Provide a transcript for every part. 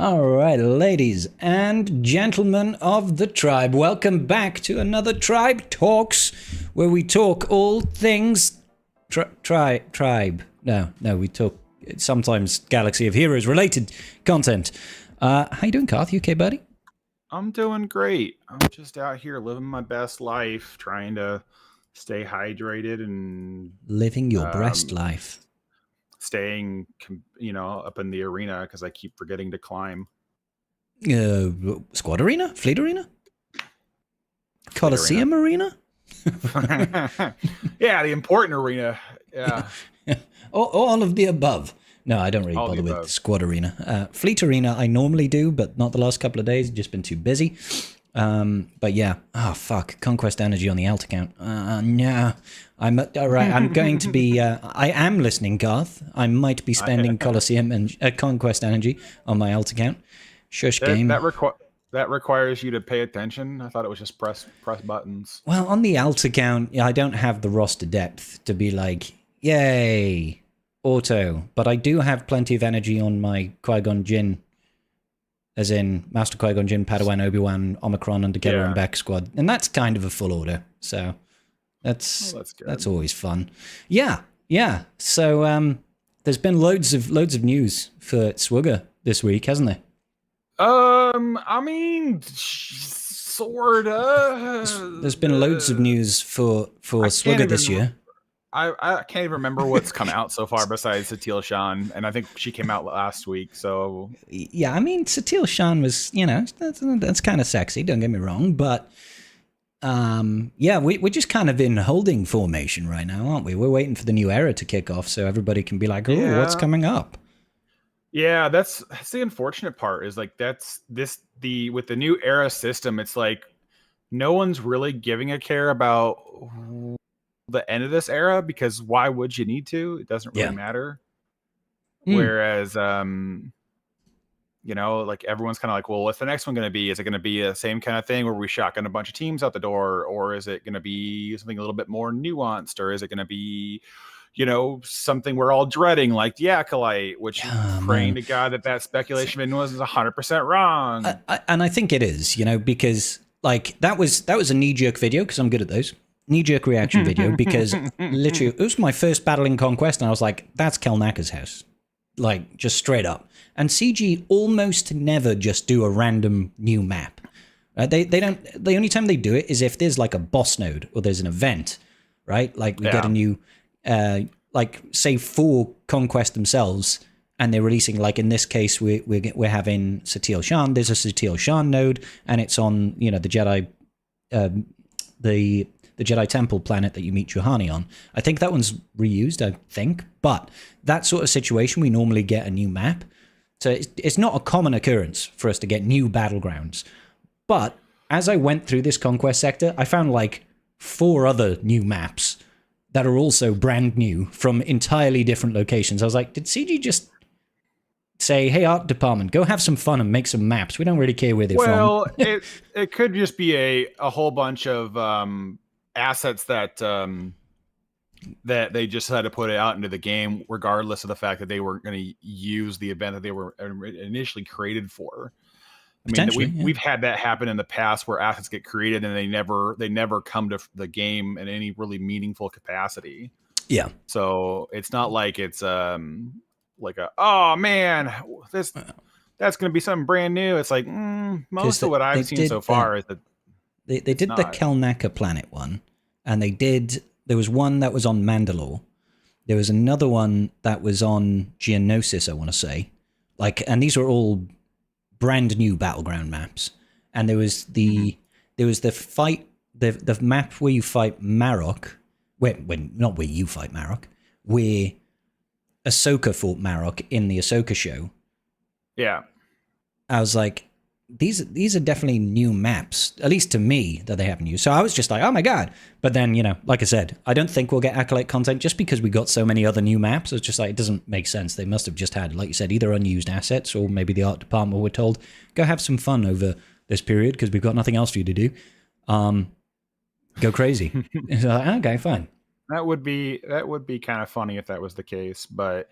All right, ladies and gentlemen of the tribe, welcome back to another Tribe Talks, where we talk all things tribe. No, we talk sometimes Galaxy of Heroes related content. How you doing, Garth? You okay, buddy? I'm doing great. I'm just out here living my best life, trying to stay hydrated and Living your breast um, life. staying, up in the arena because I keep forgetting to climb. Squad arena, fleet arena, Fleet Coliseum arena. Yeah, the important arena. Yeah, all of the above. No, I don't really all the bother with above. Squad Arena. Fleet Arena, I normally do, but not the last couple of days. Just been too busy. But yeah. Oh, fuck. Conquest Energy on the alt account. No. All right, I'm going to be... I am listening, Garth. I might be spending Coliseum and Conquest Energy on my alt account. Shush game. That requires you to pay attention. I thought it was just press buttons. Well, on the alt account, I don't have the roster depth to be like, yay, auto, but I do have plenty of energy on my Qui-Gon Jinn, as in Master Qui-Gon Jinn, Padawan, Obi-Wan, Omicron, and Together and Back squad, and that's kind of a full order, so that's always fun. Yeah. So there's been loads of news for Swugger this week, hasn't there? I mean, sorta. There's been loads of news for Swugger this year. I can't even remember what's come out so far besides Satele Shan, and I think she came out last week. So yeah, I mean, Satele Shan was, that's kind of sexy. Don't get me wrong, but yeah, we're just kind of in holding formation right now, aren't we? We're waiting for the new era to kick off so everybody can be like, oh, what's coming up? Yeah, that's the unfortunate part. Is like with the new era system, it's like no one's really giving a care about the end of this era, because why would you need to? It doesn't really matter. Whereas like everyone's kind of like, well, what's the next one going to be? Is it going to be the same kind of thing where we shotgun a bunch of teams out the door, or is it going to be something a little bit more nuanced, or is it going to be something we're all dreading, like the Acolyte, which praying to God that speculation wasn't 100% wrong. And I think it is, because like that was a knee-jerk video, because I'm good at those. Knee-jerk reaction video, because literally it was my first battle in Conquest, and I was like, that's Kelnaka's house. Like, just straight up. And CG almost never just do a random new map. They don't. The only time they do it is if there's like a boss node or there's an event, right? Like we get a new, like say for Conquest themselves, and they're releasing, like in this case, we're having Satele Shan. There's a Satele Shan node, and it's on the Jedi, the Jedi Temple planet that you meet Juhani on. I think that one's reused, I think. But that sort of situation, we normally get a new map. So it's not a common occurrence for us to get new battlegrounds. But as I went through this Conquest sector, I found like 4 other new maps that are also brand new from entirely different locations. I was like, did CG just say, hey, art department, go have some fun and make some maps? We don't really care where they're from. Well, it could just be a whole bunch of assets that they just had to put it out into the game, regardless of the fact that they weren't going to use the event that they were initially created for. I mean, we've had that happen in the past where assets get created and they never come to the game in any really meaningful capacity. Yeah. So it's not like it's like oh man, that's going to be something brand new. It's like most of what I've seen so far is that they did the Kelnaka planet one, and there was one that was on Mandalore. There was another one that was on Geonosis, I want to say. And these were all brand new battleground maps. And there was the fight, the map where you fight Marok, not where you fight Marok, where Ahsoka fought Marok in the Ahsoka show. Yeah. I was like, these are definitely new maps, at least to me, that they haven't used. So I was just like, oh my God. But then, like I said, I don't think we'll get Acolyte content just because we got so many other new maps. It's just like, it doesn't make sense. They must have just had, like you said, either unused assets, or maybe the art department were told, go have some fun over this period because we've got nothing else for you to do. Go crazy. So like, okay, fine. That would be kind of funny if that was the case, but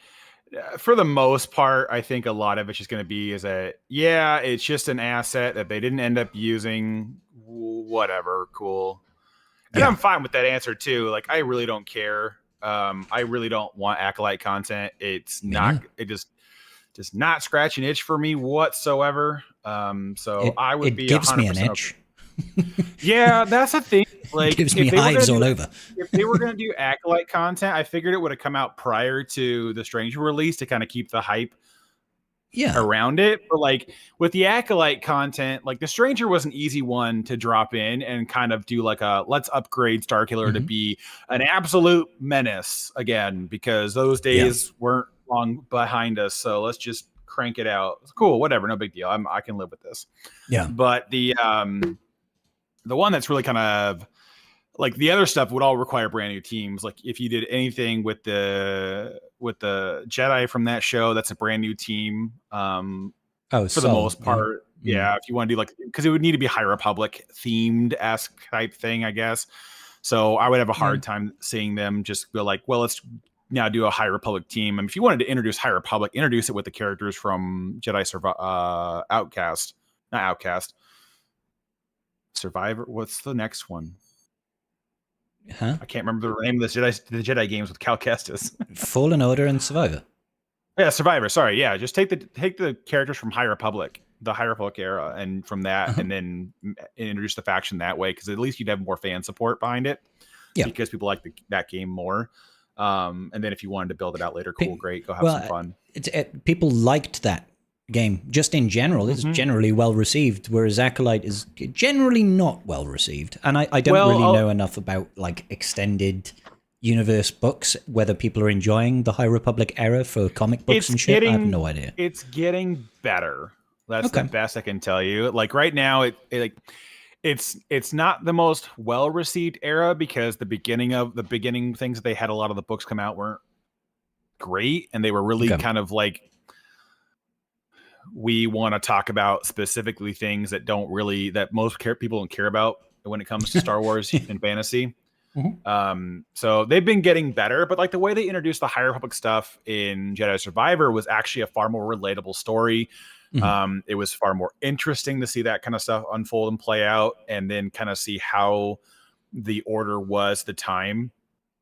For the most part, I think a lot of it's just going to be is that, yeah, it's just an asset that they didn't end up using. Whatever, cool. And Yeah. I'm fine with that answer too. Like, I really don't care. I really don't want Acolyte content. It's Me not, neither. it just not scratch an itch for me whatsoever. So I would It be gives me an 100% itch. Yeah, that's the thing. It Like, gives me if they were hives gonna all do over. if they were gonna do Acolyte content, I figured it would have come out prior to the Stranger release to kind of keep the hype Yeah. around it. But like with the Acolyte content, like the Stranger was an easy one to drop in and kind of do like a let's upgrade Starkiller to Mhm. be an absolute menace again, because those Yeah. days weren't long behind us. So let's just crank it out. It's cool, whatever, no big deal. I can live with this. Yeah. But the one that's really kind of like the other stuff would all require brand new teams. Like if you did anything with the Jedi from that show, that's a brand new team. Oh, For the Sol. most Yeah. part, yeah. If you want to do like, because it would need to be High Republic themed esque type thing, I guess. So I would have a hard time seeing them just go like, well, let's now do a High Republic team. And if you wanted to introduce High Republic, introduce it with the characters from Outcast, not Outcast, Survivor. What's the next one? Huh? I can't remember the name of the Jedi games with Cal Kestis. Fallen Order and Survivor. Yeah, Survivor. Sorry, yeah. Just take the characters from High Republic, the High Republic era, and from that, Uh-huh. and then introduce the faction that way, because at least you'd have more fan support behind it. Yeah. Because people like that game more. And then if you wanted to build it out later, cool, great, go have some fun. People liked that game just in general. It's generally well received, whereas Acolyte is generally not well received. And I don't really know enough about like extended universe books, whether people are enjoying the High Republic era for comic books and shit. I have no idea. It's getting better. That's the best I can tell you. Like right now, it's not the most well received era, because the beginning things that they had a lot of the books come out weren't great, and they were really kind of like, we want to talk about specifically things that most people don't care about when it comes to Star Wars and fantasy. So they've been getting better, but like the way they introduced the High Republic stuff in Jedi Survivor was actually a far more relatable story. It was far more interesting to see that kind of stuff unfold and play out, and then kind of see how the Order was the time.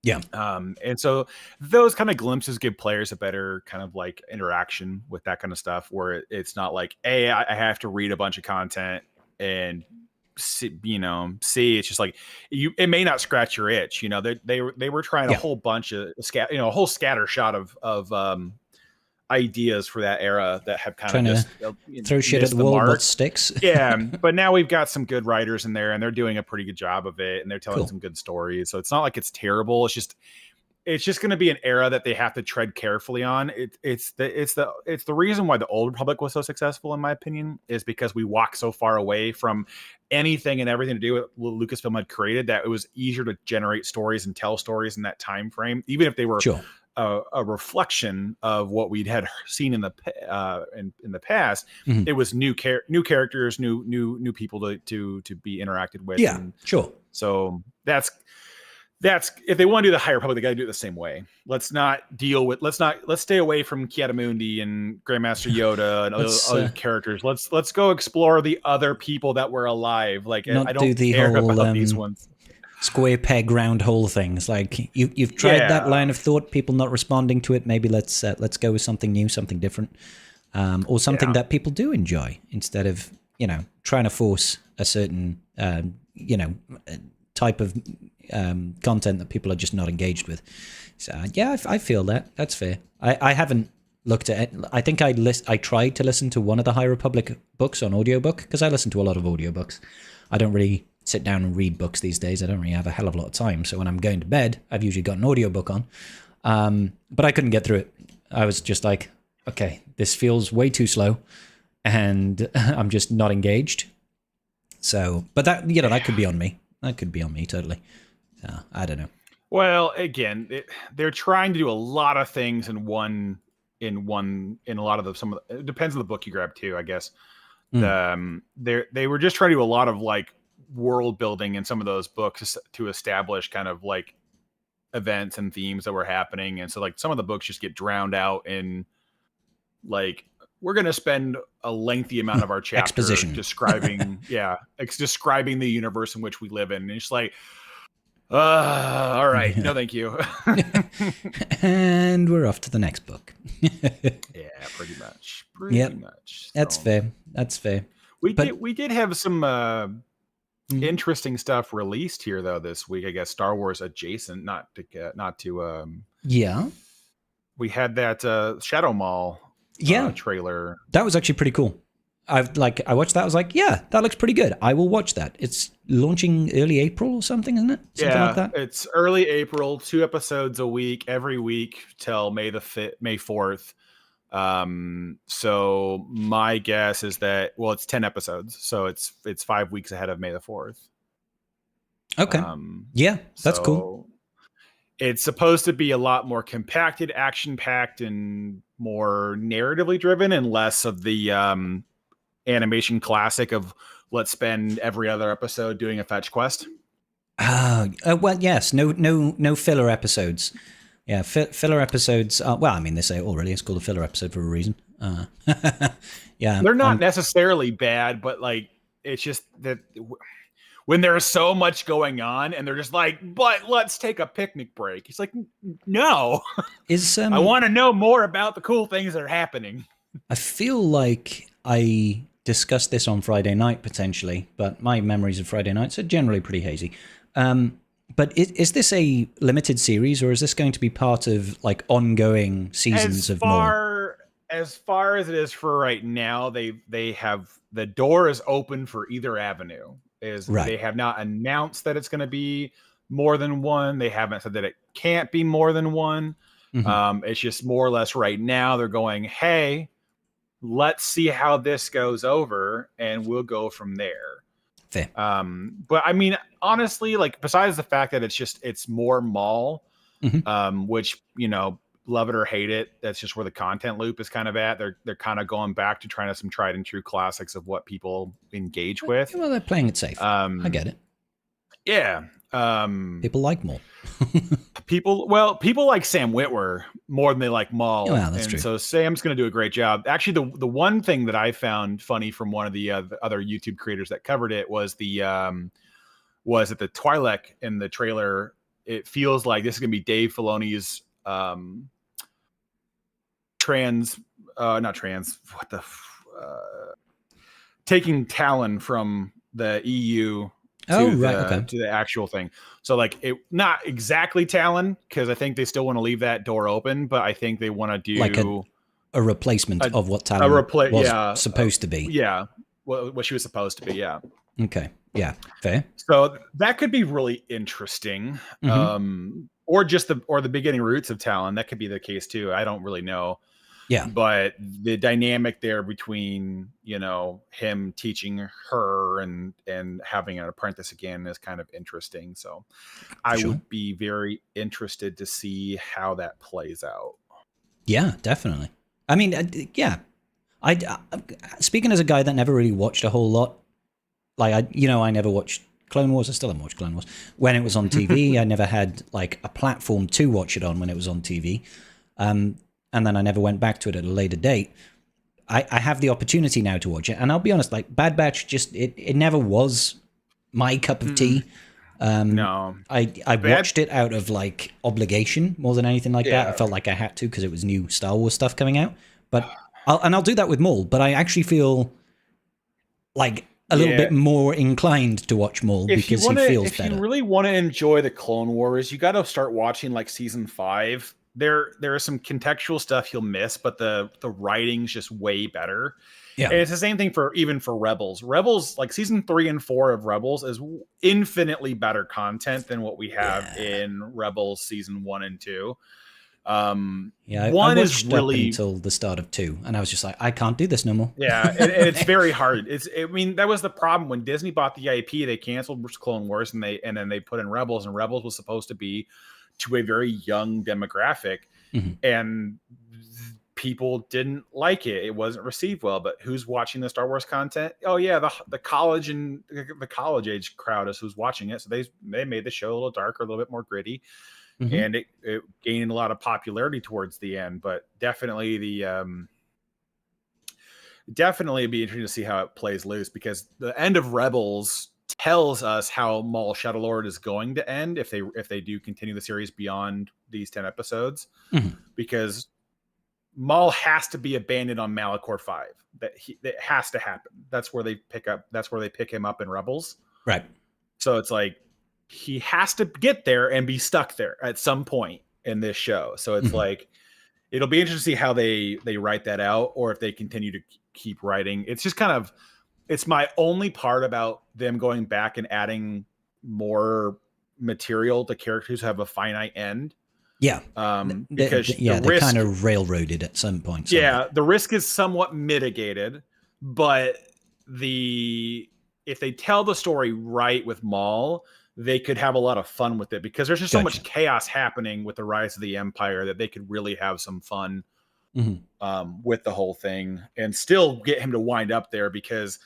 Yeah. And so those kind of glimpses give players a better kind of like interaction with that kind of stuff, where it's not like, hey, I have to read a bunch of content and see, it's just like it may not scratch your itch. They were trying a whole bunch of a whole scatter shot of ideas for that era that have kind of just throw shit at the wall but sticks. Yeah, but now we've got some good writers in there, and they're doing a pretty good job of it, and they're telling some good stories. So it's not like it's terrible. It's just going to be an era that they have to tread carefully on. It's the reason why the Old Republic was so successful, in my opinion, is because we walked so far away from anything and everything to do with what Lucasfilm had created, that it was easier to generate stories and tell stories in that time frame, even if they were a reflection of what we'd had seen in the past. It was new characters, new people to be interacted with. Yeah, So that's if they want to do the High Republic, they got to do it the same way. Let's stay away from Ki-Adi-Mundi and Grandmaster Yoda and other characters. Let's go explore the other people that were alive. Like, I don't care about these ones. Square peg round hole things. Like you've tried that line of thought, people not responding to it. Maybe let's go with something new, something different, or something that people do enjoy, instead of trying to force a certain type of content that people are just not engaged with. So yeah, I feel that. That's fair. I haven't looked at it. I think I tried to listen to one of the High Republic books on audiobook, because I listen to a lot of audiobooks. I don't really sit down and read books these days. I don't really have a hell of a lot of time. So when I'm going to bed, I've usually got an audiobook on. But I couldn't get through it. I was just like, okay, this feels way too slow, and I'm just not engaged. So, but that could be on me. That could be on me totally. So, I don't know. Well, again, they're trying to do a lot of things in a lot of it depends on the book you grab too, I guess. They were just trying to do a lot of like world building in some of those books to establish kind of like events and themes that were happening. And so like some of the books just get drowned out in like, we're going to spend a lengthy amount of our chapter Exposition. describing, describing the universe in which we live in. And it's like, all right. Yeah. No, thank you. And we're off to the next book. Yeah, pretty much. Pretty much. That's So, fair. That's fair. We But- did have some interesting stuff released here though this week. I guess Star Wars adjacent, not to Yeah. we had that Shadow Mall trailer. That was actually pretty cool. I watched that. I was like, yeah, that looks pretty good. I will watch that. It's launching early April or something, isn't it? Something like that. It's early April, 2 episodes a week, every week till May 4th. So my guess is that, well, it's 10 episodes, so it's 5 weeks ahead of May 4th. Okay. Yeah, that's cool. So it's supposed to be a lot more compacted, action-packed, and more narratively driven, and less of the animation classic of let's spend every other episode doing a fetch quest. Well, yes. No filler episodes. Yeah, filler episodes. Well, I mean, they say it already. It's called a filler episode for a reason. Yeah, They're not necessarily bad, but like it's just that when there's so much going on, and they're just like, "But let's take a picnic break." It's like, no, I want to know more about the cool things that are happening. I feel like I discussed this on Friday night potentially, but my memories of Friday nights are generally pretty hazy. But is this a limited series, or is this going to be part of like ongoing seasons of more? As far as it is for right now, they have the door is open for either avenue. They have not announced that it's going to be more than one. They haven't said that it can't be more than one. Mm-hmm. It's just more or less right now they're going, hey, let's see how this goes over, and we'll go from there. Fair. But I mean, honestly, like besides the fact that it's more mall, which, you know, love it or hate it, that's just where the content loop is kind of at. They're kind of going back to trying some tried and true classics of what people engage with. Well, they're playing it safe. I get it. Yeah. People like Maul. People like Sam Witwer more than they like Maul. Well, that's true. So Sam's going to do a great job. Actually, the one thing that I found funny from one of the other YouTube creators that covered it was the Twi'lek in the trailer. It feels like this is going to be Dave Filoni's taking Talon from the EU to the actual thing. So like it not exactly Talon, because I think they still want to leave that door open, but I think they want to do like a replacement of what Talon was supposed to be. Yeah. What she was supposed to be, yeah. Okay. Yeah. Fair. So that could be really interesting. Or the beginning roots of Talon. That could be the case too. I don't really know. Yeah. But the dynamic there between, you know, him teaching her and having an apprentice again is kind of interesting. So I would be very interested to see how that plays out. Yeah, definitely. I mean, yeah. I speaking as a guy that never really watched a whole lot, like I never watched Clone Wars. I still haven't watched Clone Wars when it was on TV. I never had like a platform to watch it on when it was on TV. And then I never went back to it at a later date. I have the opportunity now to watch it. And I'll be honest, like Bad Batch, just it never was my cup of tea. No. I watched it out of like obligation more than anything like that. I felt like I had to because it was new Star Wars stuff coming out. But I'll do that with Maul. But I actually feel like a little bit more inclined to watch Maul because he feels better. If you really want to enjoy the Clone Wars, you got to start watching like season 5. There is some contextual stuff you'll miss, but the writing's just way better. Yeah, and it's the same thing for Rebels. Rebels, like season 3 and 4 of Rebels, is infinitely better content than what we have in Rebels season 1 and 2. I is really up until the start of 2, and I was just like, I can't do this no more. Yeah, and it's very hard. That was the problem when Disney bought the IP. They canceled Clone Wars, and then they put in Rebels, and Rebels was supposed to be to a very young demographic, and people didn't like it. It wasn't received well. But who's watching the Star Wars content? Oh yeah, the college and the college age crowd is who's watching it. So they made the show a little darker, a little bit more gritty. Mhm. and it gained a lot of popularity towards the end. But definitely definitely it'd be interesting to see how it plays loose, because the end of Rebels tells us how Maul Shadowlord is going to end if they do continue the series beyond these 10 episodes, Mhm. because Maul has to be abandoned on Malachor 5. That has to happen. That's where they pick him up in Rebels. Right. So it's like he has to get there and be stuck there at some point in this show. So it's like it'll be interesting to see how they write that out, or if they continue to keep writing. It's just kind of, it's my only part about them going back and adding more material to characters who have a finite end. Yeah. Because they risk, kind of railroaded at some point. yeah, the risk is somewhat mitigated, but if they tell the story right with Maul, they could have a lot of fun with it, because there's just so much chaos happening with the rise of the Empire that they could really have some fun with the whole thing and still get him to wind up there, because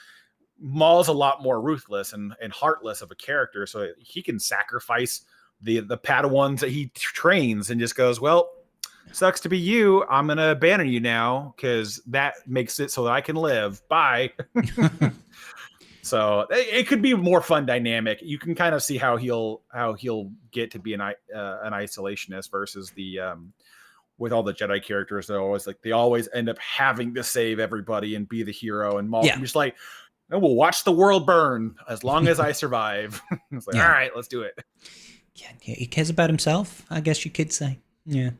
Maul's a lot more ruthless and heartless of a character, so he can sacrifice the Padawans that he trains and just goes, well, sucks to be you. I'm going to abandon you now because that makes it so that I can live. Bye. So it could be a more fun dynamic. You can kind of see how he'll get to be an isolationist versus the with all the Jedi characters. They always end up having to save everybody and be the hero. And Maul just like, oh, we'll watch the world burn as long as I survive. It's like, all right, let's do it. Yeah, he cares about himself, I guess you could say. Yeah.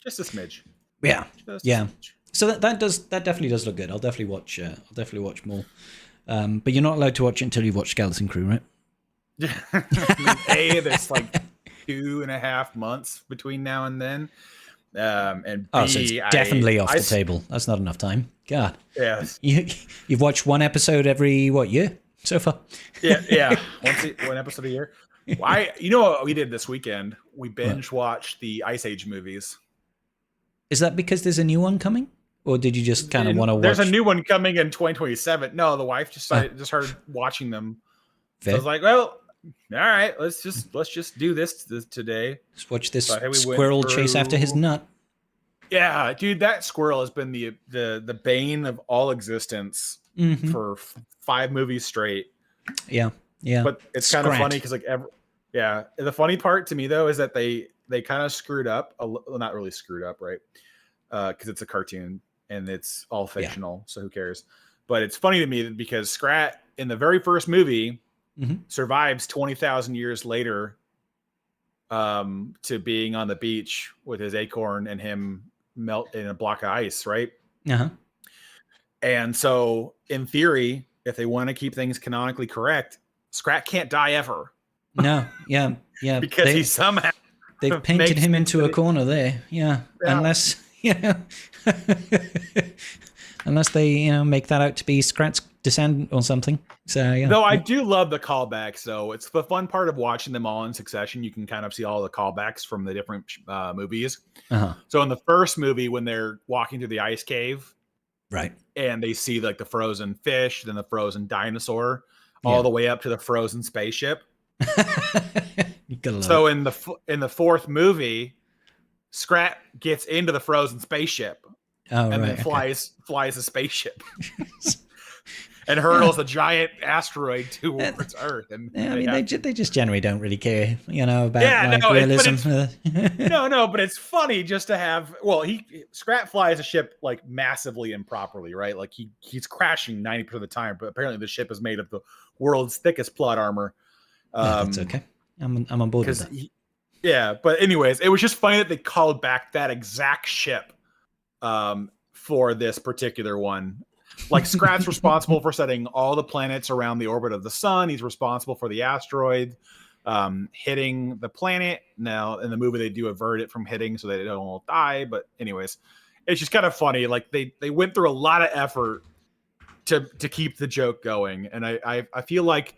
Just a smidge. Yeah. Just yeah. a smidge. So that definitely does look good. I'll definitely watch more. But you're not allowed to watch it until you've watched Skeleton Crew, right? I mean, there's like 2.5 months between now and then. And B, so it's definitely off the table. That's not enough time. God. Yes. You've watched one episode every year so far? Yeah. One episode a year. You know what we did this weekend? We binge watched the Ice Age movies. Is that because there's a new one coming? Or did you just kind of want to watch? There's a new one coming in 2027. No, the wife just started watching them. So I was like, well, all right, let's just do this today. Let's watch this squirrel chase after his nut. Yeah, dude, that squirrel has been the bane of all existence for 5 movies straight. Yeah. But it's kind of funny because the funny part to me though is that they kind of screwed up. Not really screwed up, right? Because it's a cartoon and it's all fictional, so who cares? But it's funny to me because Scrat in the very first movie survives 20,000 years later to being on the beach with his acorn and him melt in a block of ice, right? And so in theory, if they want to keep things canonically correct, Scrat can't die ever. No, yeah. Because he somehow they've painted him into a corner there. Yeah. Unless unless they make that out to be Scrat's descendant or something. So yeah. Though I do love the callbacks, though. It's the fun part of watching them all in succession. You can kind of see all the callbacks from the different movies. So in the first movie, when they're walking through the ice cave, right, and they see like the frozen fish, then the frozen dinosaur, all the way up to the frozen spaceship. So in the fourth movie, Scrat gets into the frozen spaceship and then flies a spaceship and hurtles a giant asteroid towards Earth. And they just generally don't really care, about realism. But it's funny just to have. Well, Scrat flies a ship like massively improperly, right? Like he's crashing 90% of the time, but apparently the ship is made of the world's thickest plot armor. That's okay. I'm on board with that. But anyways, it was just funny that they called back that exact ship for this particular one. Like Scrat's responsible for setting all the planets around the orbit of the sun. He's responsible for the asteroid hitting the planet. Now in the movie they do avert it from hitting so they don't all die. But anyways, it's just kind of funny. Like they went through a lot of effort to keep the joke going, and I feel like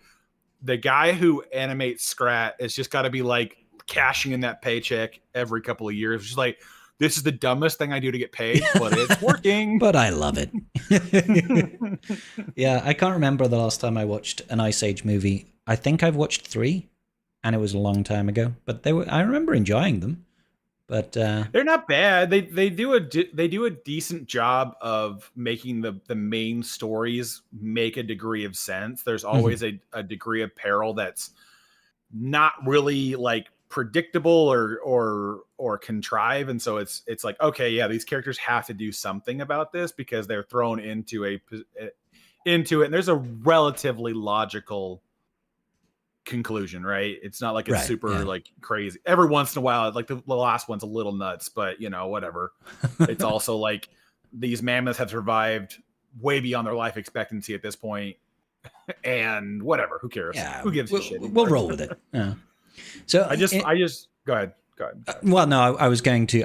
the guy who animates Scrat has just got to be like cashing in that paycheck every couple of years. Just like, this is the dumbest thing I do to get paid, but it's working. But I love it. Yeah, I can't remember the last time I watched an Ice Age movie. I think I've watched 3. and it was a long time ago. But I remember enjoying them. But they're not bad. They do a decent job of making the main stories make a degree of sense. There's always a degree of peril that's not really like predictable or contrive, and so it's like, okay, yeah, these characters have to do something about this because they're thrown into it, and there's a relatively logical conclusion, right? It's not like it's super like crazy. Every once in a while, like the last one's a little nuts, but whatever. It's also like these mammoths have survived way beyond their life expectancy at this point, and whatever, who cares? Yeah, Who gives a shit anymore? We'll roll with it. Yeah. So I just go ahead. Well, no, I was going to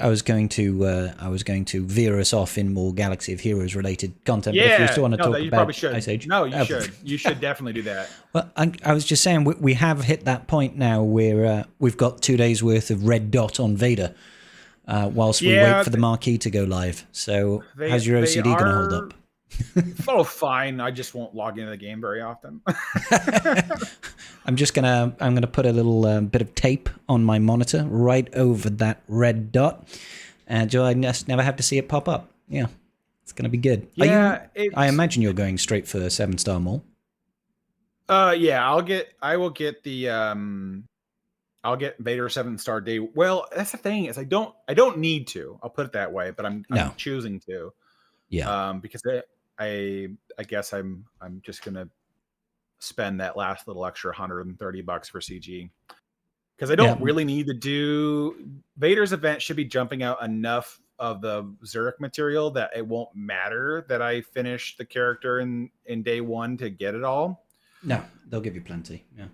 veer us off in more Galaxy of Heroes related content. Yeah, but if you still want to talk you about probably should. Ice Age, no, you should. You should definitely do that. Well, I was just saying we have hit that point now where we've got 2 days worth of red dot on Vader, whilst we wait for the marquee to go live. So how's your OCD going to hold up? Oh, fine. I just won't log into the game very often. I'm gonna put a little bit of tape on my monitor right over that red dot, and I just never have to see it pop up. Yeah, it's gonna be good. Yeah, I imagine you're going straight for 7-star mall. Yeah, I will get the I'll get Vader 7-star day. Well, that's the thing, is I don't need to. I'll put it that way, but I'm choosing to. Yeah. Because I guess I'm just gonna spend that last little extra $130 for CG, because I don't really need to do Vader's event. Should be jumping out enough of the Zurich material that it won't matter that I finish the character in day one to get it all. No, they'll give you plenty. Yeah.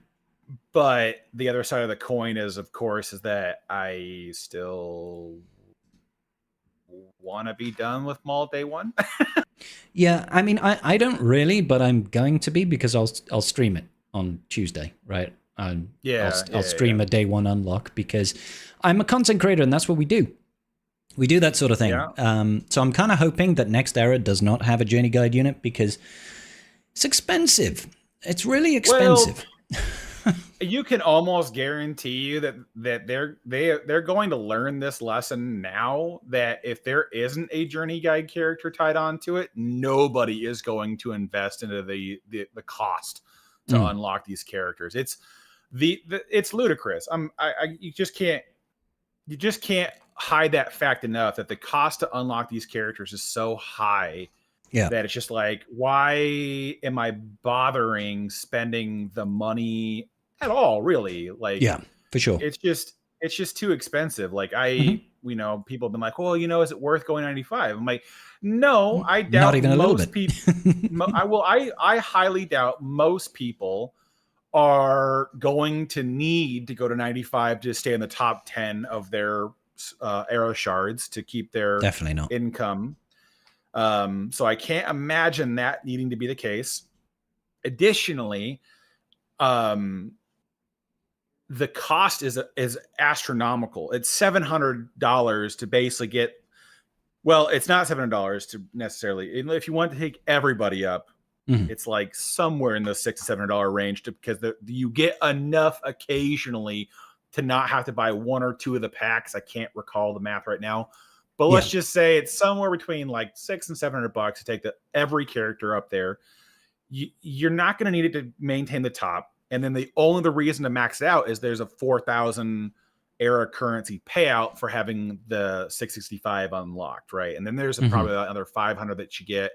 But the other side of the coin is, of course, is that I still want to be done with Maul day one. Yeah, I mean, I don't really, but I'm going to be, because I'll stream it on Tuesday, right? I'll stream a day one unlock, because I'm a content creator and that's what we do. We do that sort of thing. Yeah. So I'm kind of hoping that Next Era does not have a journey guide unit, because it's expensive. It's really expensive. Well, you can almost guarantee you that they're going to learn this lesson now, that if there isn't a journey guide character tied onto it, nobody is going to invest into the cost to unlock these characters. It's it's ludicrous. You just can't hide that fact enough, that the cost to unlock these characters is so high. Yeah. That it's just like, why am I bothering spending the money at all, really? Like, yeah, for sure. It's just too expensive. Like people have been like, well, is it worth going 95? I'm like, no, I doubt. Not even most people. I highly doubt most people are going to need to go to 95 to stay in the top 10 of their Era shards to keep their definitely not income. So I can't imagine that needing to be the case. Additionally, the cost is astronomical. It's $700 to basically get. Well, it's not $700 to necessarily. If you want to take everybody up, it's like somewhere in the $600 to $700 range, because you get enough occasionally to not have to buy one or two of the packs. I can't recall the math right now. But let's just say it's somewhere between like $600 and $700 to take every character up there. You're not going to need it to maintain the top. And then the reason to max it out is there's a 4,000 Era currency payout for having the 665 unlocked, right? And then there's probably another 500 that you get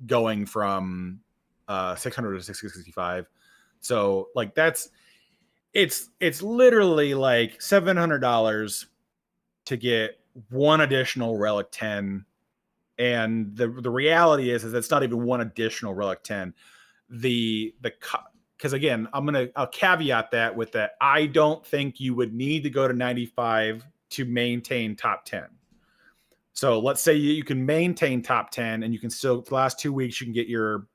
going from 600 to 665. So like it's literally like $700 to get one additional Relic 10, and the reality is it's not even one additional Relic 10. Because again, I'll caveat that with that. I don't think you would need to go to 95 to maintain top 10. So let's say you can maintain top 10, and you can still, the last 2 weeks, you can get your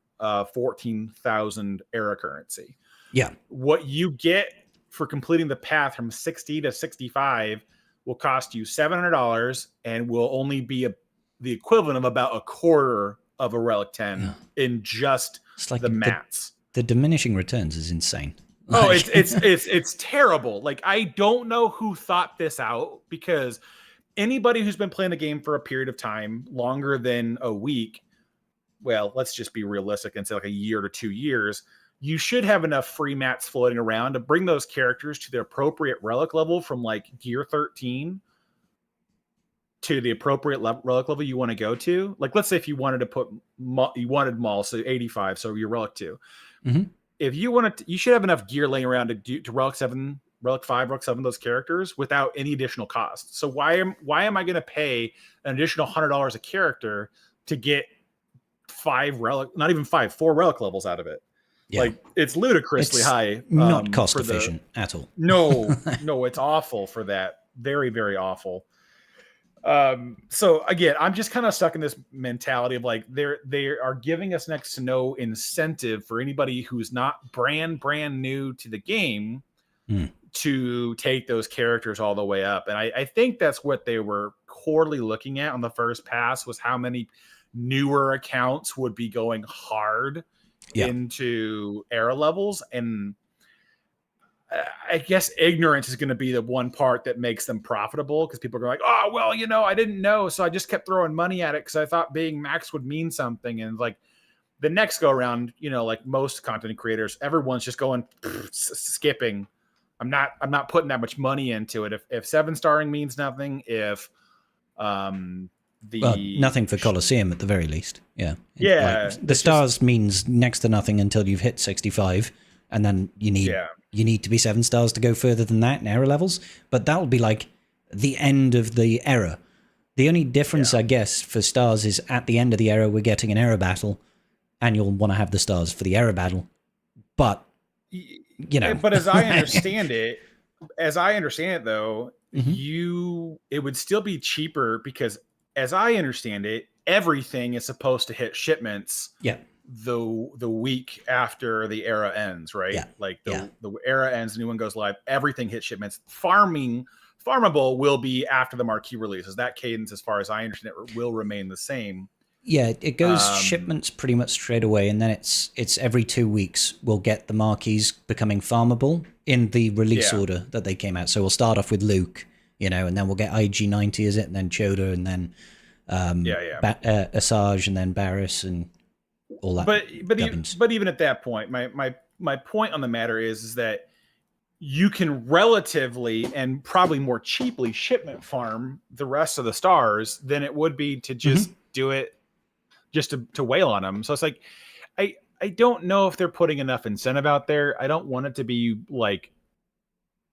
14,000 Era currency. Yeah. What you get for completing the path from 60 to 65 will cost you $700 and will only be the equivalent of about a quarter of a Relic 10 in just like the mats. The diminishing returns is insane. Oh, Like, it's terrible. Like, I don't know who thought this out, because anybody who's been playing the game for a period of time longer than a week, well, let's just be realistic and say like a year to 2 years, you should have enough free mats floating around to bring those characters to the appropriate relic level from like gear 13 to the appropriate relic level you want to go to. Like, let's say if you wanted to put you wanted Maul, so 85, so your relic 2. mm-hmm. If you want to, you should have enough gear laying around to relic 7, relic 5, relic 7 those characters without any additional cost. So why am I going to pay an additional $100 a character to get 5 relic, not even 5, 4 relic levels out of it? Yeah. Like, it's ludicrously high. Not cost efficient at all. No, it's awful for that. Very, very awful. So again, I'm just kind of stuck in this mentality of like, they are giving us next to no incentive for anybody who's not brand new to the game to take those characters all the way up. And I think that's what they were quarterly looking at on the first pass, was how many newer accounts would be going hard into era levels. And I guess ignorance is going to be the one part that makes them profitable, because people are like, oh, well, I didn't know, so I just kept throwing money at it because I thought being max would mean something. And like the next go around, like most content creators, everyone's just going skipping. I'm not putting that much money into it. If 7-starring means nothing, if nothing for Colosseum at the very least. Yeah. Yeah. Like, the stars means next to nothing until you've hit 65, and then you need to be 7 stars to go further than that in era levels. But that will be like the end of the era. The only difference, I guess, for stars is at the end of the era, we're getting an era battle, and you'll want to have the stars for the era battle. But, But as I understand it, though, it would still be cheaper, because as I understand it, everything is supposed to hit shipments. Yeah. The week after the era ends, right? Yeah. Like the era ends, the new one goes live, everything hits shipments. Farmable will be after the marquee releases. That cadence, as far as I understand it, will remain the same. Yeah, it goes shipments pretty much straight away, and then it's every 2 weeks we'll get the marquees becoming farmable in the release order that they came out. So we'll start off with Luke, and then we'll get IG-90, is it? And then Choda, and then Asajj, and then Barriss, and all that. But even at that point, my point on the matter is that you can relatively and probably more cheaply shipment farm the rest of the stars than it would be to just do it just to wail on them. So it's like, I don't know if they're putting enough incentive out there. I don't want it to be like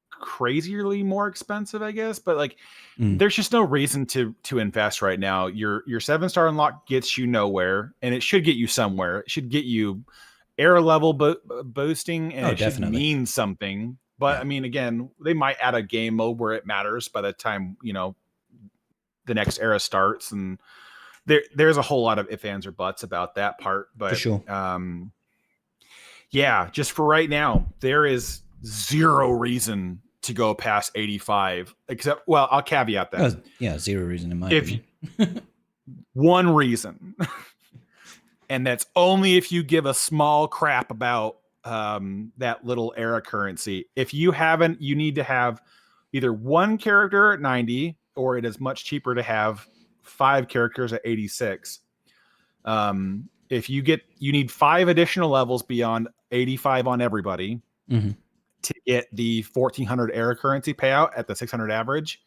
crazily more expensive, I guess, but like there's just no reason to invest right now. Your 7-star unlock gets you nowhere, and it should get you somewhere. It should get you era level boosting, and it should mean something. But I mean, again, they might add a game mode where it matters by the time the next era starts, and there's a whole lot of ifs, ands, or buts about that part. But for sure. Just for right now, there is zero reason to go past 85, except, well, I'll caveat that. Zero reason in my opinion. One reason, and that's only if you give a small crap about that little era currency. If you haven't, you need to have either one character at 90, or it is much cheaper to have 5 characters at 86. If you need 5 additional levels beyond 85 on everybody to get the 1400 era currency payout at the 600 average.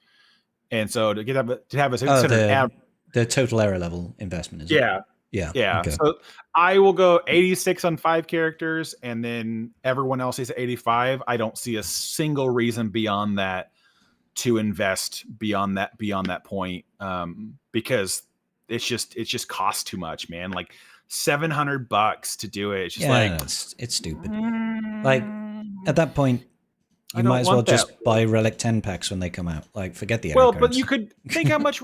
And so to have a 600 the total era level investment is Yeah. Okay. So I will go 86 on 5 characters, and then everyone else is at 85. I don't see a single reason beyond that to invest beyond that point, because it's just costs too much, man. Like $700 to do it. It's just it's stupid. Like at that point, you might as well just buy Relic 10 packs when they come out. Like, forget the era but you could think how much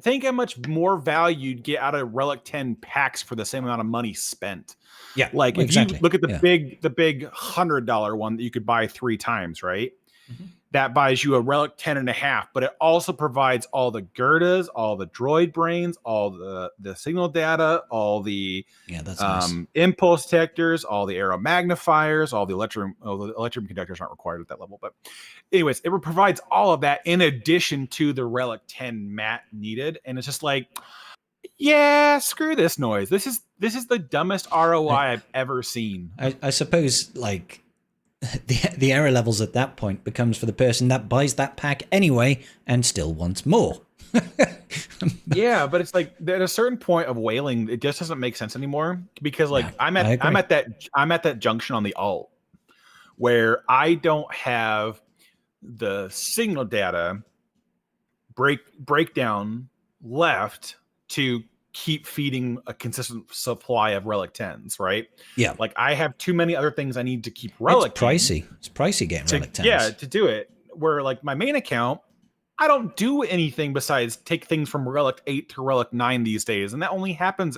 think how much more value you'd get out of Relic 10 packs for the same amount of money spent. Yeah, like if you look at the big $100 one that you could buy 3 times, right? that buys you a relic 10.5, but it also provides all the Gerdas, all the droid brains, all the signal data, all the that's nice. impulse detectors, all the arrow magnifiers, all the electrum conductors aren't required at that level. But anyways, it provides all of that in addition to the relic 10 mat needed. And it's just like, yeah, screw this noise. This is the dumbest ROI I've ever seen. I suppose like the error levels at that point becomes for the person that buys that pack anyway and still wants more. Yeah, but it's like at a certain point of whaling, it just doesn't make sense anymore because like I'm at that junction on the alt where I don't have the signal data breakdown left to keep feeding a consistent supply of relic 10s, right? Yeah. Like I have too many other things I need to keep relic. It's pricey. It's pricey getting relic 10s. Yeah, to do it. Where like my main account, I don't do anything besides take things from relic 8 to relic 9 these days. And that only happens,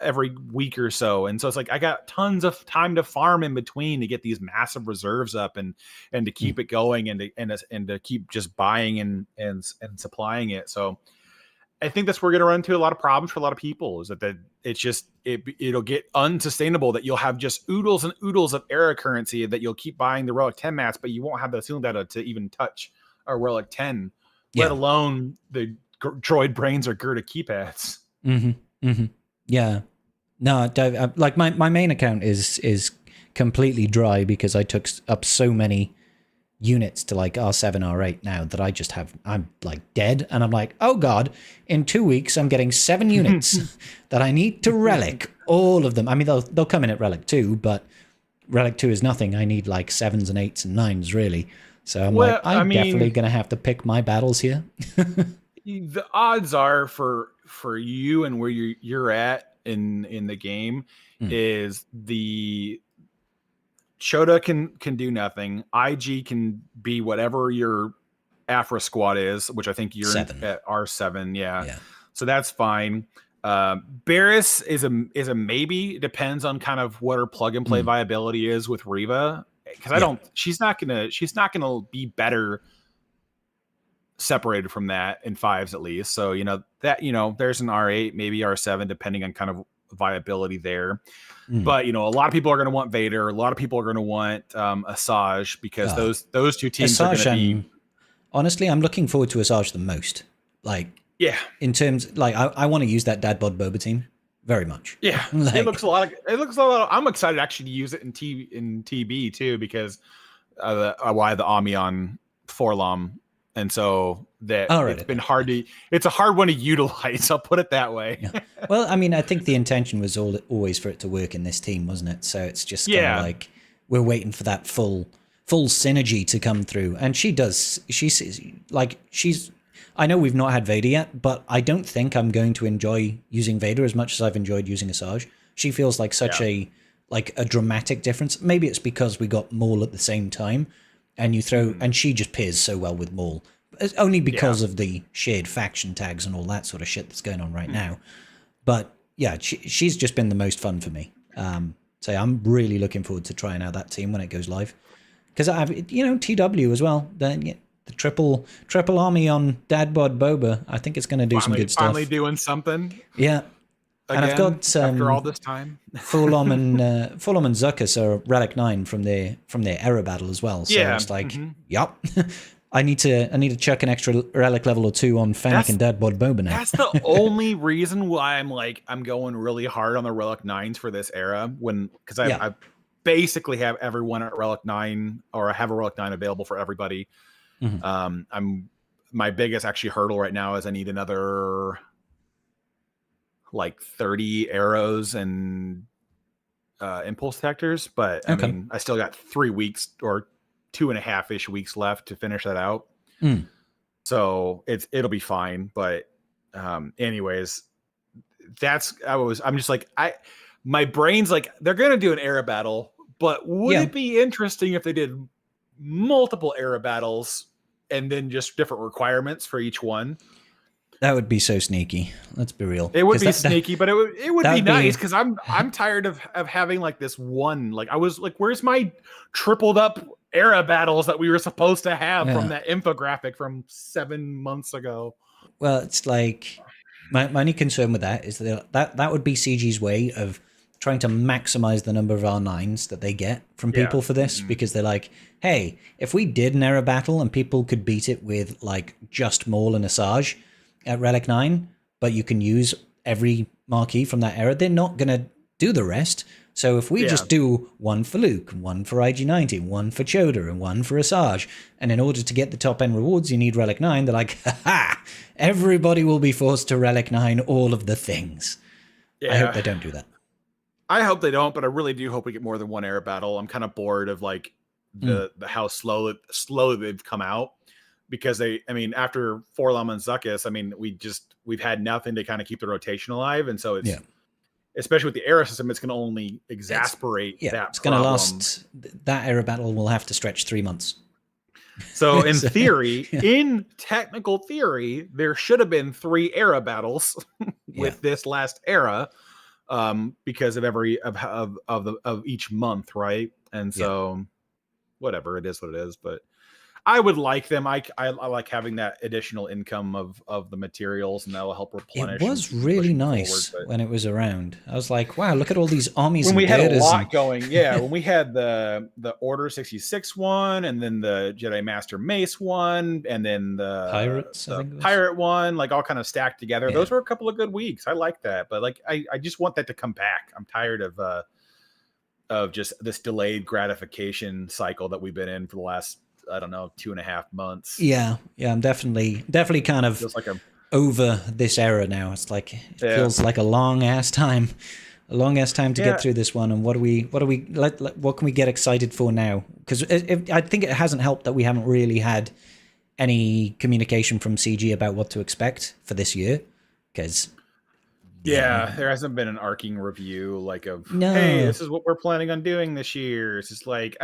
every week or so. And so it's like I got tons of time to farm in between to get these massive reserves up and to keep it going and to keep just buying and supplying it. So I think that's where we're going to run into a lot of problems for a lot of people is that it's just, it'll get unsustainable that you'll have just oodles and oodles of error currency that you'll keep buying the relic 10 mats, but you won't have the signal data to even touch a relic 10, let alone the droid brains or Gerda keypads. Yeah. No, like my main account is completely dry because I took up so many units to like R7, R8 now that I'm like dead. And I'm like, oh God, in 2 weeks, I'm getting 7 units that I need to relic, all of them. I mean, they'll come in at relic 2, but relic 2 is nothing. I need like 7s and 8s and 9s really. So I'm definitely going to have to pick my battles here. The odds are for you and where you're at in the game is the Chota can do nothing. IG can be whatever your Afra squad is, which I think you're at R7. Yeah. So that's fine. Barris is a maybe. It depends on kind of what her plug and play viability is with Reva. Because she's not gonna be better separated from that in 5s at least. So there's an R8, maybe R7, depending on kind of viability there. But a lot of people are going to want Vader. A lot of people are going to want Asajj because those two teams Asajj, are going to be. Honestly, I'm looking forward to Asajj the most. Like, in terms, like, I want to use that Dad Bod Boba team very much. Yeah, like, it looks a lot. I'm excited actually to use it in TB too because why the Amion Forlom. And so it's a hard one to utilize. I'll put it that way. Yeah. Well, I mean, I think the intention was always for it to work in this team, wasn't it? So it's just kind of like we're waiting for that full synergy to come through. And she does. I know we've not had Vader yet, but I don't think I'm going to enjoy using Vader as much as I've enjoyed using Asajj. She feels like such a dramatic difference. Maybe it's because we got Maul at the same time. And you throw, and she just pairs so well with Maul, only because of the shared faction tags and all that sort of shit that's going on right now. But yeah, she's just been the most fun for me. So I'm really looking forward to trying out that team when it goes live. Because I have, TW as well. The triple army on Dad Bod Boba. I think it's going to do some good stuff. Finally doing something. Yeah. Again, and I've got after all this time, Fulham and Zuckuss are relic 9 from their error battle as well. So it's like, yup. I need to chuck an extra relic level or 2 on Fennec and Dad Bod Boba now. That's the only reason why I'm going really hard on the relic 9s for this era because I basically have everyone at relic 9 or I have a relic 9 available for everybody. My biggest actually hurdle right now is I need another like 30 arrows and impulse detectors, but I mean, I still got 3 weeks or 2.5-ish weeks left to finish that out. So it'll be fine. But anyways, I'm just like, my brain's like, they're going to do an era battle, but would it be interesting if they did multiple era battles and then just different requirements for each one? That would be so sneaky. Let's be real. It would be sneaky, but it would be nice because I'm tired of having like this one. Like I was like, where's my tripled up era battles that we were supposed to have Yeah. from that infographic from 7 months ago. Well, it's like my only concern with that is that would be CG's way of trying to maximize the number of R9s that they get from Yeah. people for this, because they're like, hey, if we did an era battle and people could beat it with like just Maul and Asajj at Relic 9, but you can use every marquee from that era, they're not going to do the rest. So if we just do one for Luke, one for IG-90, one for Choda, and one for Asajj, and in order to get the top end rewards, you need Relic 9, they're like, ha, everybody will be forced to Relic 9 all of the things. Yeah. I hope they don't do that. I hope they don't, but I really do hope we get more than one era battle. I'm kind of bored of like the how slow they've come out, because after Forlom and Zuckuss, I mean, we've had nothing to kind of keep the rotation alive, and so it's especially with the era system, it's going to only exacerbate that. It's going to last. That era battle will have to stretch 3 months. So in theory, in technical theory, there should have been 3 era battles with this last era. Because of of each month, right? And so whatever, it is what it is. But I would like them. I like having that additional income of the materials, and that'll help replenish. It was really nice when it was around. I was like, wow, look at all these armies. When we had a lot going, when we had the Order 66 one, and then the Jedi Master Mace one, and then the Pirates, the Pirate one, like all kind of stacked together. Those were a couple of good weeks. I like that, but like I just want that to come back. I'm tired of just this delayed gratification cycle that we've been in for the last, I don't know, 2.5 months. Yeah, I'm definitely kind of over this era now. It's like it feels like a long ass time to get through this one. And what can we get excited for now? Because I think it hasn't helped that we haven't really had any communication from CG about what to expect for this year. Because there hasn't been an arcing review hey, this is what we're planning on doing this year. It's just like,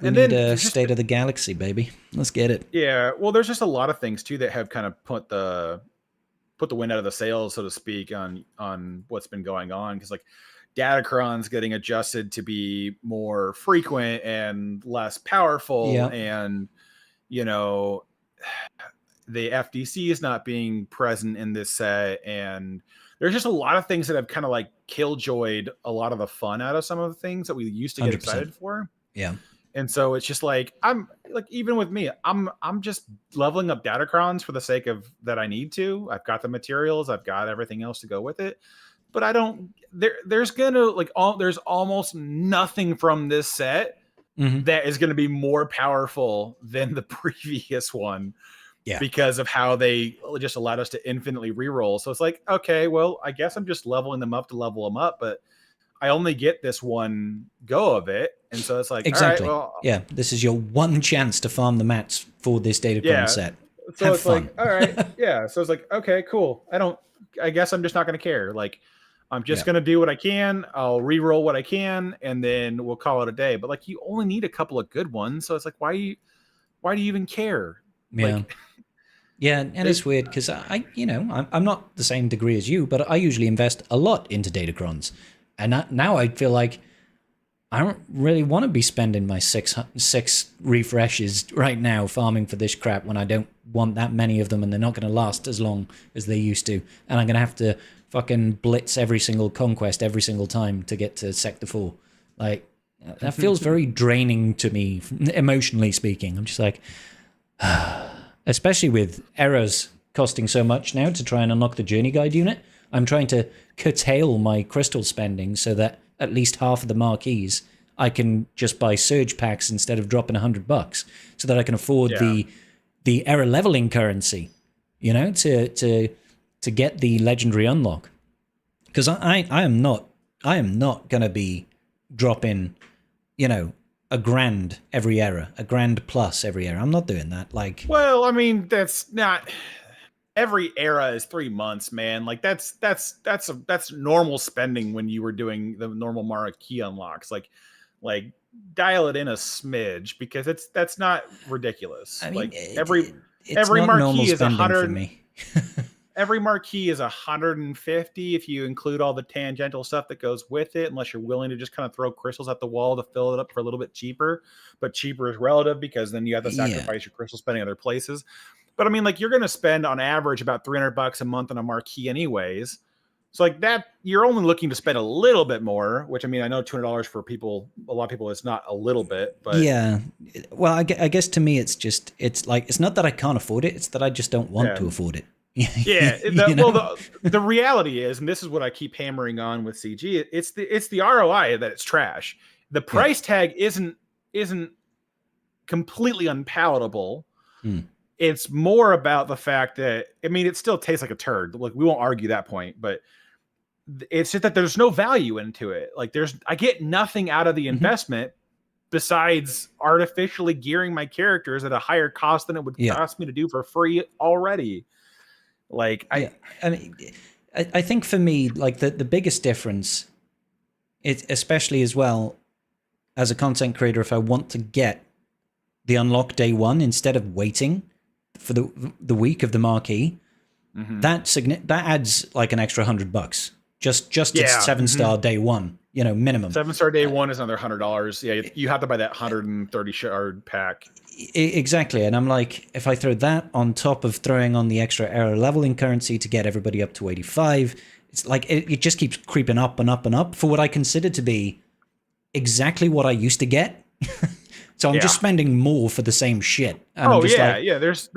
we need a State of the Galaxy, baby. Let's get it. Yeah, well, there's just a lot of things too that have kind of put the wind out of the sails, so to speak, on what's been going on. Because like Datacron's getting adjusted to be more frequent and less powerful, and the FDC is not being present in this set, and there's just a lot of things that have kind of like killjoyed a lot of the fun out of some of the things that we used to get 100%. excited for. Yeah. And so it's just like, I'm like, even with me, I'm just leveling up Datacrons for the sake of that I need to. I've got the materials, I've got everything else to go with it. But I don't, there's almost nothing from this set that is going to be more powerful than the previous one. Yeah. Because of how they just allowed us to infinitely reroll. So it's like, okay, well, I guess I'm just leveling them up to level them up, but I only get this one go of it. And so it's like, exactly. All right, well, this is your one chance to farm the mats for this Datacron set. So Have it's fun. like, all right. So it's like, okay, cool. I guess I'm just not going to care. Like, I'm just going to do what I can. I'll re-roll what I can, and then we'll call it a day. But like, you only need a couple of good ones. So it's like, why do you even care? Yeah. Like, and it's weird because I'm not the same degree as you, but I usually invest a lot into Datacrons. And now I feel like I don't really want to be spending my six refreshes right now farming for this crap when I don't want that many of them, and they're not going to last as long as they used to. And I'm going to have to fucking blitz every single conquest every single time to get to Sector 4. Like, that feels very draining to me, emotionally speaking. I'm just like, especially with errors costing so much now to try and unlock the Journey Guide unit, I'm trying to curtail my crystal spending so that at least half of the marquees I can just buy surge packs instead of dropping $100, so that I can afford the error leveling currency, to get the legendary unlock. Because I am not gonna be dropping, a grand every era, a grand plus every era. I'm not doing that. Like, well, I mean, that's not. Every era is 3 months, man. Like that's normal spending when you were doing the normal marquee unlocks. Like dial it in a smidge, because that's not ridiculous. I mean, like every marquee is 100. every marquee is 150 if you include all the tangential stuff that goes with it, unless you're willing to just kind of throw crystals at the wall to fill it up for a little bit cheaper. But cheaper is relative because then you have to sacrifice your crystal spending other places. But I mean, like, you're going to spend on average about $300 a month on a marquee anyways. So like that, you're only looking to spend a little bit more, which I mean, I know $200 for people, a lot of people, it's not a little bit, but yeah. Well, I guess to me, it's like, it's not that I can't afford it. It's that I just don't want to afford it. Yeah. The reality is, and this is what I keep hammering on with CG, it's the ROI that it's trash. The price tag isn't completely unpalatable. It's more about the fact that, I mean, it still tastes like a turd. Like, we won't argue that point, but it's just that there's no value into it. Like, I get nothing out of the investment besides artificially gearing my characters at a higher cost than it would cost me to do for free already. Like, I mean, I think for me, like, the biggest difference, especially as well as a content creator, if I want to get the unlock day one instead of waiting for the week of the marquee, that adds like an extra $100 just to 7-star day one, minimum. 7-star day one is another $100. Yeah, you have to buy that 130 shard pack. Exactly. And I'm like, if I throw that on top of throwing on the extra era leveling currency to get everybody up to 85, it's like it just keeps creeping up and up and up for what I consider to be exactly what I used to get. So I'm just spending more for the same shit. And There's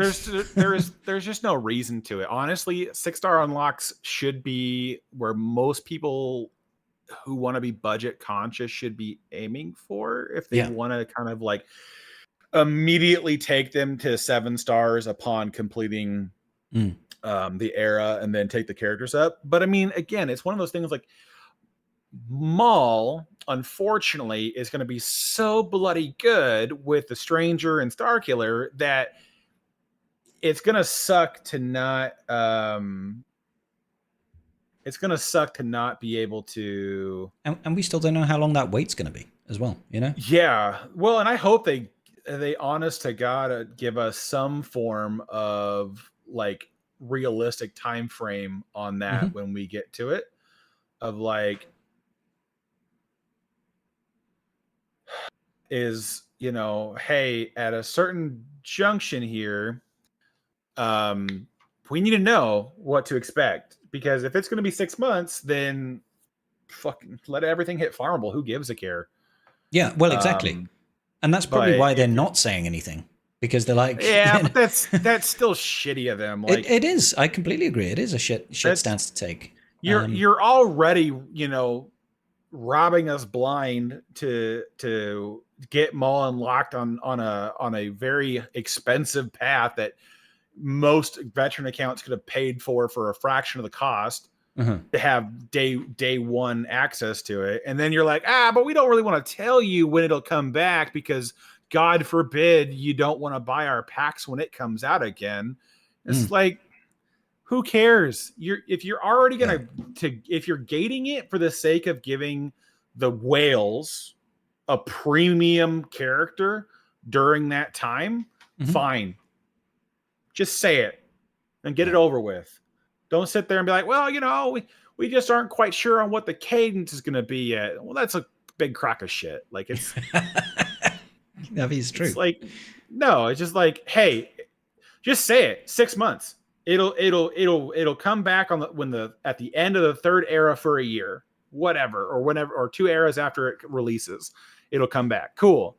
just no reason to it. Honestly, 6-star unlocks should be where most people who want to be budget conscious should be aiming for, if they want to kind of like immediately take them to 7 stars upon completing the era and then take the characters up. But I mean, again, it's one of those things like, Maul, unfortunately, is going to be so bloody good with the Stranger and Starkiller that it's going to suck to not be able to, and we still don't know how long that wait's going to be as well, Yeah. Well, and I hope they honest to God give us some form of like realistic time frame on that when we get to it, of like, is, hey, at a certain junction here, we need to know what to expect, because if it's going to be 6 months, then fucking let everything hit farmable. Who gives a care? Yeah, well, exactly. And that's probably why they're not saying anything, because they're like, but that's still shitty of them. Like, it is. I completely agree. It is a shit stance to take. You're already, robbing us blind to get Maul unlocked on a very expensive path that most veteran accounts could have paid for a fraction of the cost to have day one access to it. And then you're like, but we don't really want to tell you when it'll come back, because God forbid you don't want to buy our packs when it comes out again. It's like, who cares? If you're already if you're gating it for the sake of giving the whales a premium character during that time, fine. Just say it and get it over with. Don't sit there and be like, well, we just aren't quite sure on what the cadence is going to be yet. Well, that's a big crock of shit. Like, it's that is true. It's like, no, it's just like, hey, just say it. 6 months. It'll come back at the end of the 3rd era for a year, whatever, or whenever, or 2 eras after it releases, it'll come back. Cool.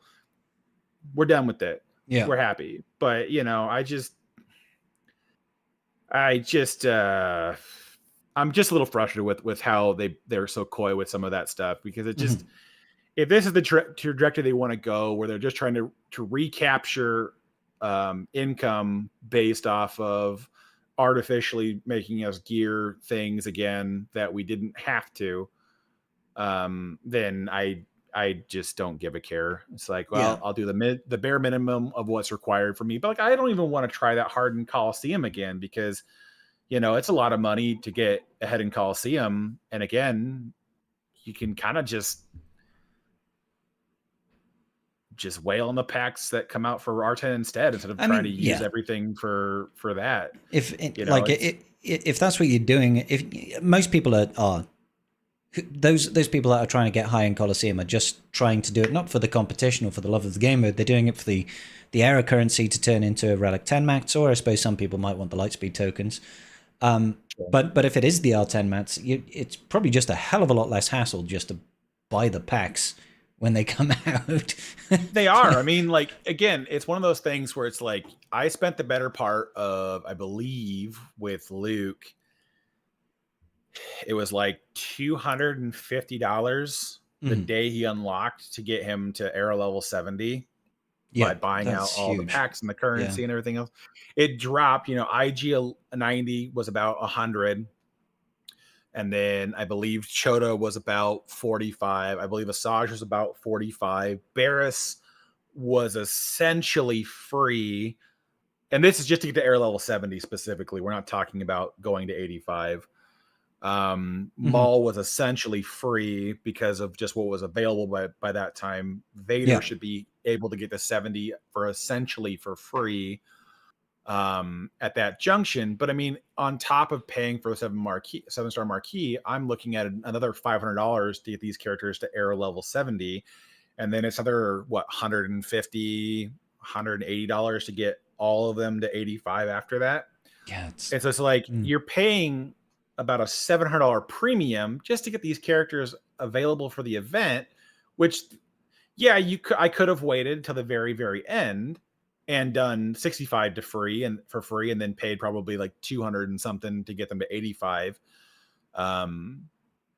We're done with it. Yeah, we're happy. But I'm just a little frustrated with how they're so coy with some of that stuff, because it just, if this is the trajectory they want to go, where they're just trying to recapture income based off of artificially making us gear things again that we didn't have to, then I just don't give a care. It's like, well, I'll do the bare minimum of what's required for me. But like, I don't even want to try that hard in Coliseum again, because it's a lot of money to get ahead in Coliseum. And again, you can kind of just wail on the packs that come out for R10 instead of trying to use everything for that. if that's what you're doing, if most people are those people that are trying to get high in Colosseum are just trying to do it not for the competition or for the love of the game, but they're doing it for the era currency to turn into a Relic 10 mats, or I suppose some people might want the Lightspeed tokens. But if it is the R10 mats, it's probably just a hell of a lot less hassle just to buy the packs when they come out. They are. I mean, like, again, it's one of those things where it's like, I spent the better part of, I believe, with Luke, it was like $250 the day he unlocked to get him to era level 70 by buying out all the packs and the currency and everything else. It dropped, IG 90 was about 100. And then I believe Chota was about 45. I believe Asajj was about 45. Barris was essentially free. And this is just to get to air level 70 specifically. We're not talking about going to 85. Maul was essentially free because of just what was available by that time. Vader should be able to get to 70 for essentially for free at that junction. But I mean, on top of paying for the 7-star marquee, I'm looking at another $500 to get these characters to air level 70. And then it's another, $150, $180 to get all of them to 85 after that. Yeah. It's just like you're paying about a $700 premium just to get these characters available for the event, which I could have waited till the very, very end and done 65 to free and then paid probably like 200 and something to get them to 85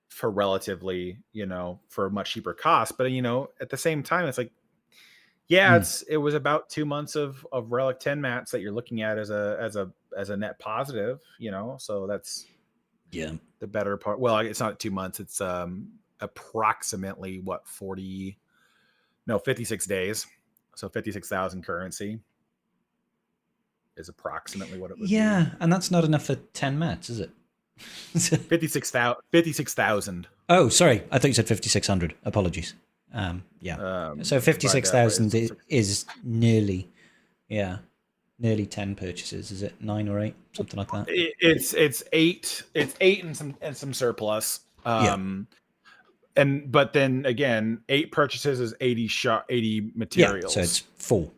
for relatively, for a much cheaper cost. But at the same time, it's like, it was about 2 months of Relic 10 mats that you're looking at as a net positive, so that's the better part. Well, it's not 2 months. It's approximately 56 days. So 56,000 currency is approximately what it would be. And that's not enough for 10 mats, is it? 56,000. Oh, sorry. I thought you said 5,600. Apologies. So 56,000 is nearly 10 purchases. Is it 9 or 8, something like that? It's 8. It's 8 and some surplus. But then again, 8 purchases is 80 materials. So it's 4.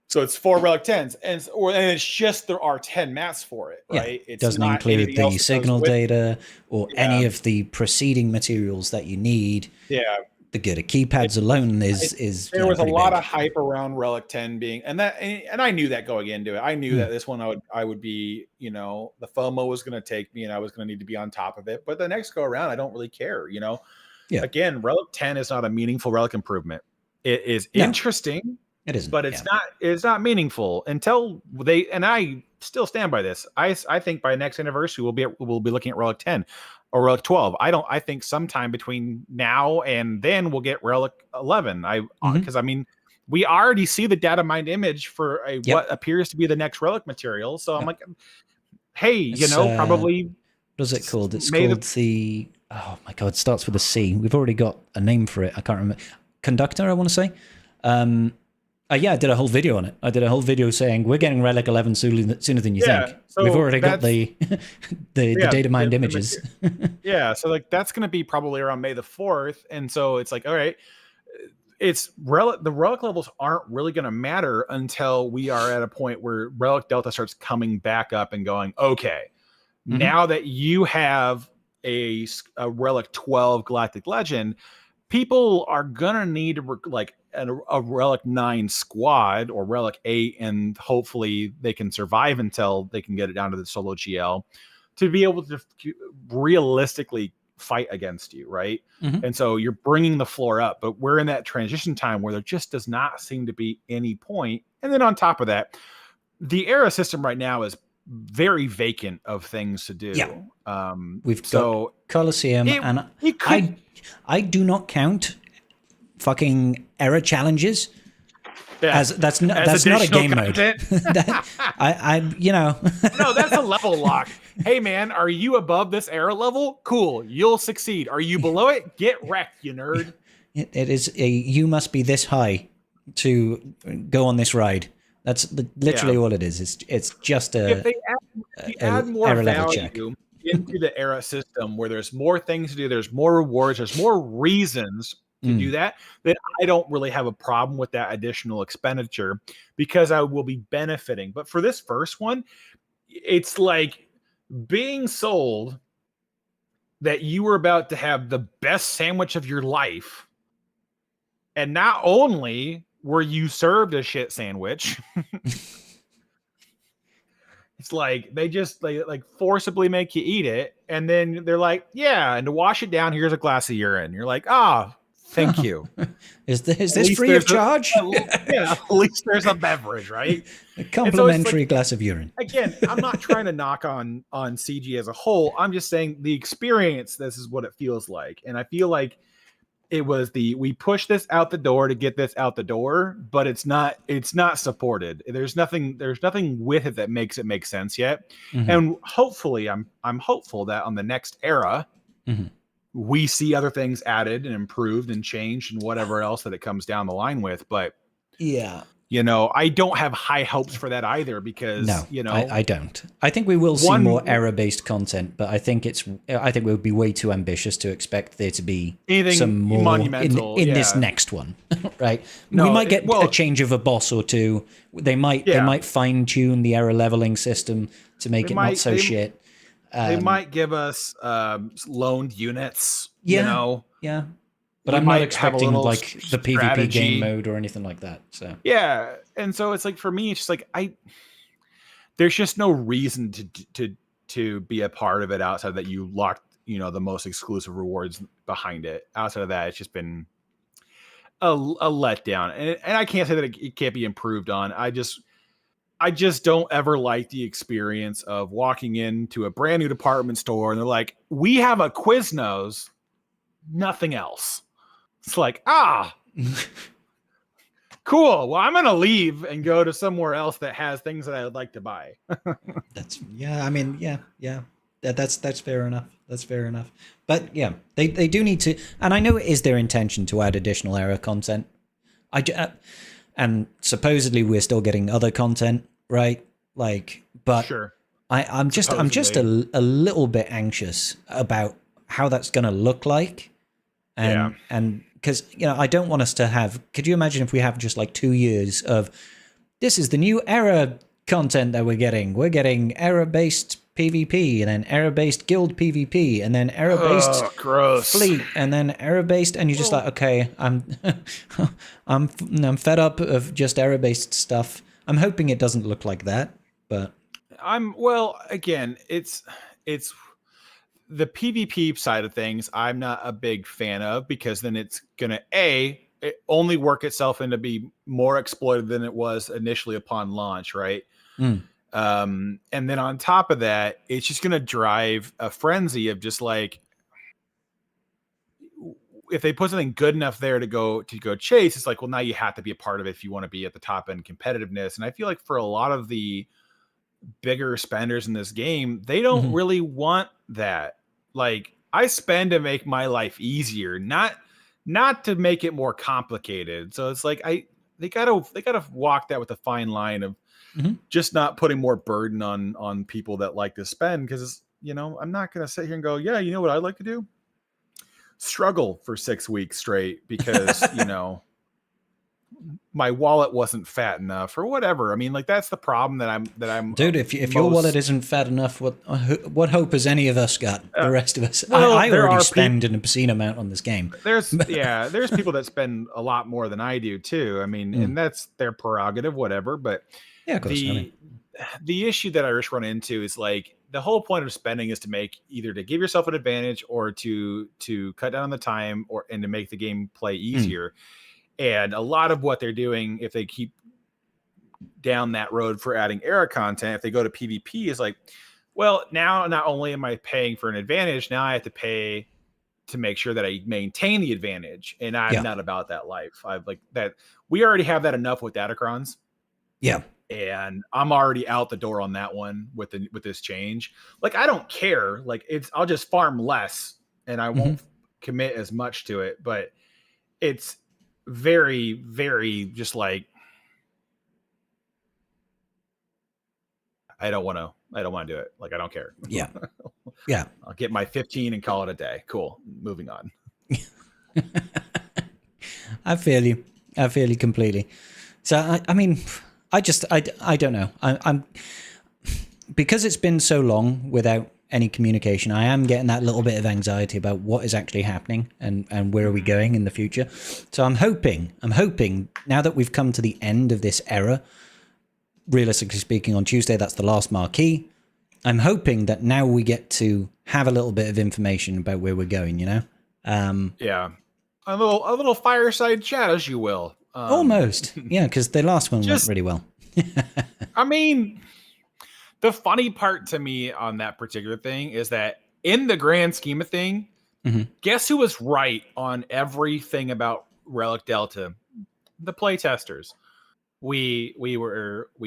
So it's 4 Relic 10s, and it's just there are 10 mats for it, right? It doesn't include the signal data or any of the preceding materials that you need. The good keypads alone is there was a lot of hype around Relic 10 being, and I knew that going into it. I knew that this one I would be, the FOMO was going to take me, and I was going to need to be on top of it. But the next go around, I don't really care. Again, Relic 10 is not a meaningful relic improvement. It is interesting. It is, but it's not meaningful until they. And I still stand by this. I think by next anniversary we'll be looking at Relic 10 or Relic 12. I think sometime between now and then we'll get Relic 11. Because I mean, we already see the data mined image for what appears to be the next relic material. So I'm like, hey, probably. What is it called? It's called the. Oh my god! It starts with a C. We've already got a name for it. I can't remember. Conductor, I want to say. I did a whole video on it. I did a whole video saying we're getting Relic 11 sooner than you think. So we've already got the data mined images. So like that's going to be probably around May the 4th, and so it's like, all right, the relic levels aren't really going to matter until we are at a point where Relic Delta starts coming back up and going, okay, now that you have a Relic 12 Galactic Legend, people are gonna need like a Relic 9 squad or Relic 8, and hopefully they can survive until they can get it down to the solo GL to be able to realistically fight against you, right? And so you're bringing the floor up, but we're in that transition time where there just does not seem to be any point. And then on top of that, the era system right now is very vacant of things to do. We've got Colosseum, and I do not count fucking era challenges as that's not a game mode. No, that's a level lock. Hey man, are you above this era level? Cool, you'll succeed. Are you below it? Get wrecked, you nerd. It is you must be this high to go on this ride. That's literally all it is. It's just a. we add more error level check. value into the era system where there's more things to do, there's more rewards, there's more reasons to do that, then I don't really have a problem with that additional expenditure because I will be benefiting. But for this first one, it's like being sold that you were about to have the best sandwich of your life. And not only were you served a shit sandwich, it's like they just like forcibly make you eat it. And then they're like, yeah, and to wash it down, here's a glass of urine. You're like, ah, thank you. Is this free of charge? Yeah, at least there's a beverage, right? A complimentary glass of urine. Again, I'm not trying to knock on CG as a whole. I'm just saying the experience, this is what it feels like. And I feel like it was we push this out the door to get this out the door, but it's not supported. There's nothing with it that makes it make sense yet. And hopefully I'm hopeful that on the next era, we see other things added and improved and changed and whatever else that it comes down the line with. But yeah, I don't have high hopes for that either because, I don't. I think we will see more error-based content, but I think it would be way too ambitious to expect there to be some more monumental in this next one, right? We might get a change of a boss or two. They might fine-tune the error leveling system to make it not so shit. They might give us loaned units, Yeah. But I'm not expecting like the PvP game mode or anything like that. So yeah, and so it's like for me, it's just like there's just no reason to be a part of it outside that you locked, the most exclusive rewards behind it. Outside of that, it's just been a letdown, and I can't say that it can't be improved on. I just don't ever like the experience of walking into a brand new department store and they're like, we have a Quiznos, nothing else. It's like, cool. Well, I'm going to leave and go to somewhere else that has things that I would like to buy. That's fair enough. That's fair enough. But yeah, they do need to, and I know it is their intention to add additional error content. And supposedly we're still getting other content, right? But sure. I'm just a little bit anxious about how that's going to look like. And because, I don't want us to have, could you imagine if we have just like 2 years of, this is the new error content that we're getting. We're getting error-based PvP, and then error-based guild PvP, and then error-based fleet, and then error-based, and you're just like, okay, I'm fed up of just error-based stuff. I'm hoping it doesn't look like that, but again, it's the PvP side of things. I'm not a big fan of because then it's gonna it only work itself into be more exploited than it was initially upon launch, right? And then on top of that, it's just going to drive a frenzy of just like, if they put something good enough there to go chase, it's like, well, now you have to be a part of it if you want to be at the top end competitiveness. And I feel like for a lot of the bigger spenders in this game, they don't really want that. Like, I spend to make my life easier, not to make it more complicated. So it's like, they gotta walk that with a fine line of just not putting more burden on people that like to spend. Because I'm not gonna sit here and go, yeah, you know what I'd like to do? Struggle for 6 weeks straight because my wallet wasn't fat enough or whatever. I mean, like, that's the problem that I'm dude. If your wallet isn't fat enough, what hope has any of us got? The rest of us, I already spend an obscene amount on this game. There's people that spend a lot more than I do too. I mean, and that's their prerogative, whatever. But yeah, of course. The issue that I just run into is like, the whole point of spending is to make either to give yourself an advantage or to cut down on the time and to make the game play easier. And a lot of what they're doing, if they keep down that road for adding era content, if they go to PvP, is like, well, now not only am I paying for an advantage, now I have to pay to make sure that I maintain the advantage. And I'm not about that life. I've like that. We already have that enough with Datacrons. Yeah. And I'm already out the door on that one with this change. Like, I don't care. Like, I'll just farm less and I won't commit as much to it, but it's very, very just like, I don't want to do it. Like, I don't care. Yeah. Yeah. I'll get my 15 and call it a day. Cool. Moving on. I feel you. I feel you completely. So, I mean, I don't know. I'm because it's been so long without any communication, I am getting that little bit of anxiety about what is actually happening and where are we going in the future. So I'm hoping now that we've come to the end of this era, realistically speaking, on Tuesday, that's the last marquee. I'm hoping that now we get to have a little bit of information about where we're going, you know? Yeah. A little fireside chat, as you will. Almost. Yeah, because the last one went really well. I mean, the funny part to me on that particular thing is that in the grand scheme of thing, guess who was right on everything about Relic Delta? The playtesters. We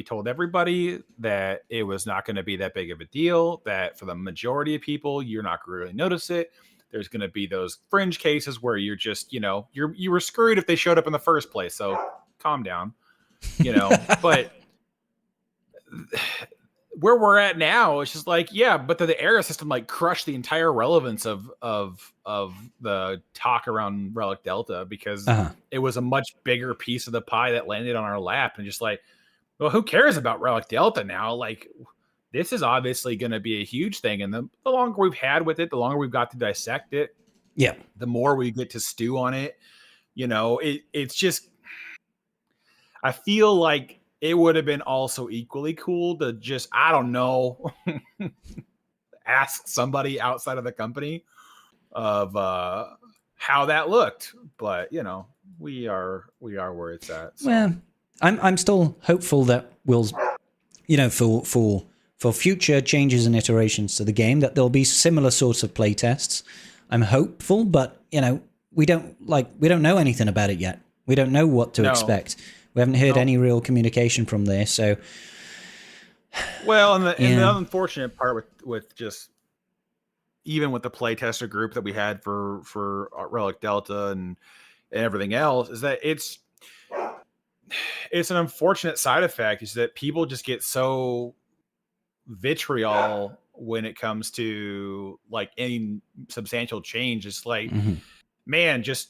told everybody that it was not going to be that big of a deal, that for the majority of people, you're not going to really notice it. There's going to be those fringe cases where you're just, you were screwed if they showed up in the first place. So calm down, but where we're at now, it's just like, yeah, but the era system like crushed the entire relevance of the talk around Relic Delta because it was a much bigger piece of the pie that landed on our lap, and just like, well, who cares about Relic Delta now? Like, this is obviously going to be a huge thing, and the longer we've had with it, the longer we've got to dissect it, yeah, the more we get to stew on it. It's just, I feel like it would have been also equally cool to just, I don't know, ask somebody outside of the company of how that looked. But, we are where it's at. So. Well, I'm still hopeful that we'll, for future changes and iterations to the game, that there'll be similar sorts of playtests. I'm hopeful, but, we don't know anything about it yet. We don't know what to expect. We haven't heard any real communication from there, so. Well, and the unfortunate part with just even with the playtester group that we had for Relic Delta and everything else is that it's an unfortunate side effect is that people just get so vitriol when it comes to like any substantial change. It's like, man, just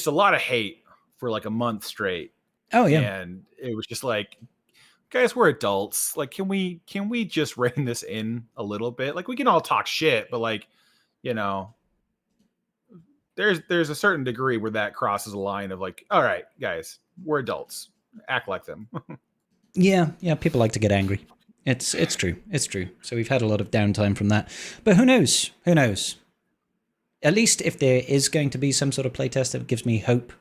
a lot of hate for like a month straight. Oh yeah. And it was just like, guys, we're adults. Like, can we just rein this in a little bit? Like, we can all talk shit, but like, there's a certain degree where that crosses a line of like, all right, guys, we're adults. Act like them. Yeah, people like to get angry. It's true. It's true. So we've had a lot of downtime from that. But who knows? Who knows? At least if there is going to be some sort of playtest, that gives me hope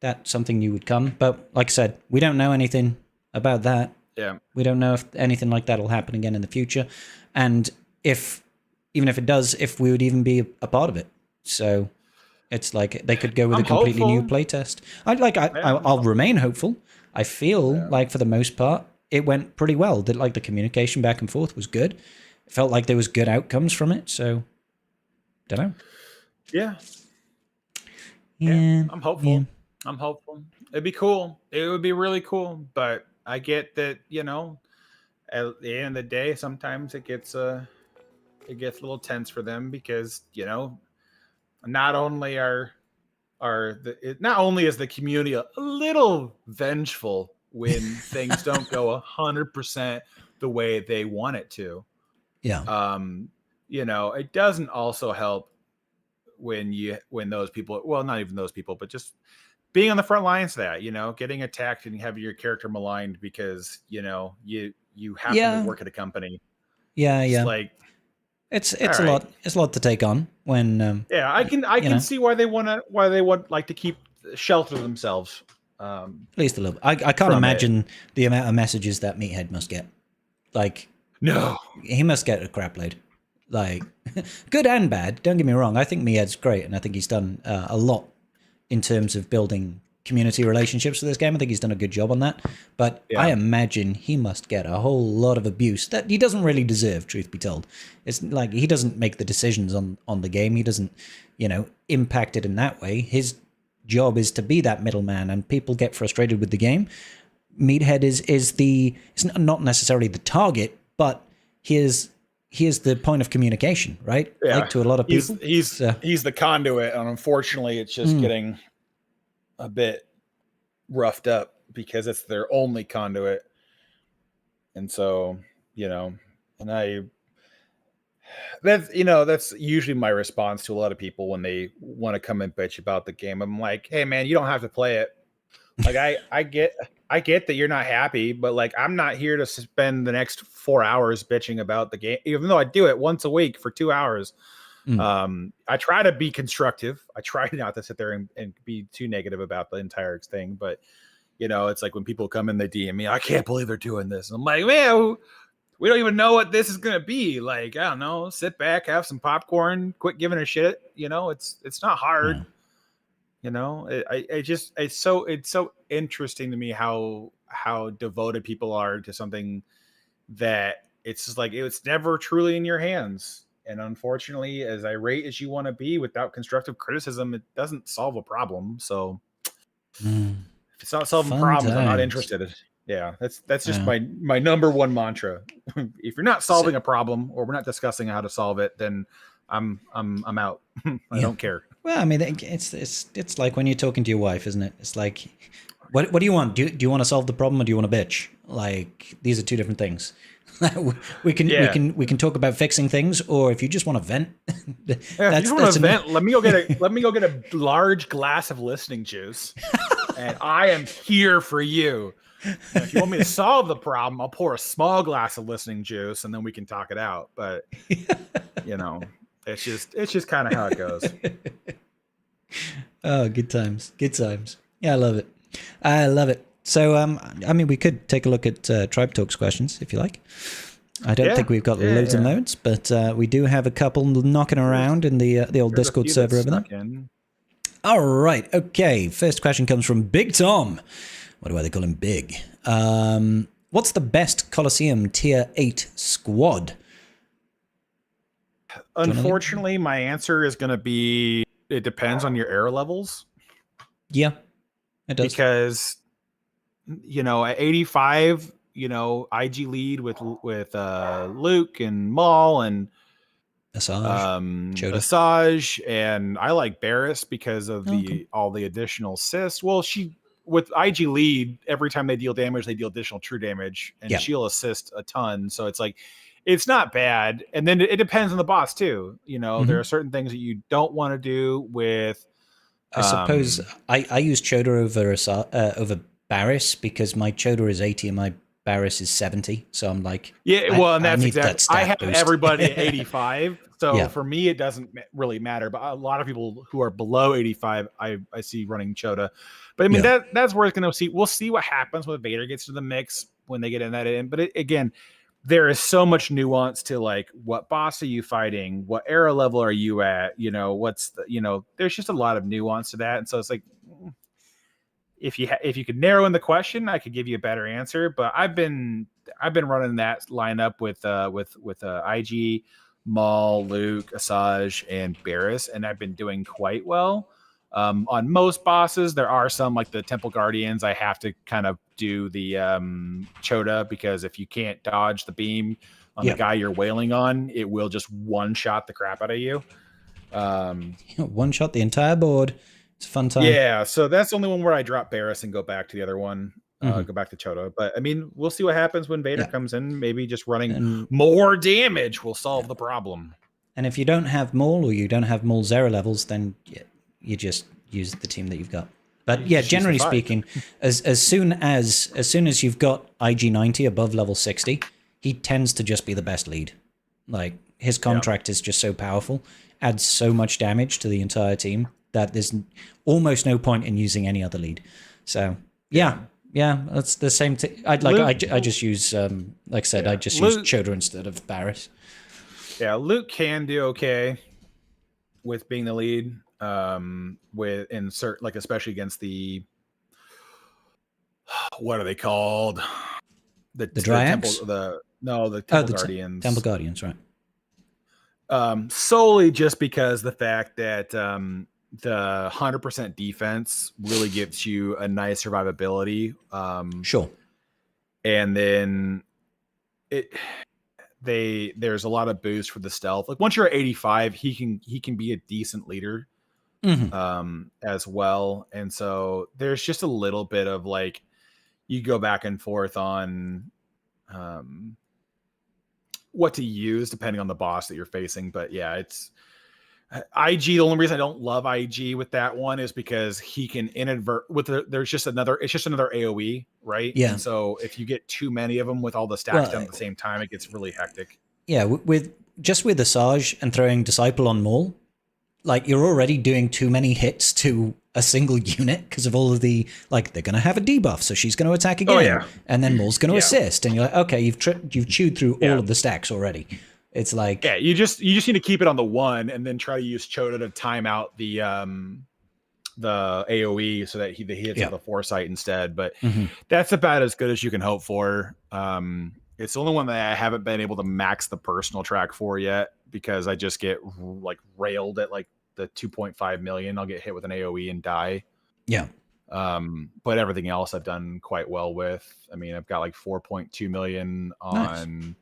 that something new would come. But like I said, we don't know anything about that. Yeah. We don't know if anything like that will happen again in the future. And even if it does, if we would even be a part of it. So it's like they could go with a completely new playtest. I'll remain hopeful. I feel like for the most part, it went pretty well. That like the communication back and forth was good. It felt like there was good outcomes from it. So, don't know. Yeah. Yeah. I'm hopeful. Yeah. I'm hopeful. It'd be cool. It would be really cool. But I get that, at the end of the day, sometimes it gets a little tense for them because, not only is the community a little vengeful when things don't go 100% the way they want it to. Yeah. It doesn't also help when those people, well, not even those people, but just being on the front lines of that, getting attacked and having your character maligned because, you happen to work at a company. Yeah. It's like, it's a lot. It's a lot to take on when. I can see why they would like to keep shelter themselves. At least a little. I can't imagine the amount of messages that Meathead must get. Like, no, he must get a crap load. Like, good and bad. Don't get me wrong. I think Meathead's great, and I think he's done a lot in terms of building community relationships for this game. I think he's done a good job on that. But I imagine he must get a whole lot of abuse that he doesn't really deserve, truth be told. It's like he doesn't make the decisions on the game. He doesn't, impact it in that way. His job is to be that middleman, and people get frustrated with the game. Meathead is not necessarily the target, but here's the point of communication, right? Yeah. Like to a lot of people. He's the conduit, and unfortunately, it's just getting a bit roughed up because it's their only conduit. And so, and that's usually my response to a lot of people when they want to come and bitch about the game. I'm like, hey man, you don't have to play it. Like I get that you're not happy, but like I'm not here to spend the next 4 hours bitching about the game, even though I do it once a week for 2 hours. I try to be constructive. I try not to sit there and be too negative about the entire thing, but it's like when people come in, they DM me, I can't believe they're doing this. I'm like, man, we don't even know what this is going to be. Like, I don't know, sit back, have some popcorn, quit giving a shit. It's not hard. It's so interesting to me how devoted people are to something that it's just like, it's never truly in your hands. And unfortunately, as irate as you want to be without constructive criticism, it doesn't solve a problem. So if it's not solving problems, I'm not interested. Yeah, that's just my number one mantra. If you're not solving a problem, or we're not discussing how to solve it, then I'm out. I don't care. Well, I mean, it's like when you're talking to your wife, isn't it? It's like, what do you want? Do you want to solve the problem, or do you want to bitch? Like, these are two different things. we can talk about fixing things, or if you just want to vent. If you want to vent, let me go get a large glass of listening juice, and I am here for you. And if you want me to solve the problem, I'll pour a small glass of listening juice, and then we can talk it out. But it's just kind of how it goes. Oh, good times. Yeah, I love it. So, I mean, we could take a look at Tribe Talks questions if you like. I don't think we've got loads and loads, but we do have a couple knocking around in the old Discord server over there. All right. Okay. First question comes from Big Tom. What do they call him? Big. What's the best Colosseum Tier 8 squad? Unfortunately, my answer is going to be, it depends on your error levels. Yeah, it does. Because, at 85, IG lead with Luke and Maul and Asajj, and I like Barriss because of all the additional assists. Well, with IG lead, every time they deal damage, they deal additional true damage, and she'll assist a ton. So it's like, it's not bad. And then it depends on the boss too. There are certain things that you don't want to do with. I suppose I use Choda over Barriss because my Choda is 80 and my Barriss is 70. So I'm like, and that's exactly. I have everybody at 85. So for me, it doesn't really matter. But a lot of people who are below 85, I see running Choda. But I mean, that's where it's going to see. We'll see what happens when Vader gets to the mix when they get in that in. But again, there is so much nuance to like, what boss are you fighting? What era level are you at? What's the, there's just a lot of nuance to that. And so it's like, if you could narrow in the question, I could give you a better answer. But I've been running that lineup with IG, Maul, Luke, Asajj, and Barriss, and I've been doing quite well. On most bosses, there are some like the Temple Guardians. I have to kind of do the Choda, because if you can't dodge the beam on the guy you're wailing on, it will just one shot the crap out of you. One shot the entire board. It's a fun time. Yeah, so that's the only one where I drop Barriss and go back to the other one. Go back to Choda. But I mean, we'll see what happens when Vader comes in. Maybe just running more damage will solve the problem. And if you don't have Maul, or you don't have Maul 0 levels, then you just use the team that you've got. But yeah, generally speaking, as soon as you've got IG-90 above level 60, he tends to just be the best lead. Like, his contract is just so powerful, adds so much damage to the entire team, that there's almost no point in using any other lead. So yeah, that's the same thing. I just use like I said, I just use Choda instead of Barriss. Yeah, Luke can do okay with being the lead. With insert, like, especially against the, what are they called? The Dryads? The Temple Guardians. Temple Guardians, right. Solely just because the fact that the 100% defense really gives you a nice survivability. Sure. and then it there's a lot of boost for the stealth. Like once you're at 85, he can be a decent leader as well. And so there's just a little bit of like you go back and forth on what to use depending on the boss that you're facing. But yeah, it's IG. The only reason I don't love IG with that one is because he can there's just another AoE, right? Yeah. And so if you get too many of them with all the stacks done at the same time, it gets really hectic. Yeah, with Asajj and throwing Disciple on Maul, like you're already doing too many hits to a single unit because of all of the, like, they're going to have a debuff, so she's going to attack again, and then Maul's going to assist, and you're like, okay, you've chewed through all of the stacks already. It's like, yeah, you just need to keep it on the one, and then try to use Chota to time out the AoE so that he hits with the foresight instead. But that's about as good as you can hope for. It's the only one that I haven't been able to max the personal track for yet, because I just get like railed at like the 2.5 million. I'll get hit with an AoE and die. Yeah. But everything else I've done quite well with. I mean, I've got like 4.2 million on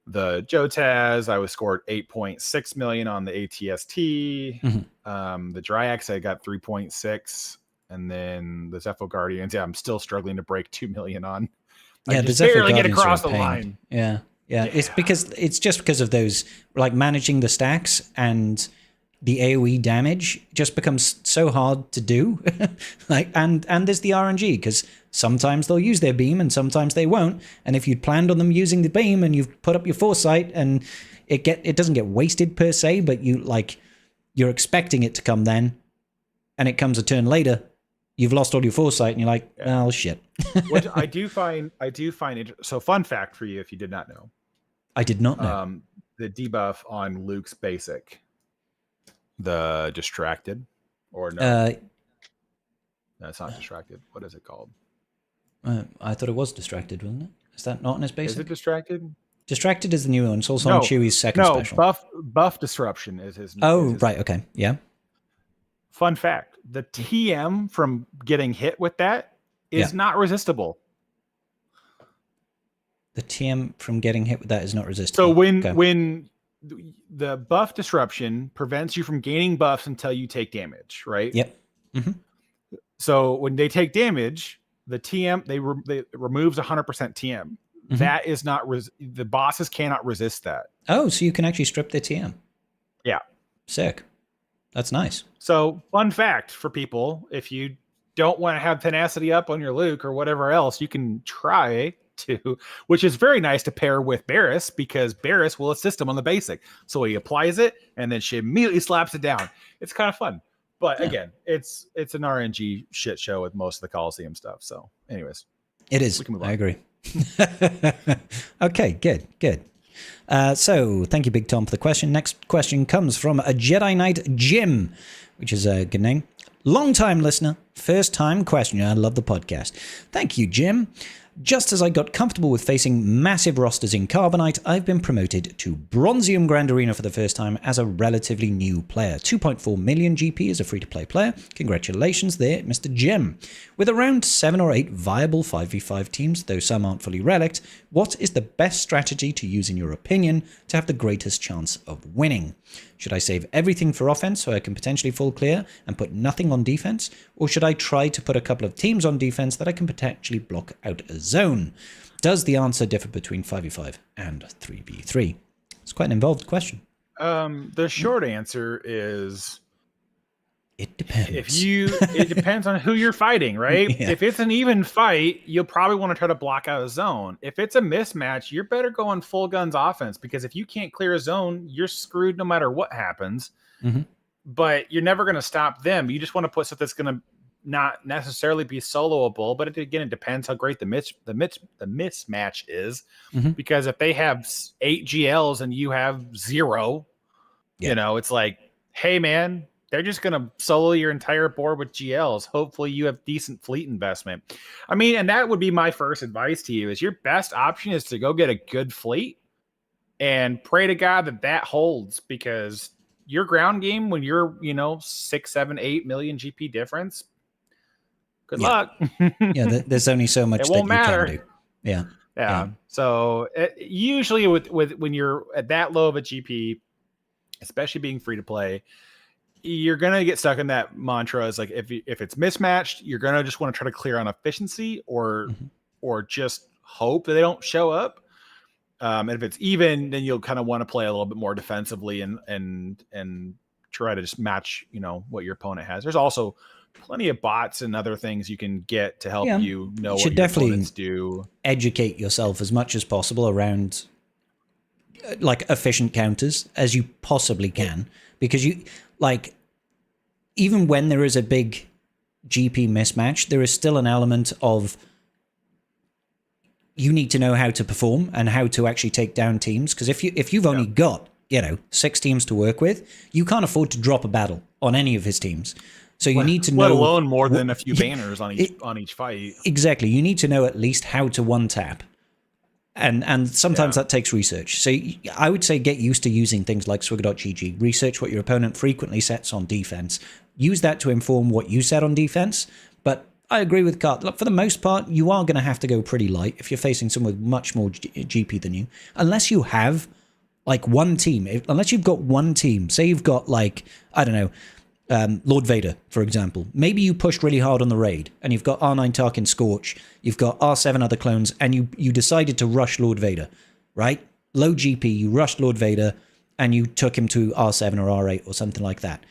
the Jotaz. I was scored 8.6 million on the ATST. The Dryax, I got 3.6. And then the Zepho Guardians, I'm still struggling to break 2 million on. Yeah, I just barely get across the line. Yeah. It's just because of those, like, managing the stacks and the AoE damage just becomes so hard to do. Like, and there's the RNG, because sometimes they'll use their beam and sometimes they won't. And if you'd planned on them using the beam and you've put up your foresight, and it doesn't get wasted per se, but you're expecting it to come then, and it comes a turn later, you've lost all your foresight, and you're like, oh shit. Which I do find so fun fact for you if you did not know. I did not know. The debuff on Luke's basic, the distracted, or no, it's not distracted. What is it called? I thought it was distracted, wasn't it? Is that not in his basic? Is it distracted? Distracted is the new one. It's also on Chewie's second special. Buff disruption is his. Right. Okay. Yeah. Fun fact: the TM from getting hit with that is not resistible. The TM from getting hit with that is not resistible. So when the buff disruption prevents you from gaining buffs until you take damage, right? Yep. So when they take damage, the TM they removes 100% TM. That is not the bosses cannot resist that. Oh, so you can actually strip their TM. Yeah. Sick. That's nice. So fun fact for people, if you don't want to have tenacity up on your Luke or whatever else, you can try to, which is very nice to pair with Barris, because Barris will assist him on the basic. So he applies it and then she immediately slaps it down. It's kind of fun. But again, it's an RNG shit show with most of the Coliseum stuff. So anyways. It is. I agree. Okay, good. So thank you, Big Tom, for the question. Next question comes from a Jedi Knight Jim, which is a good name. Long-time listener, first-time questioner. I love the podcast. Thank you, Jim. Just as I got comfortable with facing massive rosters in Carbonite, I've been promoted to Bronzium Grand Arena for the first time as a relatively new player. 2.4 million GP as a free-to-play player. Congratulations there, Mr. Jim. With around 7 or 8 viable 5v5 teams, though some aren't fully relict, what is the best strategy to use in your opinion to have the greatest chance of winning? Should I save everything for offense so I can potentially full clear and put nothing on defense? Or should I try to put a couple of teams on defense that I can potentially block out a zone? Does the answer differ between 5v5 and 3v3? It's quite an involved question. The short answer is it depends. It depends on who you're fighting, right? Yeah. If it's an even fight, you'll probably want to try to block out a zone. If it's a mismatch, you're better going full guns offense, because if you can't clear a zone, you're screwed no matter what happens. But you're never going to stop them. You just want to put stuff that's going to not necessarily be soloable, but it depends how great the mismatch is. Because if they have 8 GLs and you have 0, you know, it's like, hey man, they're just going to solo your entire board with GLs. Hopefully you have decent fleet investment. I mean, and that would be my first advice to you, is your best option is to go get a good fleet and pray to God that holds, because your ground game, when you're, 6, 7, 8 million GP difference, good luck. There's only so much it won't matter. You can do. Yeah. Yeah. So usually with when you're at that low of a GP, especially being free to play, you're gonna get stuck in that mantra. Is like if it's mismatched, you're gonna just want to try to clear on efficiency or just hope that they don't show up. And if it's even, then you'll kind of want to play a little bit more defensively and try to just match, what your opponent has. There's also plenty of bots and other things you can get to help you know what your opponents do. Educate yourself as much as possible around like efficient counters as you possibly can, because you like even when there is a big GP mismatch, there is still an element of you need to know how to perform and how to actually take down teams. Because if you've only got 6 teams to work with, you can't afford to drop a battle on any of his teams. So you need to know, let alone more than a few banners on each fight. Exactly, you need to know at least how to one tap, and sometimes that takes research. So I would say get used to using things like Swigger.gg. Research what your opponent frequently sets on defense. Use that to inform what you set on defense. But I agree with Cart. Look, for the most part, you are going to have to go pretty light if you're facing someone with much more GP than you. Unless you have, like, one team. Unless you've got one team. Say you've got, like, I don't know, Lord Vader, for example. Maybe you pushed really hard on the raid, and you've got R9 Tarkin Scorch, you've got R7 other clones, and you decided to rush Lord Vader, right? Low GP, you rushed Lord Vader, and you took him to R7 or R8 or something like that.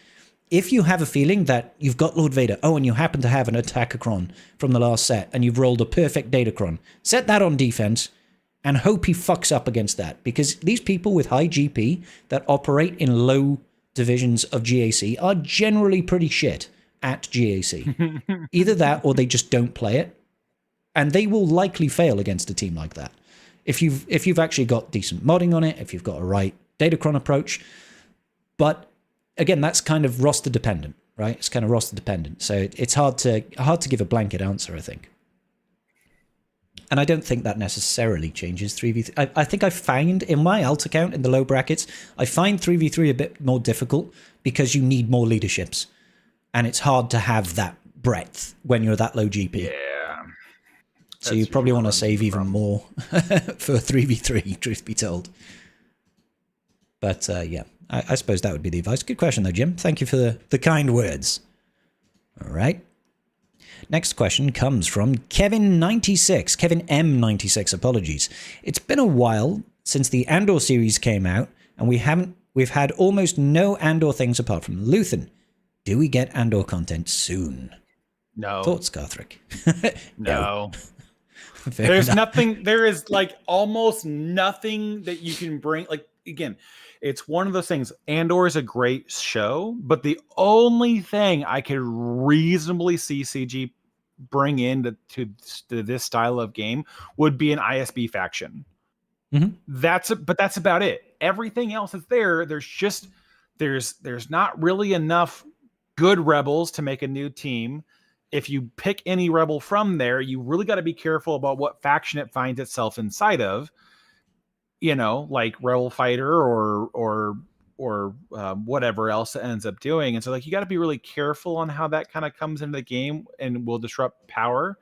If you have a feeling that you've got Lord Vader, and you happen to have an Attackacron from the last set, and you've rolled a perfect Datacron, set that on defense, and hope he fucks up against that. Because these people with high GP that operate in low divisions of GAC are generally pretty shit at GAC. Either that, or they just don't play it, and they will likely fail against a team like that. If you've actually got decent modding on it, if you've got a right Datacron approach. But again, that's kind of roster dependent, right? It's kind of roster dependent. So it's hard to give a blanket answer, I think. And I don't think that necessarily changes 3v3. I think I find in my alt account in the low brackets, I find 3v3 a bit more difficult because you need more leaderships. And it's hard to have that breadth when you're that low GP. Yeah. So you probably want to save even more for 3v3, truth be told. But yeah, I suppose that would be the advice. Good question, though, Jim. Thank you for the kind words. All right. Next question comes from Kevin96. Kevin M96, apologies. It's been a while since the Andor series came out, and we've had almost no Andor things apart from Luthen. Do we get Andor content soon? No. Thoughts, Garthrick? No. There's nothing. There is like almost nothing that you can bring. Like, again, it's one of those things. Andor is a great show, but the only thing I could reasonably see CG bring in to this style of game would be an ISB faction. Mm-hmm. But that's about it. Everything else is there. There's not really enough good rebels to make a new team. If you pick any rebel from there, you really got to be careful about what faction it finds itself inside of. Like Rebel Fighter or whatever else it ends up doing. And so like, you got to be really careful on how that kind of comes into the game and will disrupt power.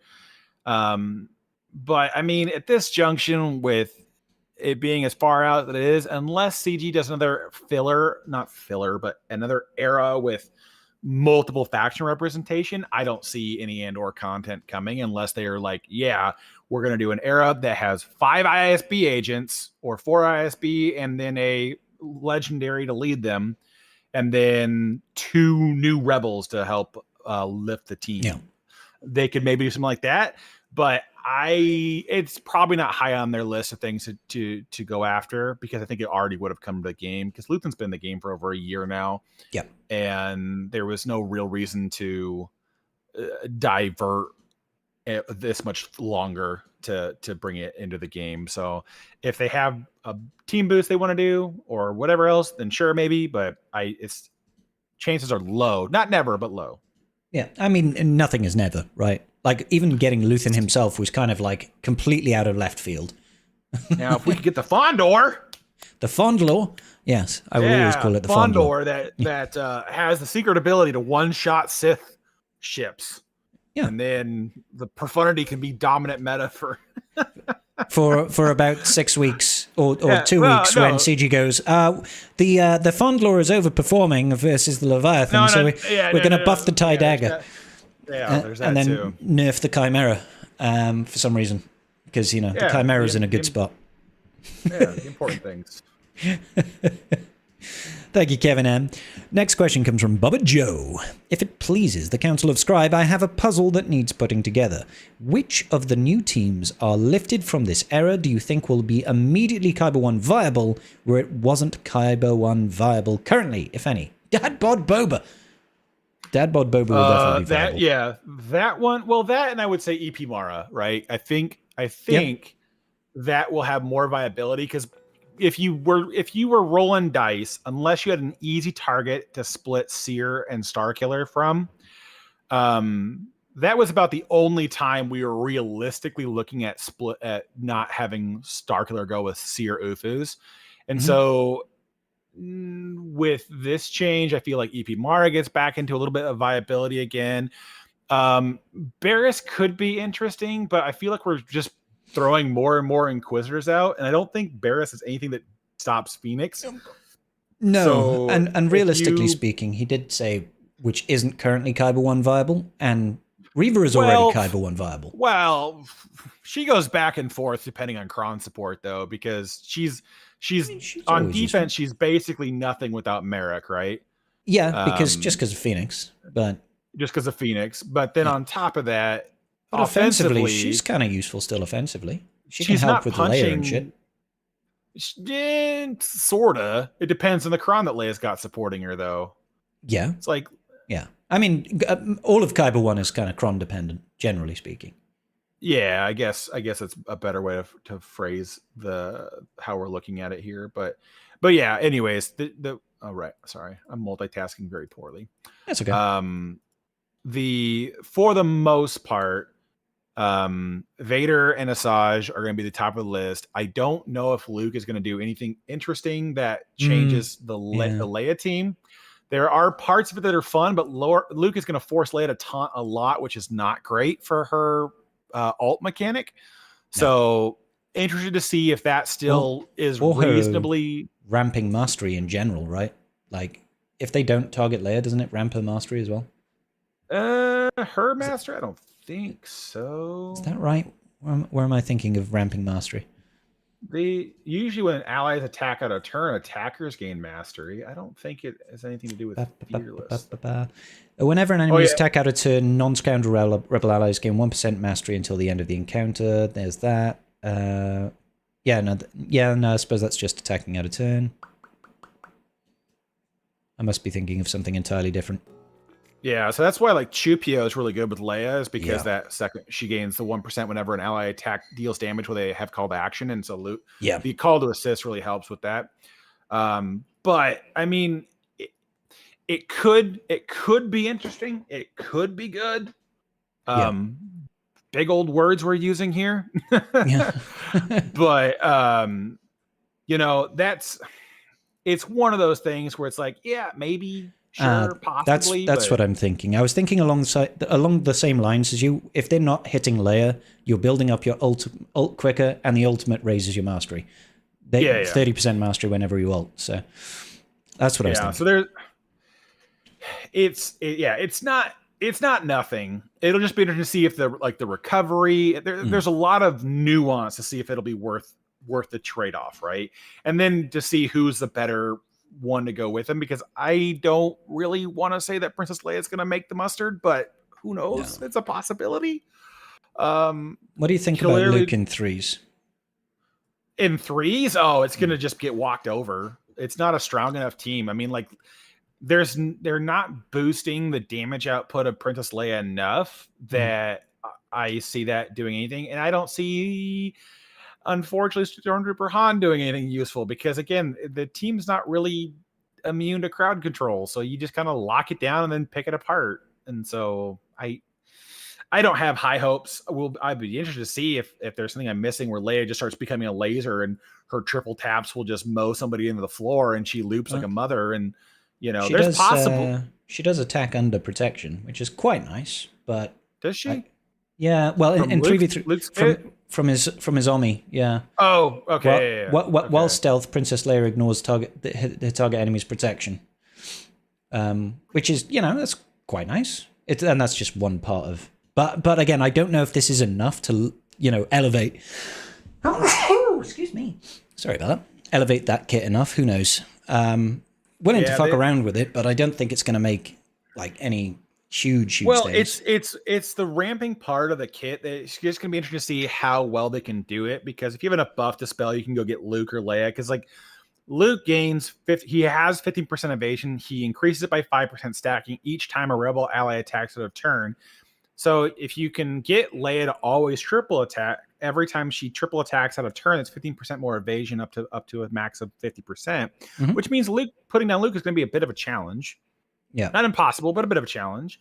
But I mean, at this junction with it being as far out that it is, unless CG does another another era with multiple faction representation, I don't see any Andor content coming unless they are like, yeah, we're going to do an era that has 5 ISB agents or 4 ISB and then a legendary to lead them, and then 2 new rebels to help lift the team. Yeah. They could maybe do something like that, but it's probably not high on their list of things to go after, because I think it already would have come to the game, because Luthen's been in the game for over a year now. Yeah. And there was no real reason to divert this much longer to bring it into the game. So if they have a team boost they want to do or whatever else, then sure, maybe, but chances are low, not never, but low. Yeah. I mean, nothing is never, right? Like even getting Luthen himself was kind of like completely out of left field. Now, if we could get the Fondor. The Fondor, yes, I will always call it the Fondor. That has the secret ability to one-shot Sith ships. Yeah. And then the profundity can be dominant meta for for about 6 weeks or Yeah, 2 well, weeks no. when CG goes, the Fondlor is overperforming versus the Leviathan, so we're going to buff the TIE yeah, Dagger. there's that And then too. nerf the Chimera for some reason. Because, the Yeah, Chimera's in a good spot. Yeah, the important things. Thank you, Kevin M. Next question comes from Bubba Joe. If it pleases the Council of Scribe, I have a puzzle that needs putting together. Which of the new teams are lifted from this era do you think will be immediately Kyber 1 viable where it wasn't Kyber 1 viable currently, if any? Dad Bod Boba. Dad Bod Boba will definitely be viable. That one. Well, that and I would say EP Mara, right? I think that will have more viability because if you were rolling dice, unless you had an easy target to split Seer and Starkiller from, that was about the only time we were realistically looking at not having Starkiller go with Seer Ufus. And so with this change, I feel like EP Mara gets back into a little bit of viability again. Barris could be interesting, but I feel like we're just throwing more and more Inquisitors out, and I don't think Barris is anything that stops Phoenix. No, so and realistically speaking, he did say which isn't currently Kyber 1 viable, and Reaver is already Kyber 1 viable. Well, she goes back and forth depending on Kron support, though, because she's on defense, she's basically nothing without Merrick, right? Yeah, just because of Phoenix, but just because of Phoenix. But then on top of that, but offensively, she's kind of useful still offensively. She can help with Leia and shit. Sorta. It depends on the Kron that Leia's got supporting her, though. Yeah. It's like... Yeah. I mean, all of Kyber 1 is kind of Kron dependent, generally speaking. Yeah, I guess it's a better way to phrase how we're looking at it here. But yeah, anyways, oh, right. Sorry. I'm multitasking very poorly. That's okay. For the most part, Vader and Asajj are going to be the top of the list. I don't know if Luke is going to do anything interesting that changes the Leia team. There are parts of it that are fun, but Luke is going to force Leia to taunt a lot, which is not great for her alt mechanic. No. So interested to see if that still is reasonably ramping mastery in general, right? Like if they don't target Leia, doesn't it ramp her mastery as well? Her mastery, I don't think so. Is that right? Where am I thinking of ramping mastery? Usually when allies attack out a turn, attackers gain mastery. I don't think it has anything to do with fearless. Whenever an enemy is attack out a turn, non-scoundrel rebel allies gain 1% mastery until the end of the encounter. There's that. I suppose that's just attacking out a turn. I must be thinking of something entirely different. Yeah, so that's why like Chupio is really good with Leia, is because that second she gains the 1% whenever an ally attack deals damage where they have call to action, and so the call to assist really helps with that. But I mean, it could be interesting. It could be good. Big old words we're using here. But it's one of those things where it's like, yeah, maybe. Sure, possibly. That's what I'm thinking. I was thinking along the same lines as you. If they're not hitting Leia, you're building up your ult quicker, and the ultimate raises your mastery. 30% mastery whenever you ult. So that's what I was thinking. So it's not nothing. It'll just be interesting to see if the recovery. There's a lot of nuance to see if it'll be worth the trade off, right? And then to see who's the better one to go with him, because I don't really want to say that Princess Leia is going to make the mustard, but who knows? It's a possibility. What do you think about Luke in threes? In threes? Oh, it's going to just get walked over. It's not a strong enough team. I mean, like they're not boosting the damage output of Princess Leia enough that I see that doing anything. And I don't see, unfortunately, Stormtrooper Han doing anything useful, because again, the team's not really immune to crowd control, so you just kind of lock it down and then pick it apart. And so I don't have high hopes. I'd be interested to see if there's something I'm missing where Leia just starts becoming a laser and her triple taps will just mow somebody into the floor and she loops like a mother. And there's possible she does attack under protection, which is quite nice, but Does she? Yeah, well, From in Luke's- 3v3 Luke's kit? from his Omi, yeah. Oh, okay. While stealth, Princess Leia ignores the target enemy's protection, which is, that's quite nice. And that's just one part of. But again, I don't know if this is enough to elevate. Excuse me. Sorry about that. Elevate that kit enough. Who knows? Willing to fuck around with it, but I don't think it's going to make like any huge things. It's the ramping part of the kit that it's just gonna be interesting to see how well they can do it, because if you have enough buff to spell, you can go get Luke or Leia, because like Luke gains he has 15% evasion, he increases it by 5% stacking each time a rebel ally attacks out of turn. So if you can get Leia to always triple attack every time she triple attacks out of turn, it's 15% more evasion up to a max of 50%, which means putting down Luke is going to be a bit of a challenge. Yeah, not impossible, but a bit of a challenge.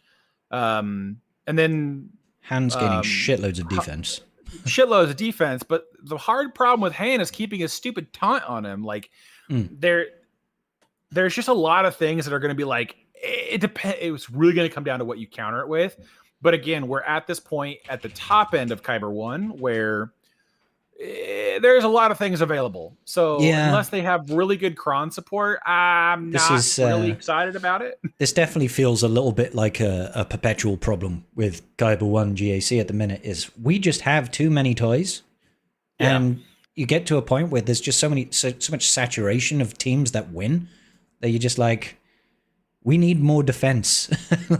And then Han's gaining shitloads of defense. Shitloads of defense, but the hard problem with Han is keeping his stupid taunt on him. Like there's just a lot of things that are going to be like it depends. It was really going to come down to what you counter it with. But again, we're at this point at the top end of Kyber 1 where there's a lot of things available. So unless they have really good cron support, I'm not really excited about it. This definitely feels a little bit like a perpetual problem with Kyber 1 GAC at the minute. Is we just have too many toys, and you get to a point where there's just so much saturation of teams that win that you're just like, we need more defense.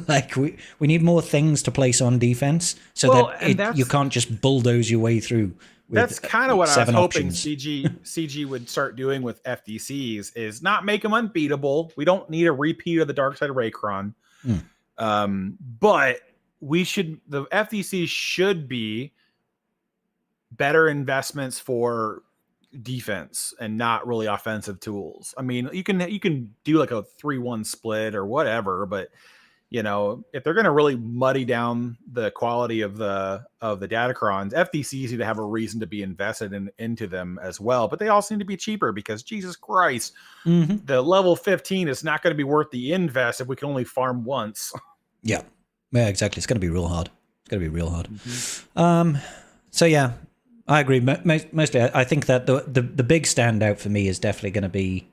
Like we need more things to place on defense so that you can't just bulldoze your way through. That's kind of what I was hoping options. CG would start doing with FDCs is not make them unbeatable. We don't need a repeat of the Dark Side of Raycron. But the FDCs should be better investments for defense and not really offensive tools. I mean, you can do like a 3-1 split or whatever, but if they're going to really muddy down the quality of the Datacrons, FDCs need to have a reason to be invested into them as well. But they also need to be cheaper because Jesus Christ, the level 15 is not going to be worth the invest if we can only farm once. Yeah, exactly. It's going to be real hard. So yeah, I agree. Mostly, I think that the big standout for me is definitely going to be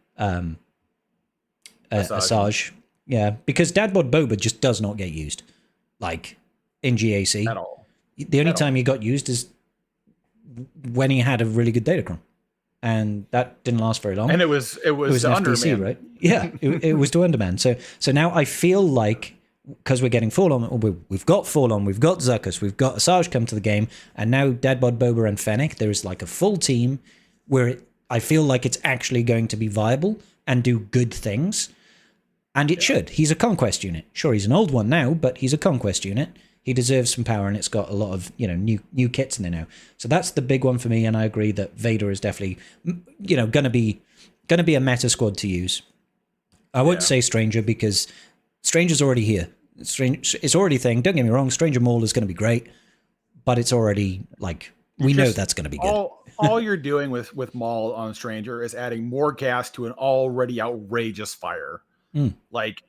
Asajj. Yeah, because Dadbod Boba just does not get used, like in GAC at all. The only time he got used is when he had a really good Datacron, and that didn't last very long. And it was an FDC, right? Yeah, it was to Underman. So now I feel like because we're getting we've got Forlorn, we've got Zuckuss, we've got Asajj come to the game, and now Dadbod Boba and Fennec. There is like a full team where I feel like it's actually going to be viable and do good things. And it should. He's a conquest unit. Sure, he's an old one now, but he's a conquest unit. He deserves some power, and it's got a lot of new kits in there now. So that's the big one for me. And I agree that Vader is definitely going to be a meta squad to use. I won't say Stranger because Stranger's already here. It's already a thing. Don't get me wrong. Stranger Maul is going to be great, but it's already like we know that's going to be good. All you're doing with Maul on Stranger is adding more gas to an already outrageous fire. Like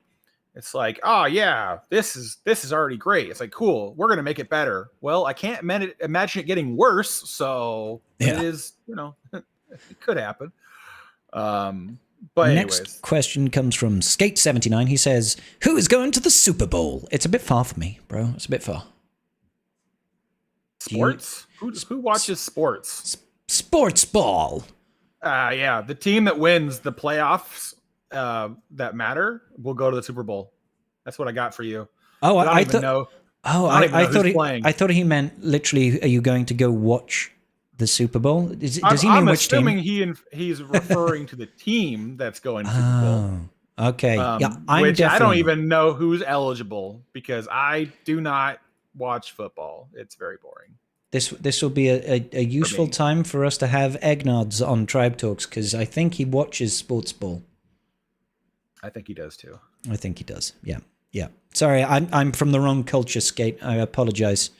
it's like, oh yeah, this is already great. It's like, cool, we're gonna make it better. Well, I can't imagine it getting worse, so it is, it could happen. But anyways. Next question comes from Skate79. He says, who is going to the Super Bowl? It's a bit far for me, bro. It's a bit far. Sports? Who watches sports? Sports ball. Yeah, the team that wins the playoffs that matter will go to the Super Bowl. That's what I got for you. Oh, I thought he meant literally. Are you going to go watch the Super Bowl? Does he mean I'm which team? assuming he's referring to the team that's going to the Super Bowl. Okay. I don't even know who's eligible because I do not watch football. It's very boring. This will be a useful time for us to have Eggnods on Tribe Talks because I think he watches sports ball. I think he does too. I think he does. Yeah. Sorry, I'm from the wrong culture, Skate. I apologize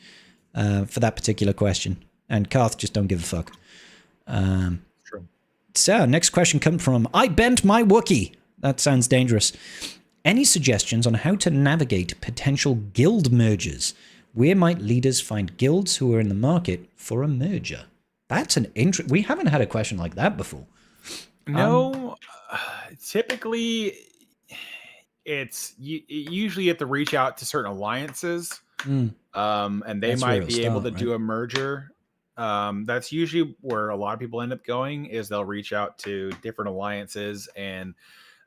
for that particular question. And Karth just don't give a fuck. True. So, next question comes from I Bent My Wookie. That sounds dangerous. Any suggestions on how to navigate potential guild mergers Where might leaders find guilds who are in the market for a merger? That's an we haven't had a question like that before. No, typically it's you usually have to reach out to certain alliances, and they That's where might it'll be able start, to do a merger. That's usually where a lot of people end up going, is they'll reach out to different alliances and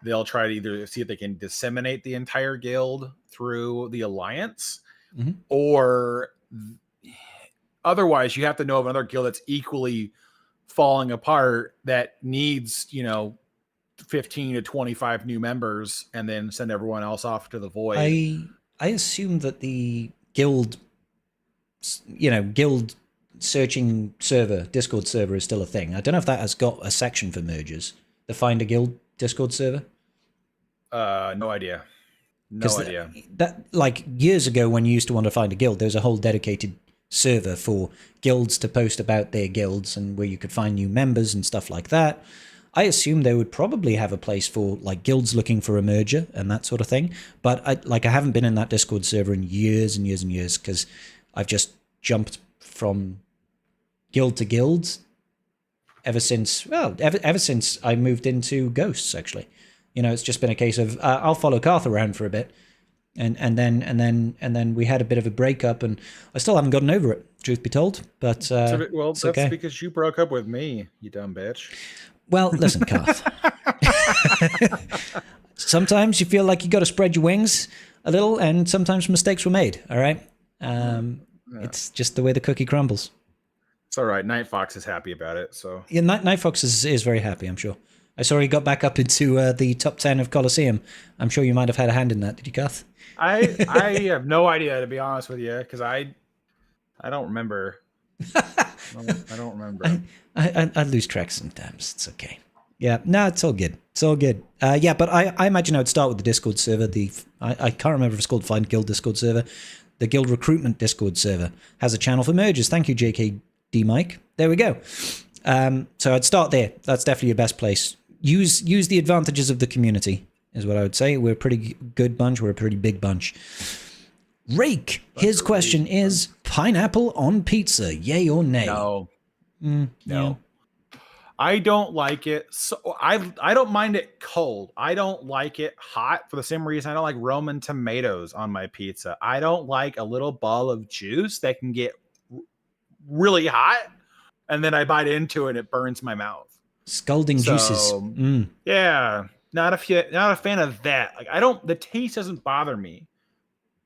they'll try to either see if they can disseminate the entire guild through the alliance, or otherwise you have to know of another guild that's equally falling apart that needs, 15 to 25 new members, and then send everyone else off to the void. I assume that the guild searching server, Discord server, is still a thing. I don't know if that has got a section for mergers. The Find a Guild Discord server? No idea. No idea. That, like, years ago when you used to want to find a guild, there was a whole dedicated server for guilds to post about their guilds and where you could find new members and stuff like that. I assume they would probably have a place for like guilds looking for a merger and that sort of thing. But I haven't been in that Discord server in years and years and years, because I've just jumped from guild to guild ever since I moved into Ghosts, actually. It's just been a case of I'll follow Karth around for a bit, and then we had a bit of a breakup, and I still haven't gotten over it, truth be told. But that's okay. Because you broke up with me, you dumb bitch. Well, listen, Karth. Sometimes you feel like you got to spread your wings a little, and sometimes mistakes were made. All right, It's just the way the cookie crumbles. It's all right. Night Fox is happy about it. So yeah, Night Fox is very happy, I'm sure. I saw he got back up into the top 10 of Colosseum. I'm sure you might have had a hand in that. Did you, Karth? I have no idea, to be honest with you, because I don't remember. I don't remember. I lose track sometimes. It's okay. Yeah, no, it's all good. It's all good. Yeah, but I imagine I would start with the Discord server. I can't remember if it's called Find Guild Discord server. The Guild Recruitment Discord server has a channel for mergers. Thank you, JKD Mike. There we go. So I'd start there. That's definitely your best place. Use the advantages of the community, is what I would say. We're a pretty good bunch. We're a pretty big bunch. Rake, his question is pineapple on pizza, yay or nay? No. No. Yeah. I don't like it. So I don't mind it cold. I don't like it hot for the same reason I don't like Roman tomatoes on my pizza. I don't like a little ball of juice that can get really hot, and then I bite into it and it burns my mouth. Scalding juices. Yeah, not a fan of that. Like the taste doesn't bother me.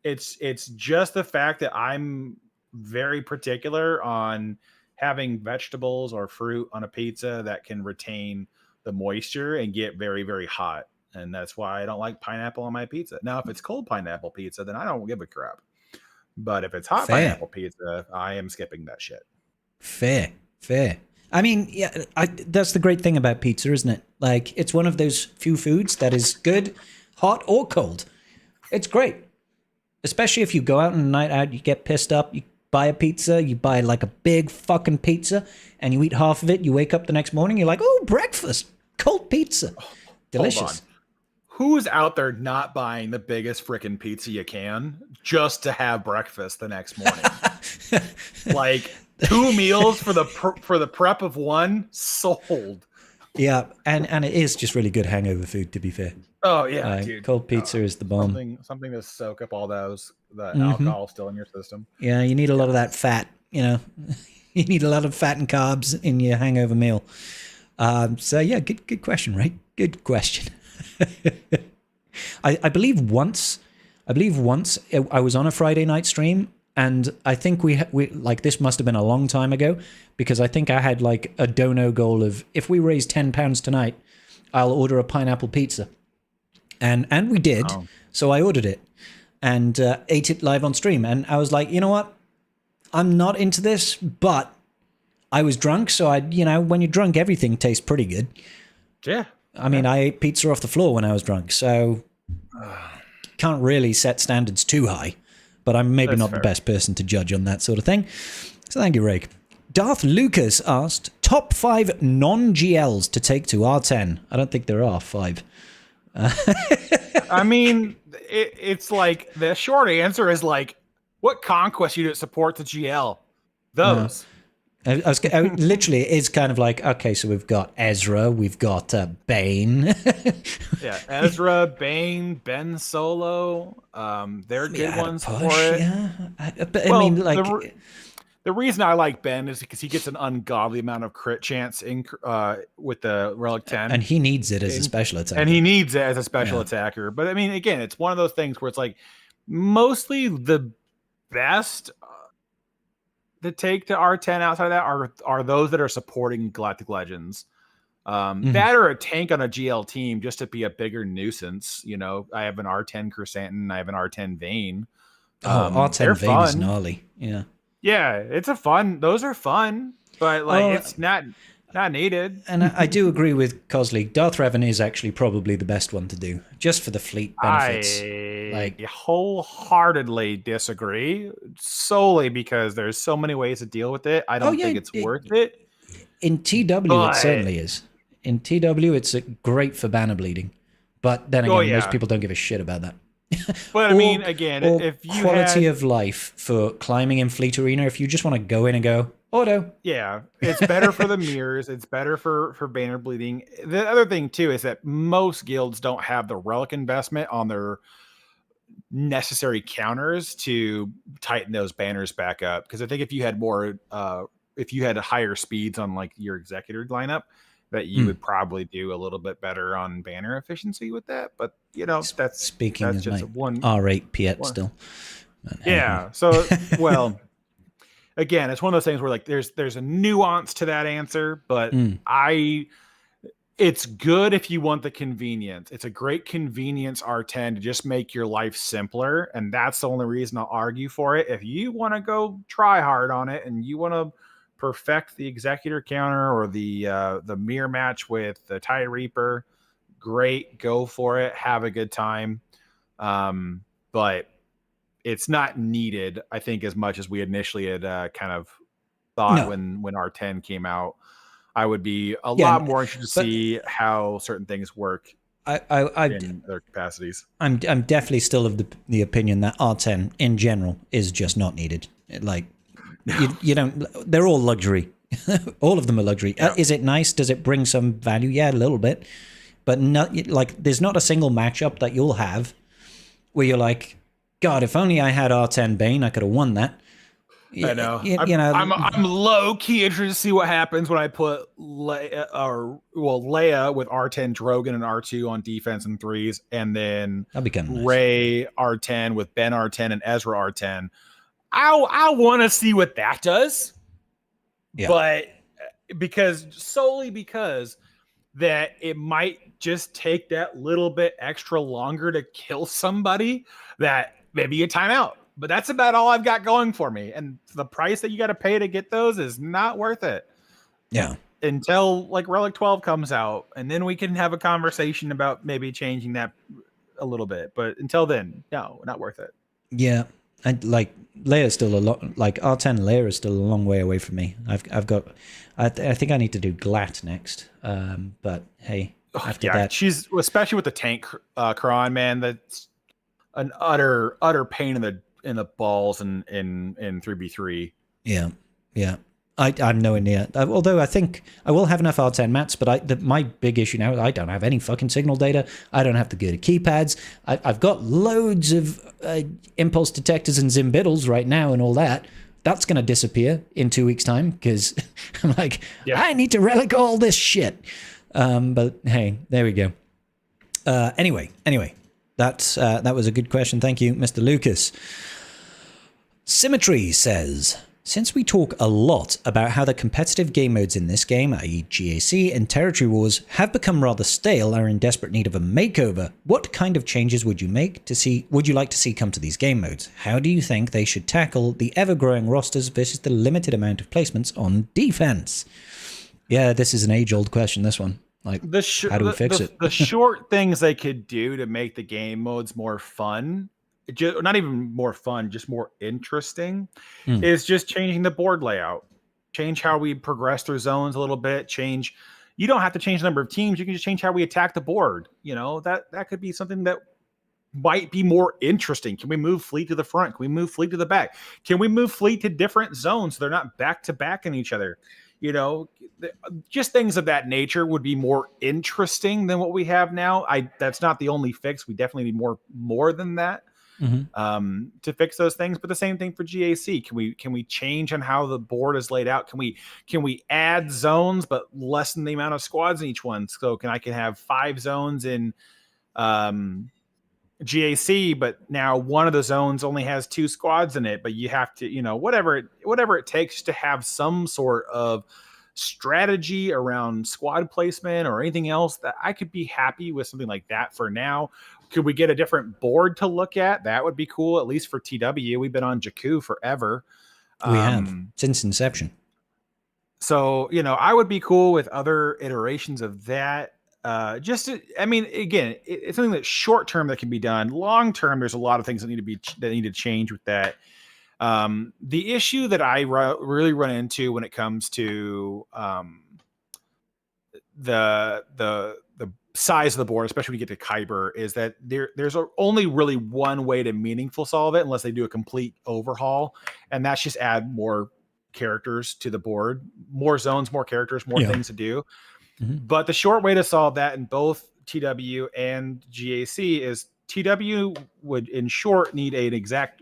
It's just the fact that I'm very particular on having vegetables or fruit on a pizza that can retain the moisture and get very, very hot. And that's why I don't like pineapple on my pizza. Now, if it's cold pineapple pizza, then I don't give a crap. But if it's hot pineapple pizza, I am skipping that shit. Fair. I mean, yeah, that's the great thing about pizza, isn't it? Like, it's one of those few foods that is good, hot or cold. It's great. Especially if you go out on a night out, you get pissed up, you buy a pizza, you buy like a big fucking pizza, and you eat half of it, you wake up the next morning, you're like, oh, breakfast, cold pizza. Delicious. Who's out there not buying the biggest freaking pizza you can just to have breakfast the next morning? Like 2 meals for the prep of one, sold. Yeah, and it is just really good hangover food, to be fair. Oh yeah, dude. Cold pizza is the bomb. Something to soak up all the alcohol still in your system. Yeah, you need a lot of that fat. You need a lot of fat and carbs in your hangover meal. So yeah, good question, right? Good question. I believe once I was on a Friday night stream, and I think we like, this must have been a long time ago, because I think I had like a dono goal of, if we raise £10 tonight, I'll order a pineapple pizza. And we did. Oh. So I ordered it and ate it live on stream. And I was like, you know what? I'm not into this, but I was drunk. So when you're drunk, everything tastes pretty good. Yeah. I mean, I ate pizza off the floor when I was drunk. So can't really set standards too high, but I'm maybe not the best person to judge on that sort of thing. So thank you, Rake. Darth Lucas asked, top 5 non-GLs to take to R10. I don't think there are 5. I mean, it's like, the short answer is like What conquest unit supports the GL? No. Those. Literally, it is kind of like, okay, so we've got Ezra, we've got Bane. Yeah, Ezra, Bane, Ben Solo. They're good ones for it. Yeah, but Well, I mean, like, the reason I like Ben is because he gets an ungodly amount of crit chance in with the Relic 10. and he needs it as a special attacker. And he needs it as a special attacker. But I mean, again, it's one of those things where it's like mostly the best to take to R10 outside of that are those that are supporting Galactic Legends. That or a tank on a GL team just to be a bigger nuisance. You know, I have an R10 Chrysanthemum, I have an R10 Vayne. R10 Vayne is gnarly. Yeah. Yeah, it's a fun. Those are fun, but like it's not needed. And I do agree with Cosley. Darth Revan is actually probably the best one to do, just for the fleet benefits. I wholeheartedly disagree, solely because there's so many ways to deal with it. I don't think it's worth it. In TW, it certainly is. In TW, it's great for banner bleeding. But then again, most people don't give a shit about that. But I mean, again, if you quality of life for climbing in Fleet Arena, if you just want to go in and go, auto. Yeah, it's better for the mirrors. It's better for banner bleeding. The other thing, too, is that most guilds don't have the relic investment on their necessary counters to tighten those banners back up. Because I think if you had more, if you had higher speeds on like your executor lineup, that you would probably do a little bit better on banner efficiency with that. But you know, that's just one R8 Piet still. Yeah. So well, again, it's one of those things where like there's a nuance to that answer, but it's good if you want the convenience. It's a great convenience R10 to just make your life simpler, and that's the only reason I'll argue for it. If you want to go try hard on it and you want to perfect the executor counter or the mirror match with the TIE Reaper, great, go for it, have a good time. But it's not needed, I think, as much as we initially had kind of thought when R10 came out. I would be a lot more interested to see how certain things work in their capacities. I'm definitely still of the opinion that R10 in general is just not needed. Like, you don't, they're all luxury. All of them are luxury. Yeah. Is it nice? Does it bring some value? Yeah, a little bit. But not like there's not a single matchup that you'll have where you're like, God, if only I had R10 Bane, I could have won that. I know. I'm low key interested to see what happens when I put Leia with R10 Drogon and R2 on defense and threes, and then Rey R10 with Ben R10 and Ezra R10. I want to see what that does, but solely because that it might just take that little bit extra longer to kill somebody, that maybe a timeout. But that's about all I've got going for me, and the price that you got to pay to get those is not worth it. Yeah, until like Relic 12 comes out, and then we can have a conversation about maybe changing that a little bit. But until then, no, not worth it. Yeah. And like Leia still a lot, like R10 Leia is still a long way away from me. I've got, I think I need to do Glat next. But hey, after that, she's especially with the tank Kron, man. That's an utter pain in the balls in 3v3. Yeah. I'm nowhere near. Although I think I will have enough R10 mats, but my big issue now is I don't have any fucking signal data. I don't have the good keypads. I've got loads of impulse detectors and Zimbiddles right now and all that. That's going to disappear in 2 weeks' time because I'm like, I need to relic all this shit. But hey, there we go. Anyway, that was a good question. Thank you, Mr. Lucas. Symmetry says, since we talk a lot about how the competitive game modes in this game, i.e. GAC and Territory Wars, have become rather stale and are in desperate need of a makeover, what kind of changes would you like to see come to these game modes? How do you think they should tackle the ever-growing rosters versus the limited amount of placements on defense? Yeah, this is an age-old question, this one. Like, how do we fix it? The short things they could do to make the game modes more fun, not even more fun, just more interesting, is just changing the board layout. Change how we progress through zones a little bit. You don't have to change the number of teams. You can just change how we attack the board. You know, that could be something that might be more interesting. Can we move fleet to the front? Can we move fleet to the back? Can we move fleet to different zones so they're not back to back in each other? You know, just things of that nature would be more interesting than what we have now. That's not the only fix. We definitely need more than that to fix those things. But the same thing for GAC. Can we change on how the board is laid out? Can we add zones but lessen the amount of squads in each one? So I can have 5 zones in GAC, but now one of the zones only has 2 squads in it, but you have to, you know, whatever it takes to have some sort of strategy around squad placement or anything else. That I could be happy with something like that for now. Could we get a different board to look at? That would be cool, at least for TW. We've been on Jakku forever. We have since inception. So, you know, I would be cool with other iterations of that. I mean, again, it's something that's short term that can be done. Long term, there's a lot of things that need to change with that. The issue that I really run into when it comes to the size of the board, especially when you get to Kyber, is that there's only really one way to meaningful solve it, unless they do a complete overhaul, and that's just add more characters to the board, more zones, more characters, more things to do. But the short way to solve that in both TW and GAC is TW would, in short, need an exact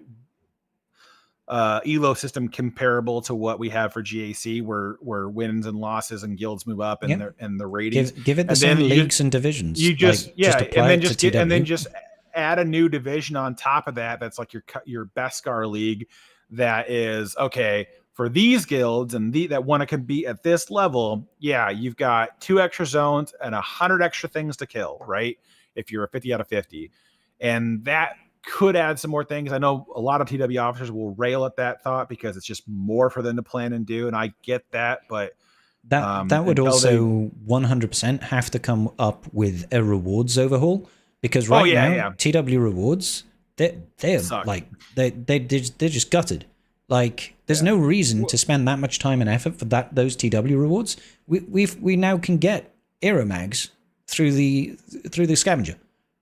elo system comparable to what we have for GAC, where wins and losses and guilds move up and the ratings. Give it the same leagues and divisions. You just and then just add a new division on top of that. That's like your Beskar league. That is okay. For these guilds and that want to compete at this level, you've got 2 extra zones and 100 extra things to kill, right? If you're a 50 out of 50. And that could add some more things. I know a lot of TW officers will rail at that thought because it's just more for them to plan and do, and I get that, but that would also 100% have to come up with a rewards overhaul, because now TW rewards, they're like they're just gutted. Like, there's no reason to spend that much time and effort for those TW rewards. We now can get Aeromags through the scavenger,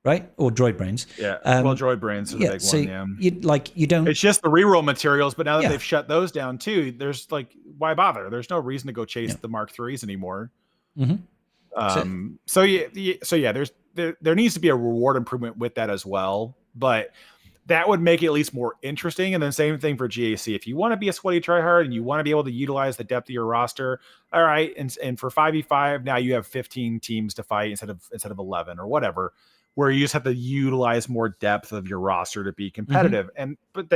right? Or droid brains. Yeah. Well, droid brains are the big one. Yeah. You don't. It's just the reroll materials, but now that they've shut those down too, there's like, why bother? There's no reason to go chase the Mark IIIs anymore. So there needs to be a reward improvement with that as well, but that would make it at least more interesting. And then same thing for GAC. If you want to be a sweaty tryhard and you want to be able to utilize the depth of your roster, all right. And for 5v5, now you have 15 teams to fight instead of 11 or whatever, where you just have to utilize more depth of your roster to be competitive. But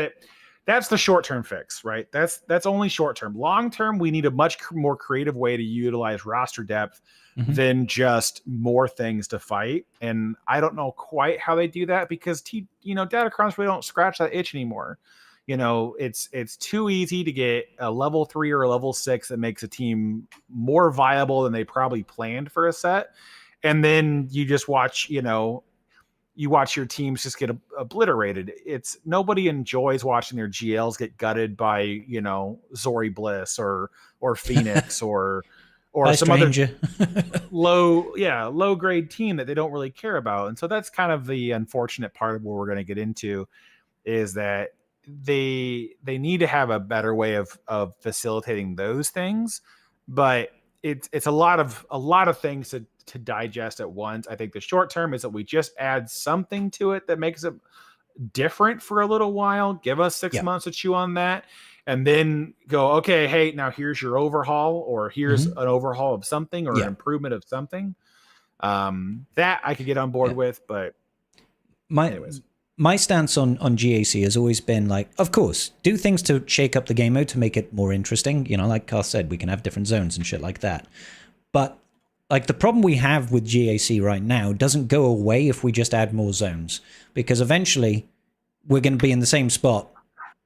that's the short-term fix, right? That's only short-term. Long-term, we need a much more creative way to utilize roster depth than just more things to fight. And I don't know quite how they do that, because Datacrons really don't scratch that itch anymore. You know, it's too easy to get a level 3 or a level 6 that makes a team more viable than they probably planned for a set. And then you just watch, you watch your teams just get obliterated. It's nobody enjoys watching their GLs get gutted by, Zori Bliss or Phoenix or some other low grade team that they don't really care about. And so that's kind of the unfortunate part of what we're going to get into, is that they need to have a better way of facilitating those things. But it's a lot of things to digest at once. I think the short term is that we just add something to it that makes it different for a little while. Give us 6 months to chew on that, and then go, okay, hey, now here's your overhaul, or here's an overhaul of something, or an improvement of something. That I could get on board with, but my stance on GAC has always been like, of course, do things to shake up the game mode to make it more interesting. Like Carl said, we can have different zones and shit like that. But like, the problem we have with GAC right now doesn't go away if we just add more zones, because eventually we're going to be in the same spot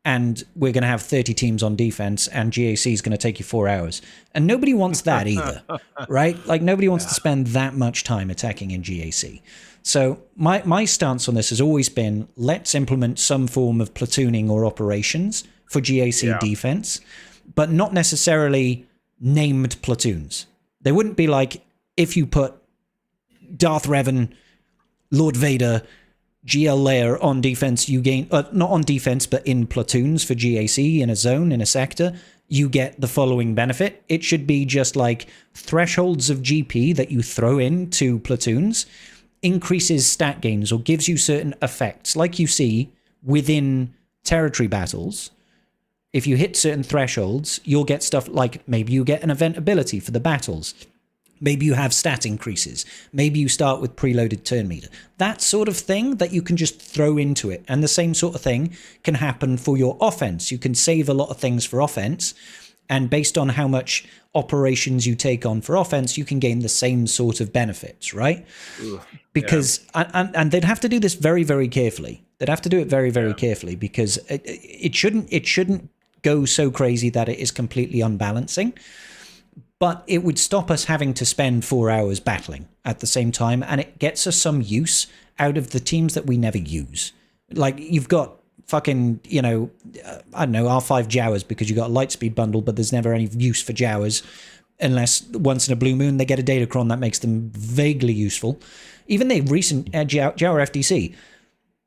and we're going to have 30 teams on defense, and GAC is going to take you 4 hours. And nobody wants that either, right? Like, nobody wants to spend that much time attacking in GAC. So my stance on this has always been, let's implement some form of platooning or operations for GAC defense, but not necessarily named platoons. They wouldn't be like, if you put Darth Revan, Lord Vader, GL layer on defense, you gain, not on defense, but in platoons for GAC, in a zone, in a sector, you get the following benefit. It should be just like thresholds of GP that you throw into platoons increases stat gains or gives you certain effects, like you see within territory battles. If you hit certain thresholds, you'll get stuff like maybe you get an event ability for the battles. Maybe you have stat increases. Maybe you start with preloaded turn meter. That sort of thing that you can just throw into it. And the same sort of thing can happen for your offense. You can save a lot of things for offense. And based on how much operations you take on for offense, you can gain the same sort of benefits, right? Ugh, because, and they'd have to do this very, very carefully. They'd have to do it very, very carefully because it shouldn't go so crazy that it is completely unbalancing. But it would stop us having to spend 4 hours battling at the same time, and it gets us some use out of the teams that we never use. Like, you've got fucking, I don't know, R5 Jawas because you got a Lightspeed bundle, but there's never any use for Jawas unless once in a blue moon they get a Datacron that makes them vaguely useful. Even the recent Jawa FDC,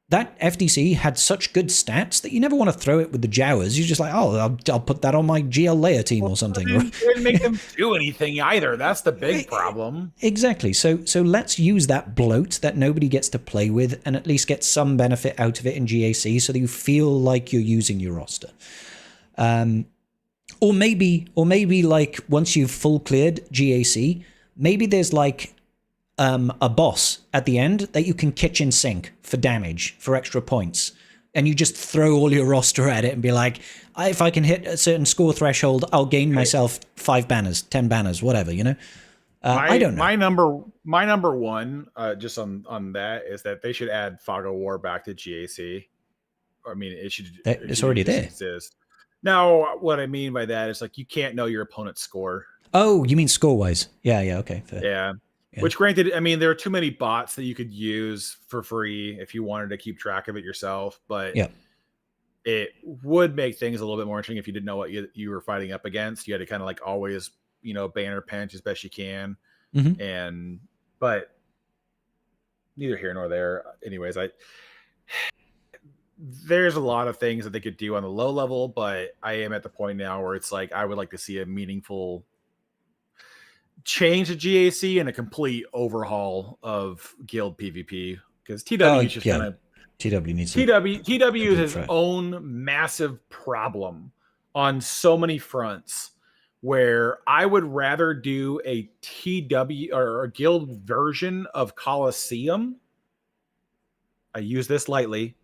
that FDC had such good stats that you never want to throw it with the Jawas. You're just like, oh, I'll put that on my GL layer team or something. It didn't make them do anything either. That's the big problem. Exactly. So let's use that bloat that nobody gets to play with and at least get some benefit out of it in GAC so that you feel like you're using your roster. Or maybe like once you've full cleared GAC, maybe there's like a boss at the end that you can kitchen sink for damage, for extra points. And you just throw all your roster at it and be like, if I can hit a certain score threshold, I'll gain myself 5 banners, 10 banners, whatever, I don't know. My number one, just on that, is that they should add Fog of War back to GAC. I mean, it's already there. Exist. Now, what I mean by that is like you can't know your opponent's score. Oh, you mean score-wise? Yeah, okay. Fair. Yeah. Which granted, I mean, there are too many bots that you could use for free if you wanted to keep track of it yourself, but it would make things a little bit more interesting if you didn't know what you were fighting up against. You had to kind of like always, banner pinch as best you can. Mm-hmm. But neither here nor there. Anyways, there's a lot of things that they could do on the low level, but I am at the point now where it's like, I would like to see a meaningful change to GAC and a complete overhaul of guild PvP because TW is just kind of TW is his own massive problem on so many fronts where I would rather do a TW or a guild version of Colosseum. I use this lightly.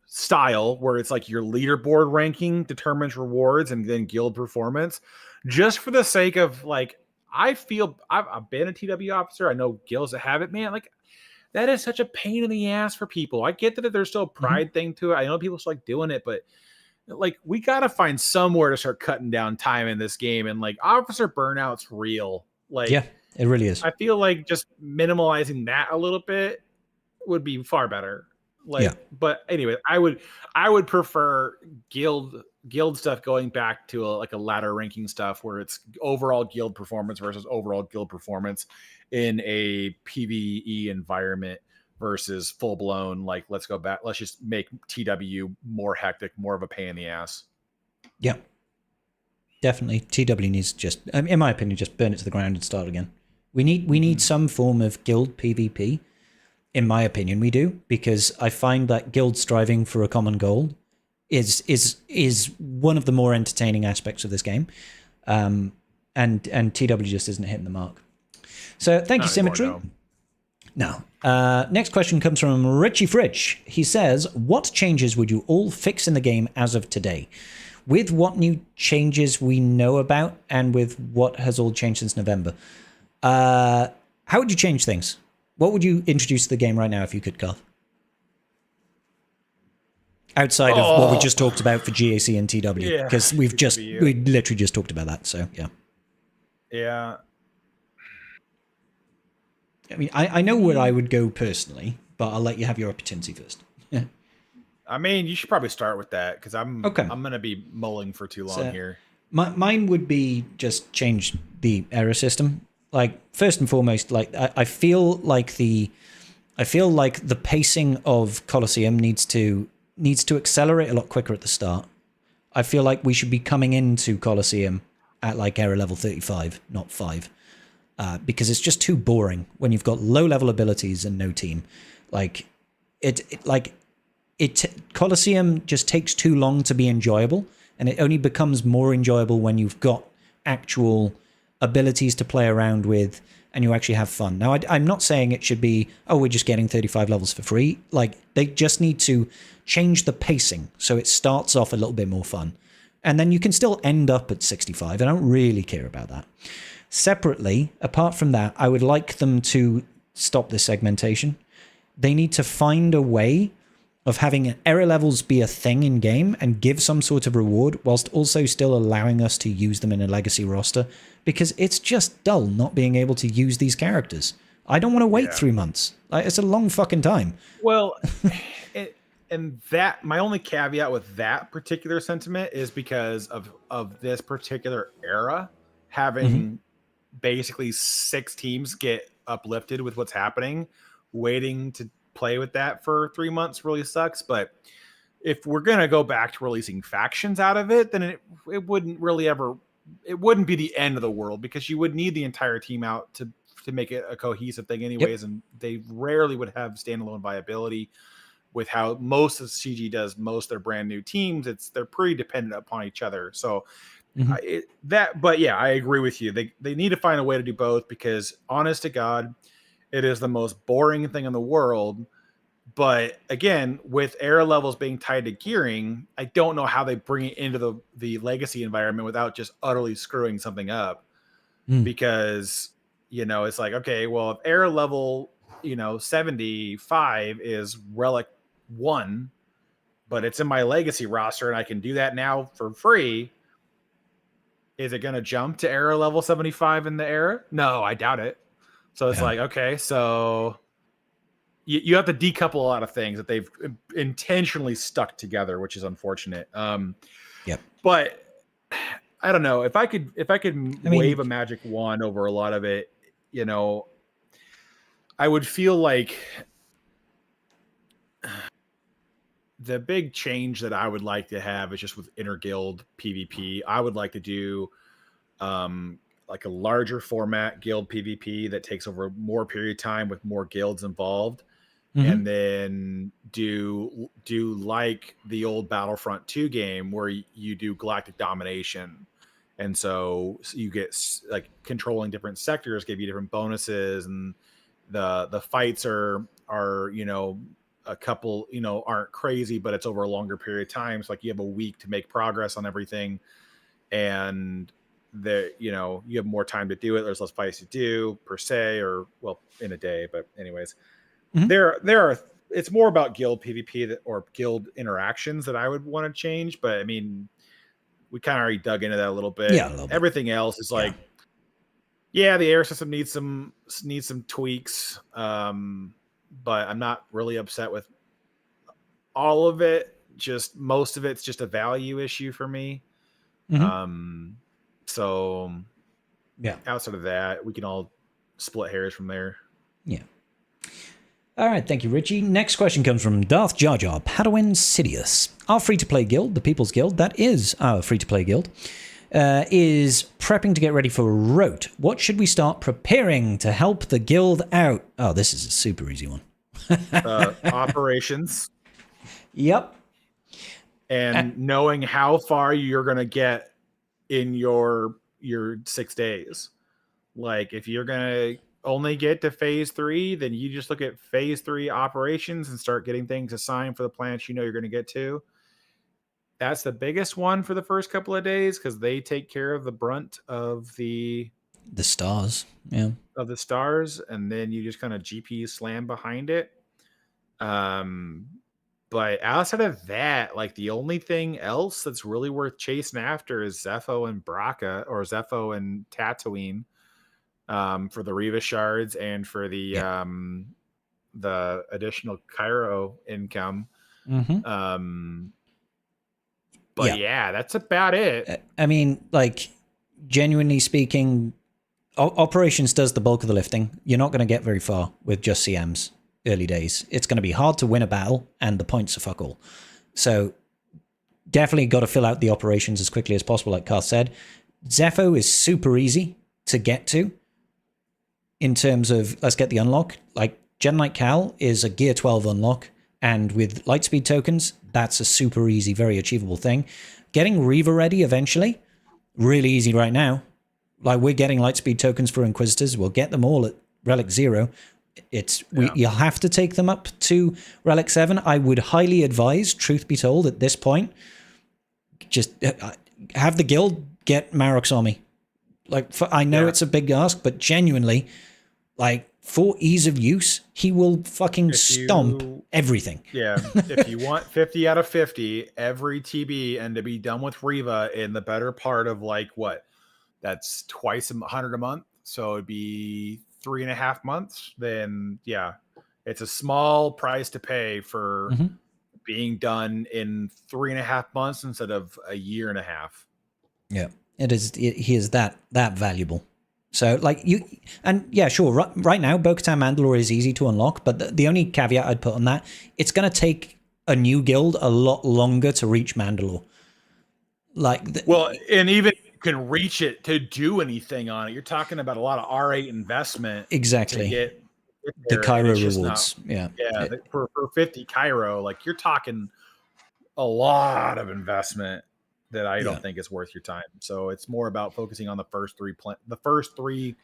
Style where it's like your leaderboard ranking determines rewards and then guild performance just for the sake of like, I feel I've been a TW officer. I know guilds that have it, man. Like that is such a pain in the ass for people. I get that there's still a pride thing to it. I know people still like doing it, but like we got to find somewhere to start cutting down time in this game. And like officer burnout's real. Like, yeah, it really is. I feel like just minimalizing that a little bit would be far better. But anyway, I would prefer guild stuff going back to a ladder ranking stuff where it's overall guild performance versus overall guild performance in a PvE environment versus full blown like let's go back, let's just make TW more hectic, more of a pain in the ass. Yeah, definitely. TW needs just, in my opinion, just burn it to the ground and start again. We need some form of guild PvP. In my opinion, we do, because I find that guild striving for a common goal is one of the more entertaining aspects of this game, and TW just isn't hitting the mark. So thank you, Symmetry. No. Next question comes from Richie Fritch. He says, "What changes would you all fix in the game as of today, with what new changes we know about, and with what has all changed since November?" How would you change things? What would you introduce to the game right now if you could, Garth? Outside of what we just talked about for GAC and TW, because we literally just talked about that. So yeah. I mean, I know where I would go personally, but I'll let you have your opportunity first. I mean, you should probably start with that because I'm gonna be mulling for too long here. Mine would be just change the error system. Like, first and foremost, like I feel like the I feel like the pacing of Colosseum needs to accelerate a lot quicker at the start. I feel like we should be coming into Colosseum at like era level 35, not 5. Because it's just too boring when you've got low level abilities and no team. Like Colosseum just takes too long to be enjoyable, and it only becomes more enjoyable when you've got actual abilities to play around with and you actually have fun. Now, I'm not saying it should be, oh, we're just getting 35 levels for free. Like, they just need to change the pacing so it starts off a little bit more fun. And then you can still end up at 65. I don't really care about that. Separately, apart from that, I would like them to stop this segmentation. They need to find a way of having error levels be a thing in game and give some sort of reward whilst also still allowing us to use them in a legacy roster, because it's just dull not being able to use these characters. I don't want to wait 3 months. Like, it's a long fucking time. Well, and that my only caveat with that particular sentiment is because of this particular era having basically 6 teams get uplifted with what's happening. Waiting to play with that for 3 months really sucks. But if we're gonna go back to releasing factions out of it, then it wouldn't really ever, it wouldn't be the end of the world, because you would need the entire team out to make it a cohesive thing anyways. And they rarely would have standalone viability with how most of CG does most of their brand new teams. They're pretty dependent upon each other. So but yeah, I agree with you. They need to find a way to do both, because honest to God, it is the most boring thing in the world. But again, with era levels being tied to gearing, I don't know how they bring it into the legacy environment without just utterly screwing something up. Because, it's like, okay, well, if era level, 75 is Relic 1, but it's in my legacy roster and I can do that now for free, is it going to jump to era level 75 in the era? No, I doubt it. So it's like, okay, so you have to decouple a lot of things that they've intentionally stuck together, which is unfortunate. But I don't know, if I could wave a magic wand over a lot of it, I would feel like the big change that I would like to have is just with inter-guild PvP. I would like to do like a larger format guild PvP that takes over more period of time with more guilds involved. And then do like the old Battlefront 2 game where you do galactic domination. And so you get like controlling different sectors, give you different bonuses, and the fights are a couple, aren't crazy, but it's over a longer period of time. So like you have a week to make progress on everything, and you have more time to do it. There's less fights to do per se, or well, in a day. But anyways, there are. It's more about guild PvP or guild interactions that I would want to change. But I mean, we kind of already dug into that a little bit. Yeah, a little bit. Everything else is like, the air system needs some tweaks. But I'm not really upset with all of it. Just most of it's just a value issue for me. So outside of that, we can all split hairs from there. Yeah. All right, thank you, Richie. Next question comes from Darth Jar Jar, Padawan Sidious. Our free-to-play guild, the People's Guild, that is our free-to-play guild, is prepping to get ready for Rote. What should we start preparing to help the guild out? Oh, this is a super easy one. Operations. Yep. And knowing how far you're going to get in your 6 days. Like, if you're going to only get to phase 3, then you just look at phase 3 operations and start getting things assigned for the planets you're going to get to. That's the biggest one for the first couple of days, because they take care of the brunt of the stars. Of the stars, and then you just kind of GP slam behind it. But outside of that, like, the only thing else that's really worth chasing after is Zepho and Braca, or Zepho and Tatooine. For the Reva shards and for the additional Cairo income. But that's about it. I mean, like, genuinely speaking, operations does the bulk of the lifting. You're not going to get very far with just CMs. early days. It's going to be hard to win a battle, and the points are fuck all. So definitely got to fill out the operations as quickly as possible, like Carl said. Zepho is super easy to get to in terms of, let's get the unlock. Like, Jedi Knight Cal is a Gear 12 unlock, and with Lightspeed tokens, that's a super easy, very achievable thing. Getting Reva ready eventually, really easy right now. Like, we're getting Lightspeed tokens for Inquisitors. We'll get them all at Relic 0. You'll have to take them up to Relic 7. I would highly advise, truth be told, at this point, just have the guild get Marok's army. Like, I know it's a big ask, but genuinely, like, for ease of use, he will fucking stomp everything. Yeah, if you want 50 out of 50 every TB and to be done with Reva in the better part of, like, what? That's twice 100 a month, so it'd be 3.5 months. Then yeah, it's a small price to pay for being done in 3.5 months instead of a year and a half. Yeah, it is. He is that valuable. So, like, you, and yeah, sure, right now, Bo-Katan Mandalore is easy to unlock, but the only caveat I'd put on that, it's going to take a new guild a lot longer to reach Mandalore. Like, well, and even if you can reach it to do anything on it, you're talking about a lot of R8 investment. Exactly. To get the Cairo rewards. Yeah. For 50 Cairo, like, you're talking a lot of investment that I don't think is worth your time. So it's more about focusing on the first three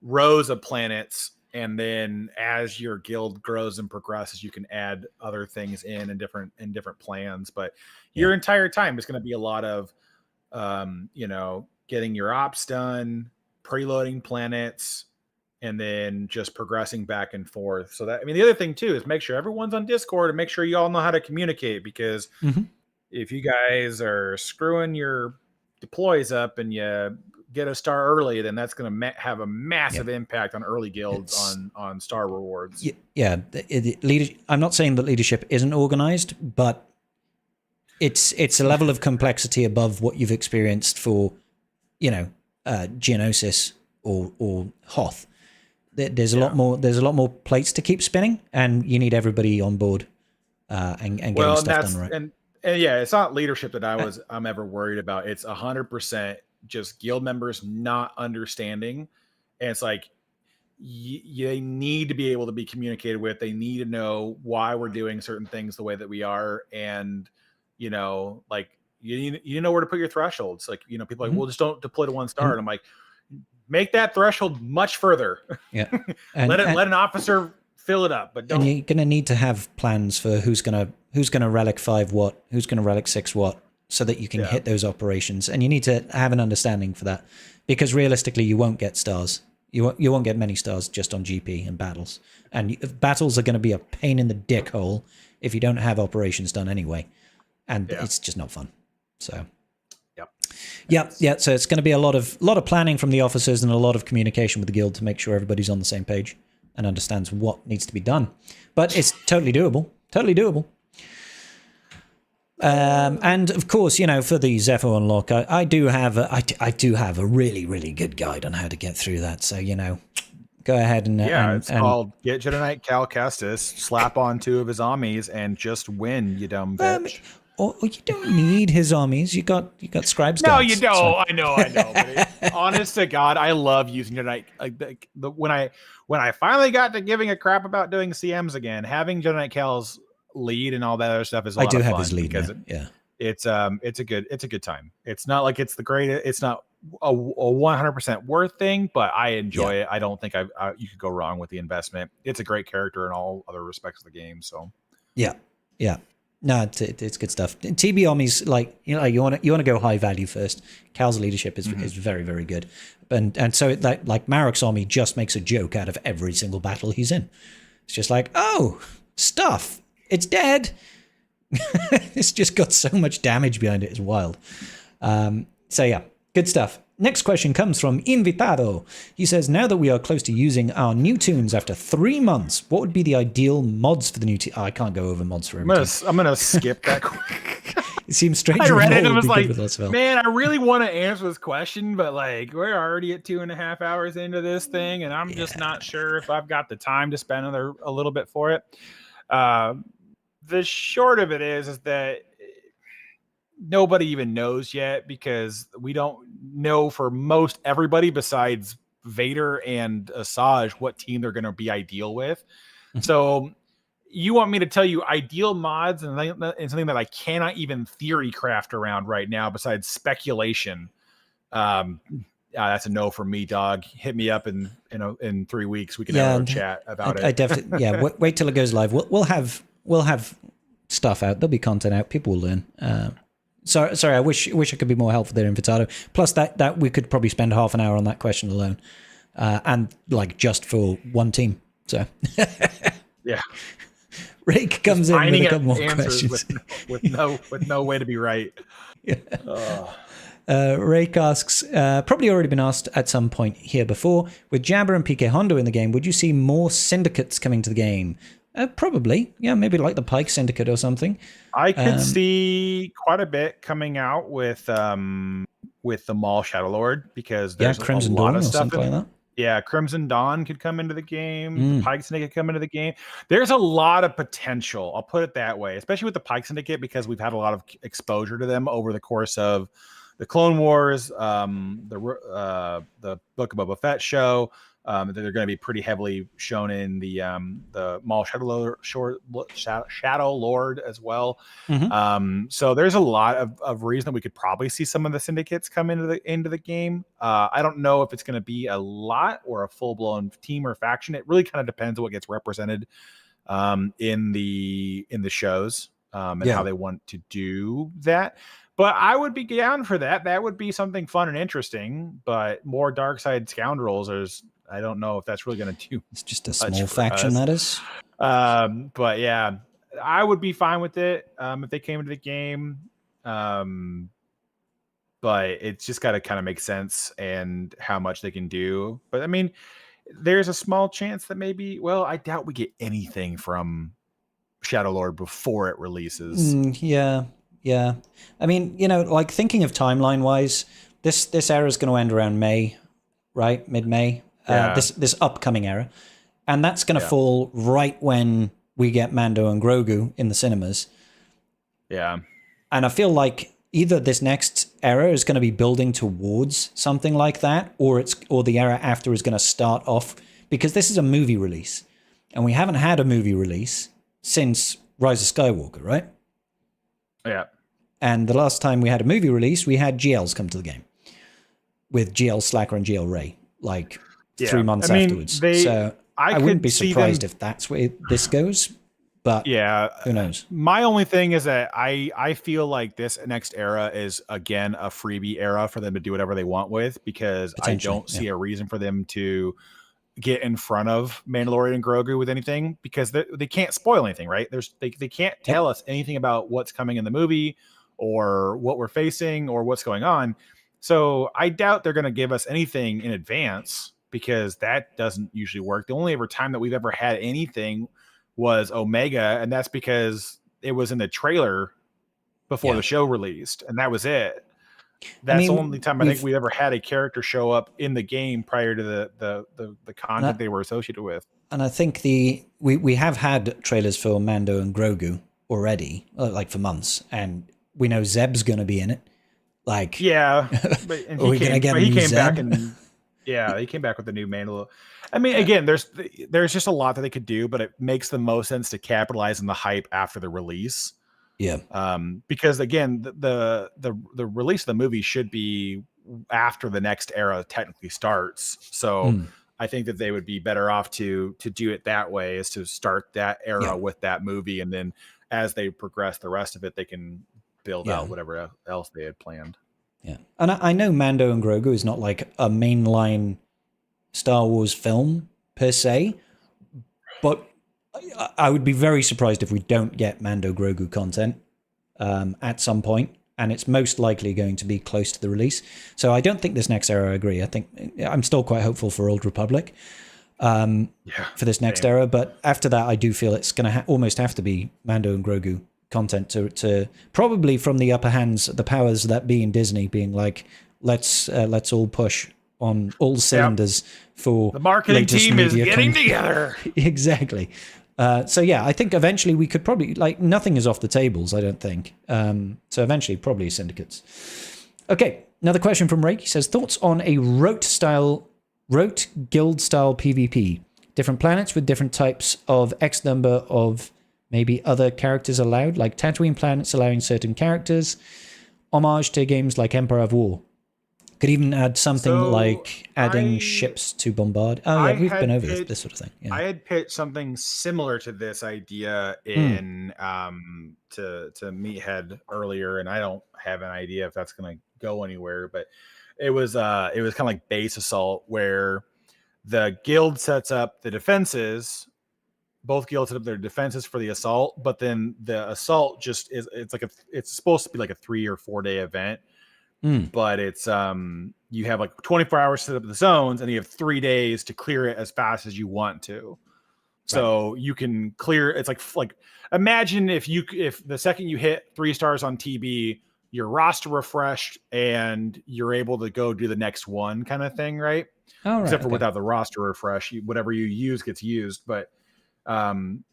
rows of planets, and then as your guild grows and progresses, you can add other things in different plans. But your entire time is going to be a lot of getting your ops done, preloading planets, and then just progressing back and forth. So that, I mean, the other thing too is make sure everyone's on Discord and make sure you all know how to communicate, because if you guys are screwing your deploys up and you get a star early, then that's going to have a massive impact on early guilds on star rewards. Yeah. I'm not saying that leadership isn't organized, but it's a level of complexity above what you've experienced for, Geonosis or Hoth. There's a lot more plates to keep spinning, and you need everybody on board and getting stuff done right. And yeah, it's not leadership that I'm ever worried about. It's 100% just guild members not understanding. And it's like, they need to be able to be communicated with. They need to know why we're doing certain things the way that we are. And, like, you know where to put your thresholds. Like, people are like, well, just don't deploy to 1 star. And I'm like, make that threshold much further. Yeah. Let an officer fill it up, but don't. And you're going to need to have plans for who's going to relic 5 what, who's going to relic 6 what, so that you can hit those operations. And you need to have an understanding for that, because realistically, you won't get stars. You won't get many stars just on GP and battles. And battles are going to be a pain in the dick hole if you don't have operations done anyway. And it's just not fun. So. Yeah. So it's going to be a lot of planning from the officers and a lot of communication with the guild to make sure everybody's on the same page and understands what needs to be done. But it's totally doable. And of course, for the Zepho unlock, I do have a really, really good guide on how to get through that. So, go ahead and it's called Get Jedi Knight Cal Kestis, slap on 2 of his armies, and just win, you dumb bitch. Or you don't need his armies. You got scribes. No, guides, you don't. So. I know. But honest to God, I love using Jedi Knight. When I finally got to giving a crap about doing CMs again, having Jedi Knight Cal's lead and all that other stuff is a lot of fun. I do have his lead because it's a good time. It's not like it's the greatest. It's not a 100% worth thing, but I enjoy it. I don't think you could go wrong with the investment. It's a great character in all other respects of the game. So yeah. No, it's good stuff. TB armies, like you want to go high value first. Cal's leadership is very, very good, and so like Marok's army just makes a joke out of every single battle he's in. It's just like, oh, stuff, it's dead. It's just got so much damage behind it. It's wild. So yeah, good stuff. Next question comes from Invitado. He says, now that we are close to using our new tunes after 3 months, what would be the ideal mods for the new tune? I can't go over mods for everything. I'm gonna skip that. It seems strange. I read it and would was be good like, with lots of help. man, I really want to answer this question, but like we're already at 2.5 hours into this thing, and I'm just not sure if I've got the time to spend a little bit for it. The short of it is that nobody even knows yet, because we don't know for most everybody besides Vader and Asajj what team they're going to be ideal with. So you want me to tell you ideal mods and something that I cannot even theory craft around right now besides speculation. That's a no for me, dog. Hit me up in 3 weeks. We can have a chat about it. I definitely, wait till it goes live. We'll have stuff out. There'll be content out. People will learn. Sorry, I wish I could be more helpful there, Invitado. Plus that we could probably spend half an hour on that question alone, and like just for one team. So yeah. Rake comes in with a couple more questions with no way to be right. Yeah. Rake asks, probably already been asked at some point here before, with Jabba and PK Hondo in the game, would you see more syndicates coming to the game? Probably, yeah, maybe like the Pike Syndicate or something. I could see quite a bit coming out with the Maul Shadow Lord, because there's Crimson a lot Dawn of or stuff something like that. Yeah, Crimson Dawn could come into the game. The Pike Syndicate come into the game. There's a lot of potential. I'll put it that way, especially with the Pike Syndicate, because we've had a lot of exposure to them over the course of the Clone Wars, the Book of Boba Fett show. They're going to be pretty heavily shown in the Maul Shadow Lord as well. So there's a lot of reason that we could probably see some of the syndicates come into the game. I don't know if it's going to be a lot or a full blown team or faction. It really kind of depends on what gets represented in the shows and how they want to do that. But I would be down for that. That would be something fun and interesting. But more dark side scoundrels, I don't know if that's really going to do. It's just a small faction, that is. But yeah, I would be fine with it if they came into the game. But it's just got to kind of make sense and how much they can do. But I mean, there's a small chance that maybe, well, I doubt we get anything from Shadow Lord before it releases. Yeah. I mean, like thinking of timeline wise, this era is going to end around May, right? Mid-May. This upcoming era. And that's going to fall right when we get Mando and Grogu in the cinemas. Yeah. And I feel like either this next era is going to be building towards something like that, or the era after is going to start off, because this is a movie release. And we haven't had a movie release since Rise of Skywalker, right? Yeah. And the last time we had a movie release, we had GLs come to the game with GL Slacker and GL Ray, like 3 months afterwards. So I wouldn't be surprised if that's where this goes. But who knows? My only thing is that I feel like this next era is, again, a freebie era for them to do whatever they want with, because I don't see a reason for them to get in front of Mandalorian and Grogu with anything, because they can't spoil anything, right? They can't tell us anything about what's coming in the movie or what we're facing or what's going on. So I doubt they're going to give us anything in advance, because that doesn't usually work. The only ever time that we've ever had anything was Omega, and that's because it was in the trailer before the show released, and that was it. That's the only time I think we ever had a character show up in the game prior to the content they were associated with. And I think we have had trailers for Mando and Grogu already, like for months, and we know Zeb's going to be in it. Like, he came back and he came back with the new Mandalorian. I mean, again, there's just a lot that they could do, but it makes the most sense to capitalize on the hype after the release. Yeah. Because again, the release of the movie should be after the next era technically starts. So I think that they would be better off to do it that way, is to start that era with that movie, and then as they progress the rest of it, they can build out whatever else they had planned. Yeah. And I know Mando and Grogu is not like a mainline Star Wars film per se, but I would be very surprised if we don't get Mando Grogu content at some point, and it's most likely going to be close to the release. So I don't think this next era, I agree. I think I'm still quite hopeful for Old Republic for this next era, but after that, I do feel it's going to almost have to be Mando and Grogu content to probably from the upper hands, the powers that be in Disney being like, let's all push on all cylinders for The marketing latest team is media getting content. together. Exactly. So yeah, I think eventually we could probably, like, nothing is off the tables, I don't think. So eventually probably syndicates. Okay, another question from Rake. He says, thoughts on a rote guild style PvP? Different planets with different types of X number of maybe other characters allowed, like Tatooine planets allowing certain characters, homage to games like Empire of War. Could even add something So, like adding I- ships to bombard. Oh I yeah, we've had been over pitched- this sort of thing. Yeah. I had pitched something similar to this idea in to Meathead earlier, and I don't have an idea if that's going to go anywhere. But it was kind of like base assault, where the guild sets up the defenses. Both guilds set up their defenses for the assault, but then the assault just is it's supposed to be like a 3 or 4 day event. But it's you have like 24 hours to set up the zones, and you have 3 days to clear it as fast as you want to. So you can clear. It's like imagine if the second you hit 3 stars on TB, your roster refreshed and you're able to go do the next one, kind of thing, right? All right. Except for without the roster refresh, whatever you use gets used, but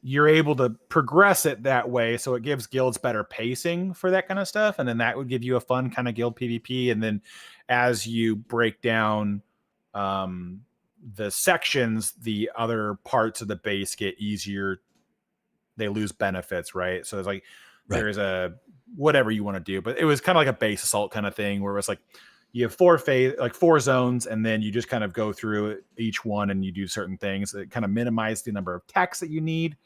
you're able to progress it that way, so it gives guilds better pacing for that kind of stuff, and then that would give you a fun kind of guild PvP. And then as you break down the sections, the other parts of the base get easier. They lose benefits, right? So it's like there's a whatever you want to do, but it was kind of like a base assault kind of thing, where it was like you have 4 zones, and then you just kind of go through each one and you do certain things that kind of minimize the number of techs that you need,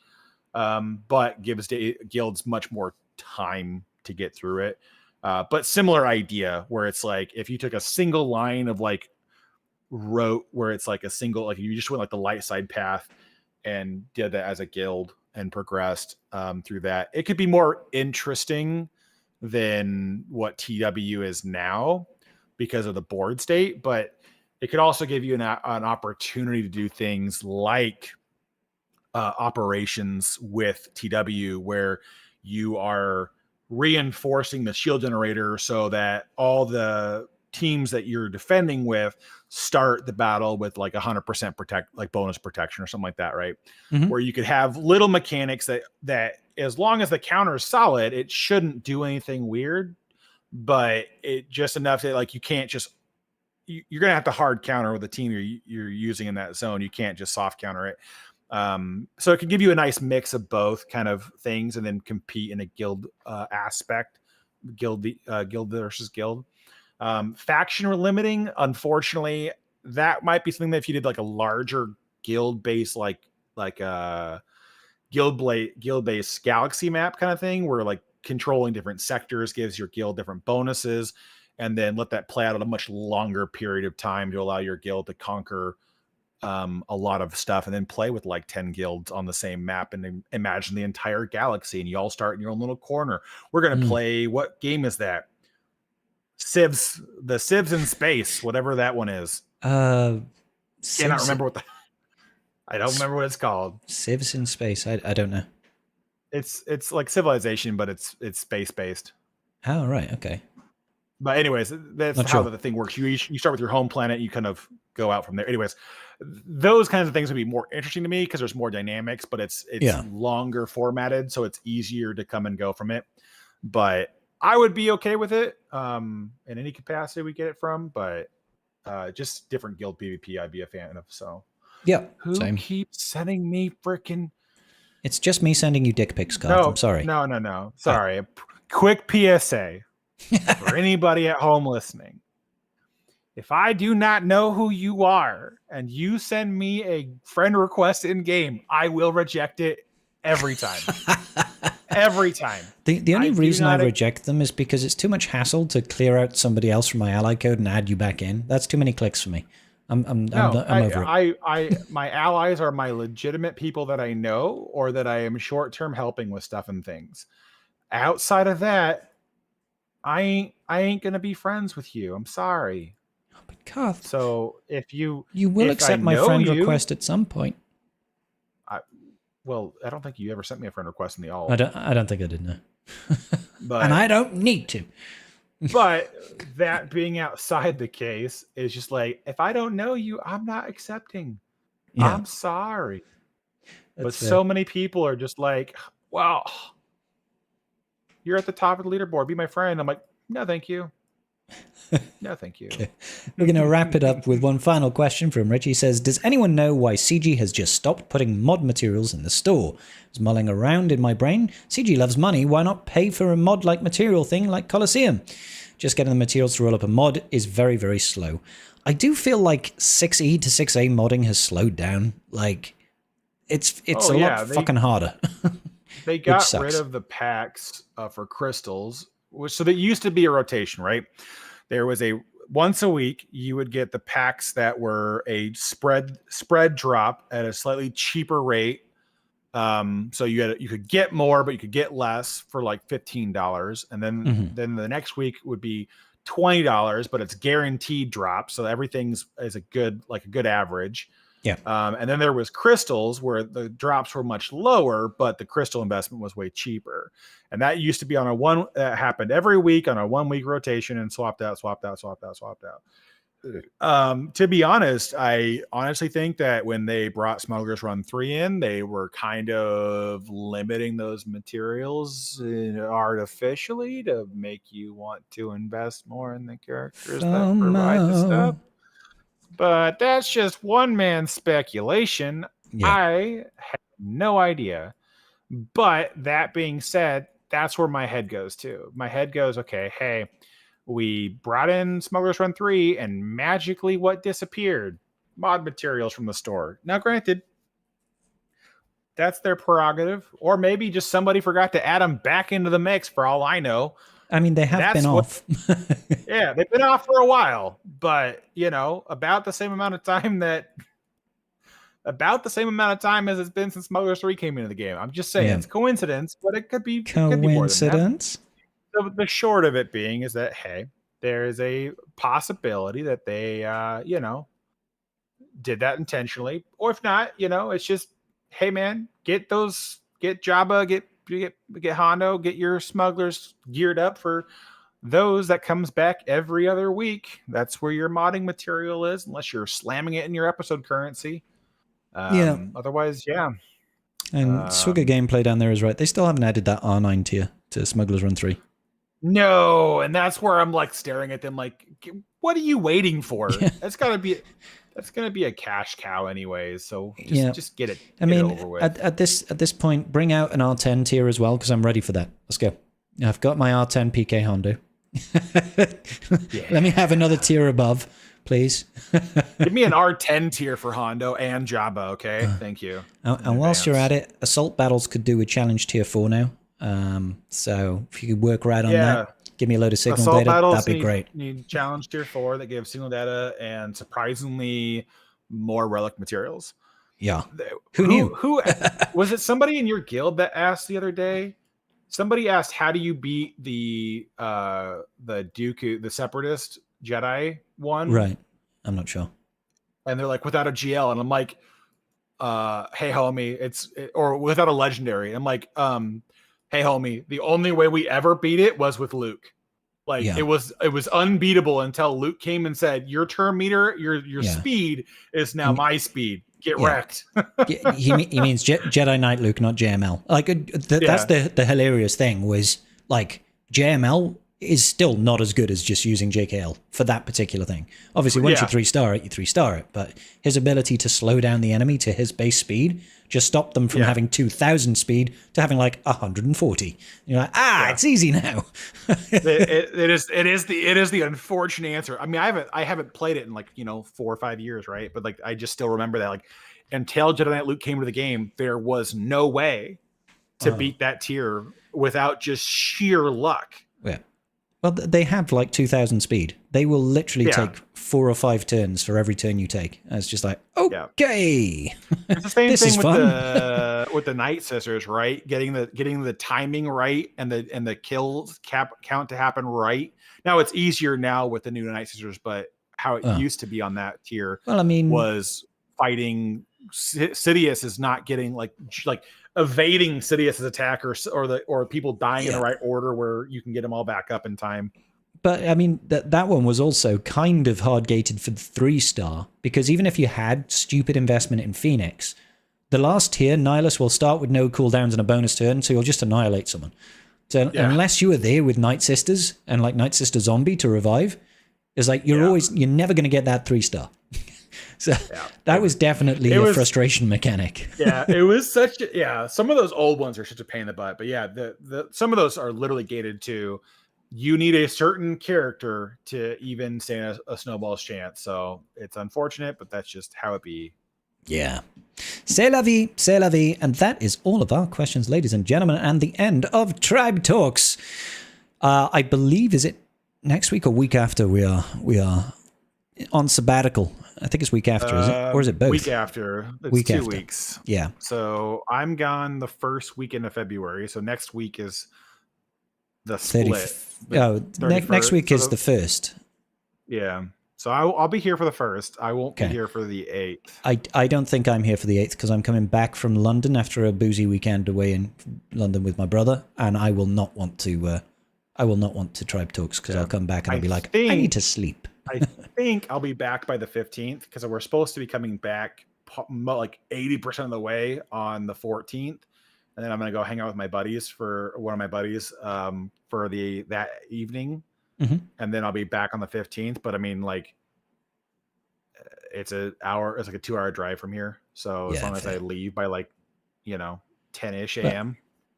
but gives guilds much more time to get through it. But similar idea, where it's like if you took a single line of like rote, where it's like a single, like you just went like the light side path and did that as a guild and progressed through that, it could be more interesting than what TW is now, because of the board state, but it could also give you an opportunity to do things like operations with TW, where you are reinforcing the shield generator so that all the teams that you're defending with start the battle with like 100% protect, like bonus protection or something like that, right? Where you could have little mechanics that as long as the counter is solid, it shouldn't do anything weird, but it just enough that like you can't just you're gonna have to hard counter with the team you're using in that zone. You can't just soft counter it. So it can give you a nice mix of both kind of things, and then compete in a guild aspect, guild versus guild. Faction limiting, unfortunately, that might be something that if you did like a larger guild base, like a guild based galaxy map kind of thing, where like controlling different sectors gives your guild different bonuses, and then let that play out at a much longer period of time to allow your guild to conquer a lot of stuff, and then play with like 10 guilds on the same map and imagine the entire galaxy, and you all start in your own little corner. We're going to play, what game is that? The Civs in Space, whatever that one is. Cannot remember what I don't remember what it's called. Civs in Space. I don't know. It's like Civilization, but it's space based. Oh, right. Okay. But anyways, that's how the thing works. You start with your home planet, you kind of go out from there. Anyways, those kinds of things would be more interesting to me because there's more dynamics, but it's longer formatted, so it's easier to come and go from it. But I would be okay with it in any capacity we get it from, but just different guild PvP I'd be a fan of. So yeah, who keeps sending me freaking? It's just me sending you dick pics, Garth. I'm sorry. No. Sorry. Quick PSA for anybody at home listening. If I do not know who you are and you send me a friend request in game, I will reject it every time. Every time. The only reason I reject them is because it's too much hassle to clear out somebody else from my ally code and add you back in. That's too many clicks for me. I'm over it. My allies are my legitimate people that I know, or that I am short-term helping with stuff and things. Outside of that, I ain't gonna be friends with you. I'm sorry. Oh, but Garth, so if you will accept my friend request at some point. Well, I don't think you ever sent me a friend request in the all. I don't think I did. No. But And I don't need to. but that being outside the case is just like, if I don't know you, I'm not accepting. Yeah, I'm sorry. But that's fair. so many people are just like, well, you're at the top of the leaderboard. Be my friend. I'm like, no, thank you. No, thank you. Okay. We're going to wrap it up with one final question from Richie. Says, does anyone know why CG has just stopped putting mod materials in the store? I was mulling around in my brain. CG loves money. Why not pay for a mod-like material thing like Colosseum? Just getting the materials to roll up a mod is very, very slow. I do feel like 6E to 6A modding has slowed down. Like, it's Oh, a yeah, lot fucking harder. they Which got rid sucks. of the packs for crystals, which so that used to be a rotation, right? There was a once a week you would get the packs that were a spread drop at a slightly cheaper rate. So you could get more, but you could get less for like $15, and Mhm. then the next week would be $20, but it's guaranteed drop, so everything's is a good average. Yeah. And then there was crystals where the drops were much lower, but the crystal investment was way cheaper. And that used to be on a one that happened every week on a 1 week rotation and swapped out, swapped out, swapped out, swapped out. To be honest, I honestly think that when they brought Smuggler's Run 3 in, they were kind of limiting those materials artificially to make you want to invest more in the characters that provide the stuff. FOMO. But that's just one man's speculation. Yeah. I have no idea. But that being said, that's where my head goes to. My head goes, okay, hey, we brought in Smuggler's Run 3 and magically what disappeared? Mod materials from the store. Now, granted, that's their prerogative. Or maybe just somebody forgot to add them back into the mix for all I know. I mean, they have That's been what off. Yeah, they've been off for a while, but about the same amount of time as it's been since Smuggler's 3 came into the game. I'm just saying, Yeah. it's coincidence, but it could be more than that. Coincidence? The short of it being is that, hey, there is a possibility that they did that intentionally, or if not, it's just, hey man, get Jabba, get Hondo, get your smugglers geared up for those that comes back every other week. That's where your modding material is, unless you're slamming it in your episode currency. Yeah. Otherwise, yeah. And Swigger Gameplay down there is right. They still haven't added that R9 tier to Smuggler's Run 3. No, and that's where I'm like staring at them like, what are you waiting for? Yeah. That's gonna be a cash cow anyways. So just get it. I mean, over with. at this point, bring out an R10 tier as well, because I'm ready for that. Let's go. I've got my R10 PK Hondo. Let me have another tier above, please. Give me an R10 tier for Hondo and Jabba, okay? Thank you. And whilst you're at it, Assault Battles could do with Challenge Tier 4 now. So if you could work right on that, give me a load of signal Assault data, Battles that'd be great. Need Challenge Tier 4 that gives signal data and surprisingly more relic materials. Yeah. Who knew? Who was it? Somebody in your guild that asked the other day? Somebody asked, how do you beat the Dooku, the Separatist Jedi one? Right. I'm not sure. And they're like, without a GL. And I'm like, hey homie, or without a legendary. I'm like, hey homie, the only way we ever beat it was with Luke. Like it was unbeatable until Luke came and said, your turn meter, your speed is now my speed. Get wrecked. he means Jedi Knight Luke, not JML. Like that's the hilarious thing was like JML is still not as good as just using JKL for that particular thing. Obviously, once you 3-star it, you 3-star it. But his ability to slow down the enemy to his base speed just stopped them from having 2,000 speed to having like 140. And you're like, it's easy now. it is the unfortunate answer. I mean, I haven't played it in like 4 or 5 years, right? But like I just still remember that like until Jedi Knight Luke came to the game, there was no way to beat that tier without just sheer luck. Yeah. Well, they have like 2,000 speed. They will literally take 4 or 5 turns for every turn you take. And it's just like, okay. It's the same thing with the Night Sisters, right? Getting the timing right and the kills count to happen right. Now it's easier now with the new Night Sisters, but how it used to be on that tier, well, I mean, was fighting Sidious is not getting like evading Sidious's attack or people dying in the right order where you can get them all back up in time. But I mean, that one was also kind of hard gated for the 3-star, because even if you had stupid investment in Phoenix, the last tier, Nihilus will start with no cooldowns and a bonus turn, so you'll just annihilate someone. So unless you were there with Night Sisters and like Night Sister Zombie to revive, it's like you're never going to get that 3-star. So that was definitely a frustration mechanic. Yeah, it was some of those old ones are such a pain in the butt, but yeah, some of those are literally gated to you need a certain character to even stand a snowball's chance. So it's unfortunate, but that's just how it be. Yeah. C'est la vie, c'est la vie. And that is all of our questions, ladies and gentlemen, and the end of Tribe Talks. I believe, is it next week or week after we are on sabbatical? I think it's week after, is it? Or is it both? Week after. It's week 2 after. weeks. Yeah. So I'm gone the first weekend of February. So next week is the split. Next week is the 1st. Yeah. So I'll be here for the 1st. I won't be here for the 8th. I don't think I'm here for the 8th because I'm coming back from London after a boozy weekend away in London with my brother, and I will not want to Tribe Talks because I'll come back and I'll be like, I need to sleep. I think I'll be back by the 15th because we're supposed to be coming back like 80% of the way on the 14th. And then I'm going to go hang out with my buddies for for that evening. Mm-hmm. And then I'll be back on the 15th. But I mean, like, it's like a 2-hour drive from here. So as long as I leave by 10-ish a.m.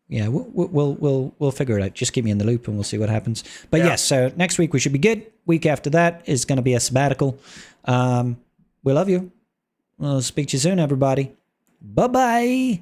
Yeah, we'll figure it out. Just keep me in the loop and we'll see what happens. But yes, so next week we should be good. Week after that is going to be a sabbatical. We love you. We'll speak to you soon, everybody. Bye-bye.